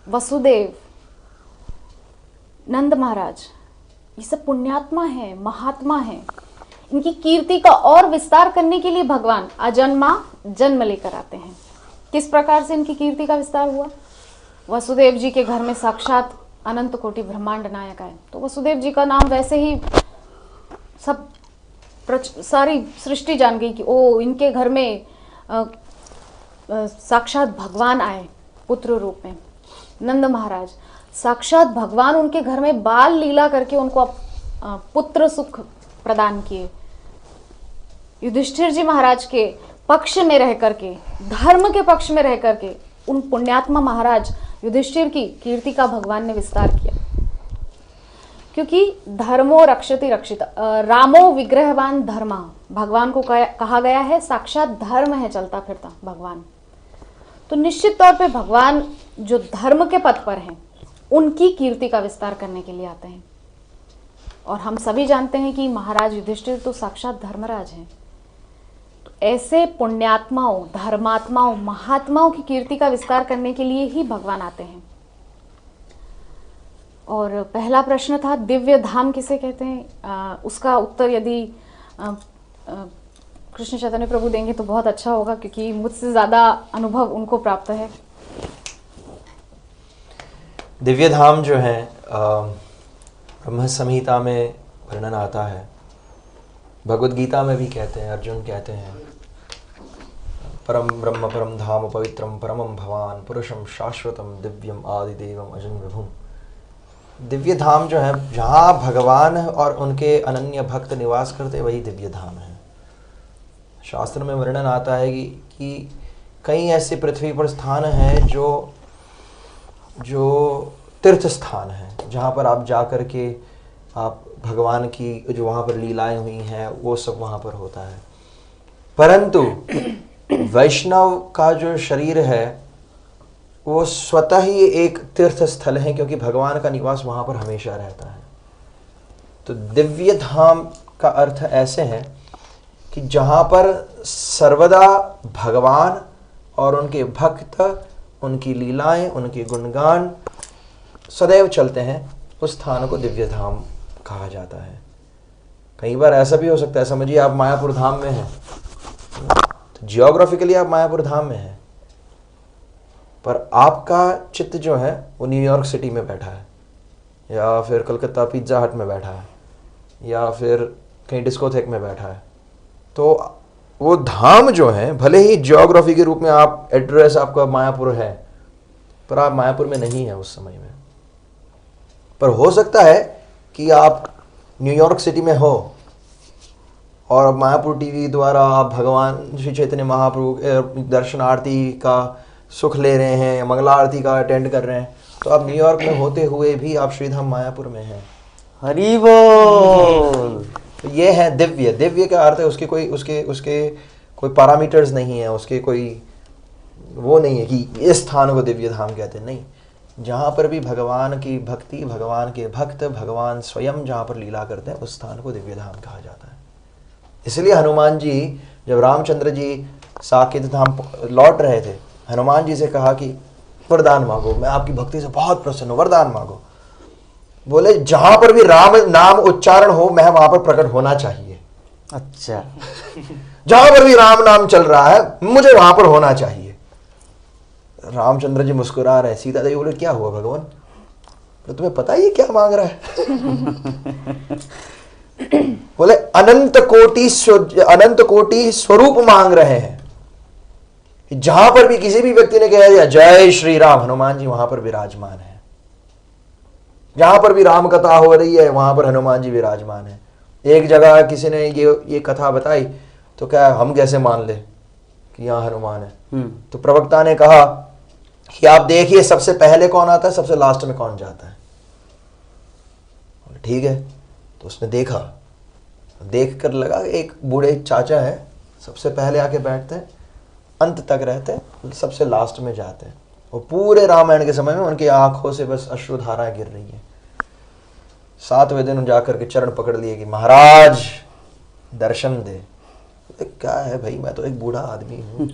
वसुदेव, नंद महाराज, ये सब पुण्यात्मा हैं, महात्मा हैं। इनकी कीर्ति का और विस्तार करने के लिए भगवान अजन्मा जन्म लेकर आते हैं। किस प्रकार से इनकी कीर्ति का विस्तार हुआ? वसुदेव जी के घर में साक्षात अनंत कोटि ब्रह्मांड नायक आए, तो वसुदेव जी का नाम वैसे ही सब सारी सृष्टि जान गई कि ओ इनके घर में साक्षात भगवान आए पुत्र रूप में। नंद महाराज साक्षात भगवान उनके घर में बाल लीला करके उनको पुत्र सुख प्रदान किए। युधिष्ठिर जी महाराज के पक्ष में रह करके, धर्म के पक्ष में रह करके उन पुण्यात्मा महाराज युधिष्ठिर की कीर्ति का भगवान ने विस्तार किया, क्योंकि धर्मो रक्षति रक्षिता, रामो विग्रहवान धर्मा, भगवान को कहा गया है साक्षात धर्म है चलता फिरता भगवान। तो निश्चित तौर पे भगवान जो धर्म के पथ पर हैं उनकी कीर्ति का विस्तार करने के लिए आते हैं। और हम सभी जानते हैं कि महाराज युधिष्ठिर तो साक्षात धर्मराज हैं। तो ऐसे पुण्यात्माओं, धर्मात्माओं, महात्माओं की कीर्ति का विस्तार करने के लिए ही भगवान आते हैं। और पहला प्रश्न था दिव्य धाम किसे कहते हैं, उसका उत्तर यदि कृष्ण चैतन्य प्रभु देंगे तो बहुत अच्छा होगा, क्योंकि मुझसे ज़्यादा अनुभव उनको प्राप्त है।
दिव्य धाम जो है ब्रह्म संहिता में वर्णन आता है, भगवद गीता में भी कहते हैं, अर्जुन कहते हैं परम ब्रह्म परम धाम पवित्रम परमम भवान पुरुषम शाश्वतम दिव्यम आदिदेवम अजं विभुम। दिव्य धाम जो है जहाँ भगवान और उनके अनन्य भक्त निवास करते वही दिव्य धाम है। शास्त्र में वर्णन आता है कि कई ऐसे पृथ्वी पर स्थान हैं जो तीर्थ स्थान हैं, जहाँ पर आप जा कर के आप भगवान की जो वहाँ पर लीलाएं हुई हैं वो सब वहाँ पर होता है। परंतु वैष्णव का जो शरीर है वो स्वतः ही एक तीर्थ स्थल है, क्योंकि भगवान का निवास वहाँ पर हमेशा रहता है। तो दिव्य धाम का अर्थ ऐसे है कि जहाँ पर सर्वदा भगवान और उनके भक्त, उनकी लीलाएं, उनके गुणगान सदैव चलते हैं, उस स्थान को दिव्य धाम कहा जाता है। कई बार ऐसा भी हो सकता है, समझिए आप मायापुर धाम में हैं, तो जियोग्राफिकली आप मायापुर धाम में हैं, पर आपका चित्त जो है वो न्यूयॉर्क सिटी में बैठा है, या फिर कलकत्ता पिज्जा हट में बैठा है, या फिर कहीं डिस्कोथेक में बैठा है। तो वो धाम जो है, भले ही जियोग्राफी के रूप में आप एड्रेस आपका मायापुर है, पर आप मायापुर में नहीं है उस समय में। पर हो सकता है कि आप न्यूयॉर्क सिटी में हो और मायापुर टीवी द्वारा आप भगवान श्री चैतन्य महाप्रभु दर्शन आरती का सुख ले रहे हैं, मंगला आरती का अटेंड कर रहे हैं, तो आप न्यूयॉर्क में होते हुए भी आप श्रीधाम मायापुर में हैं।
हरि बोल।
तो ये है दिव्य। दिव्य का अर्थ है उसके कोई पैरामीटर्स नहीं है, उसके कोई वो नहीं है कि इस स्थान को दिव्य धाम कहते हैं, नहीं। जहाँ पर भी भगवान की भक्ति, भगवान के भक्त, भगवान स्वयं जहाँ पर लीला करते हैं उस स्थान को दिव्य धाम कहा जाता है। इसलिए हनुमान जी जब रामचंद्र जी साकेत धाम लौट रहे थे, हनुमान जी से कहा कि वरदान मांगो, मैं आपकी भक्ति से बहुत प्रसन्न हूँ, वरदान मांगो। बोले जहां पर भी राम नाम उच्चारण हो मैं वहां पर प्रकट होना चाहिए।
अच्छा।
जहां पर भी राम नाम चल रहा है मुझे वहां पर होना चाहिए। रामचंद्र जी मुस्कुरा रहे, सीता देवी बोले क्या हुआ भगवान, तो तुम्हें पता ही क्या मांग रहा है? बोले अनंत कोटि स्वरूप मांग रहे हैं। जहां पर भी किसी भी व्यक्ति ने कह दिया जय श्री राम, हनुमान जी वहां पर विराजमान है। जहां पर भी राम कथा हो रही है वहां पर हनुमान जी विराजमान है। एक जगह किसी ने ये कथा बताई तो क्या हम कैसे मान ले कि यहाँ हनुमान है? तो प्रवक्ता ने कहा कि आप देखिए सबसे पहले कौन आता है, सबसे लास्ट में कौन जाता है। ठीक है, तो उसने देखा, देख कर लगा एक बूढ़े चाचा है, सबसे पहले आके बैठते हैं, अंत तक रहते हैं, सबसे लास्ट में जाते हैं। वो पूरे रामायण के समय में उनकी आंखों से बस अश्रुधाराएं गिर रही है। 7वें दिन जाकर के चरण पकड़ लिए कि महाराज दर्शन दे। क्या है भाई, मैं तो एक बूढ़ा आदमी हूँ,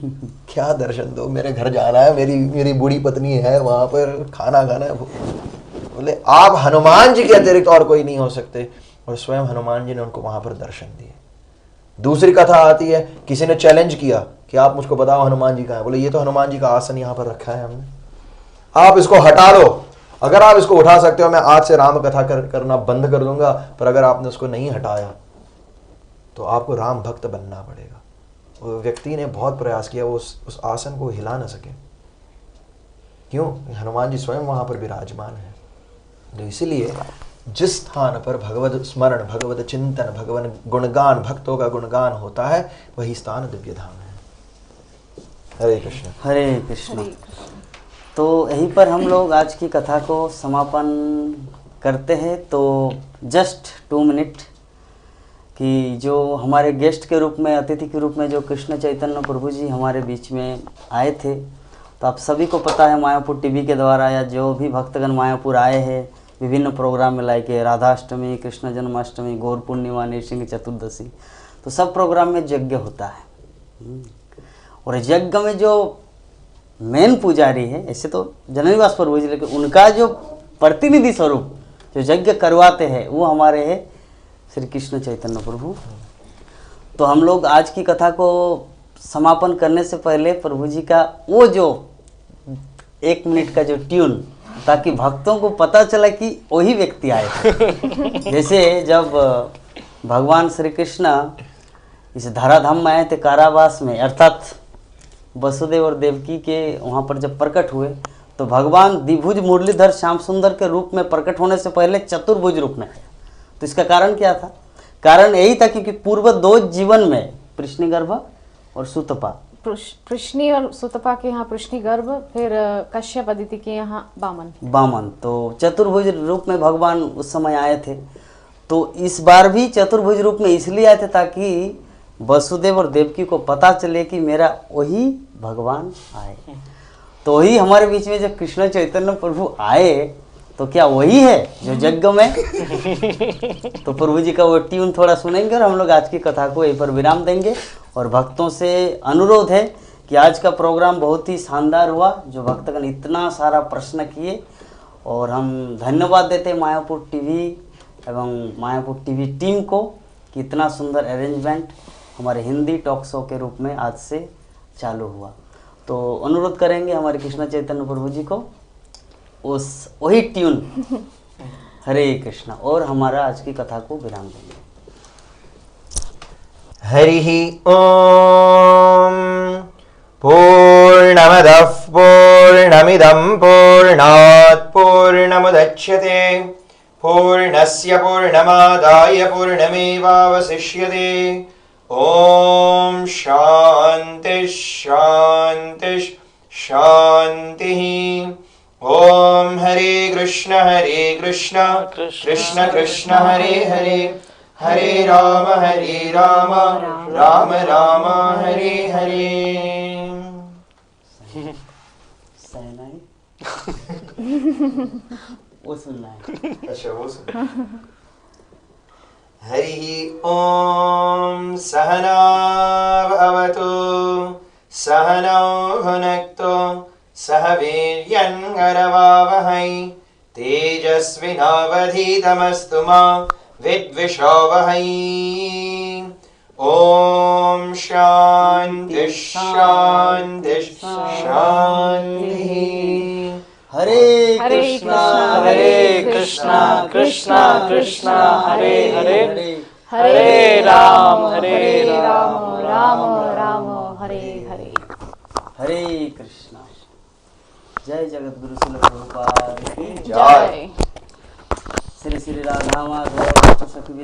क्या दर्शन दो, मेरे घर जाना है, मेरी बूढ़ी पत्नी है, वहां पर खाना खाना है। बोले आप हनुमान जी के अतिरिक्त और कोई नहीं हो सकते, और स्वयं हनुमान जी ने उनको वहां पर दर्शन दिए। दूसरी कथा आती है, किसी ने चैलेंज किया कि आप मुझको बताओ हनुमान जी कहाँ है। बोले ये तो हनुमान जी का आसन यहाँ पर रखा है हमने, आप इसको हटा लो। अगर आप इसको उठा सकते हो मैं आज से राम कथा करना बंद कर दूंगा, पर अगर आपने उसको नहीं हटाया तो आपको राम भक्त बनना पड़ेगा। वो व्यक्ति ने बहुत प्रयास किया, वो उस आसन को हिला ना सके। क्यों? हनुमान जी स्वयं वहां पर विराजमान है। तो इसीलिए जिस स्थान पर भगवत स्मरण, भगवत चिंतन, भगवान गुणगान, भक्तों का गुणगान होता है, वही स्थान दिव्य धाम है। हरे कृष्ण।
हरे कृष्ण। तो यहीं पर हम लोग आज की कथा को समापन करते हैं। तो जस्ट 2 मिनट कि जो हमारे गेस्ट के रूप में, अतिथि के रूप में जो कृष्ण चैतन्य प्रभु जी हमारे बीच में आए थे, तो आप सभी को पता है मायापुर टीवी के द्वारा या जो भी भक्तगण मायापुर आए हैं विभिन्न प्रोग्राम में लाइक राधाष्टमी, कृष्ण जन्माष्टमी, गौर पूर्णिमा, नृसिंह चतुर्दशी, तो सब प्रोग्राम में यज्ञ होता है। और यज्ञ में जो मेन पुजारी है, ऐसे तो जननिवास प्रभु जी, लेकिन उनका जो प्रतिनिधि स्वरूप जो यज्ञ करवाते हैं वो हमारे हैं श्री कृष्ण चैतन्य प्रभु। तो हम लोग आज की कथा को समापन करने से पहले प्रभु जी का वो जो 1 मिनट का जो ट्यून, ताकि भक्तों को पता चला कि वही व्यक्ति आए थे। जैसे जब भगवान श्री कृष्ण इस धराधाम में आए थे कारावास में, अर्थात वसुदेव और देवकी के वहाँ पर जब प्रकट हुए, तो भगवान द्विभुज मुरलीधर श्याम सुंदर के रूप में प्रकट होने से पहले चतुर्भुज रूप में आए। तो इसका कारण क्या था? कारण यही था कि पूर्व 2 जीवन में कृष्णगर्भ और सुतपा,
कृष्णी और सुतपा के यहाँ कृष्णगर्भ, फिर कश्यप अदिति के यहाँ बामन।
तो चतुर्भुज रूप में भगवान उस समय आए थे। तो इस बार भी चतुर्भुज रूप में इसलिए आए थे ताकि वसुदेव और देवकी को पता चले कि मेरा वही भगवान आए। तो वही हमारे बीच में जब कृष्ण चैतन्य प्रभु आए, तो क्या वही है जो यज्ञ में? तो प्रभु जी का वो ट्यून थोड़ा सुनेंगे और हम लोग आज की कथा को यहीं पर विराम देंगे। और भक्तों से अनुरोध है कि आज का प्रोग्राम बहुत ही शानदार हुआ, जो भक्तगण इतना सारा प्रश्न किए, और हम धन्यवाद देते हैं मायापुर टीवी एवं मायापुर टीवी टीम को कि इतना सुंदर अरेंजमेंट हमारे हिंदी टॉक शो के रूप में आज से चालू हुआ। तो अनुरोध करेंगे हमारे कृष्ण चैतन्य प्रभु जी को उस वही ट्यून हरे कृष्ण, और हमारा आज की कथा को विराम देंगे।
हरि ओम। पूर्णमदः पूर्णमिदं पूर्णात् पूर्णमुदच्यते पूर्णस्य पूर्णमादाय पूर्णमेवावशिष्यते। ओम शांति शांति शांति। ओम हरे कृष्ण कृष्ण कृष्ण हरे हरे, हरे राम राम राम हरे हरे।
सहनाई वो सुनना है।
अच्छा वो सुन। हरि ओम। सहना भवतु सहनौ भुनक्तु सह वीर्यङ्करवावहै तेजस्विनावधीतमस्तु मा विद्विषावहै। ओम शांति शांति शांति।
हरे
कृष्णा कृष्णा कृष्णा हरे हरे, हरे राम
राम राम हरे हरे।
हरे कृष्णा। जय जगत गुरु श्रील प्रभुपाद की
जय।
श्री श्री राधा माधव सखी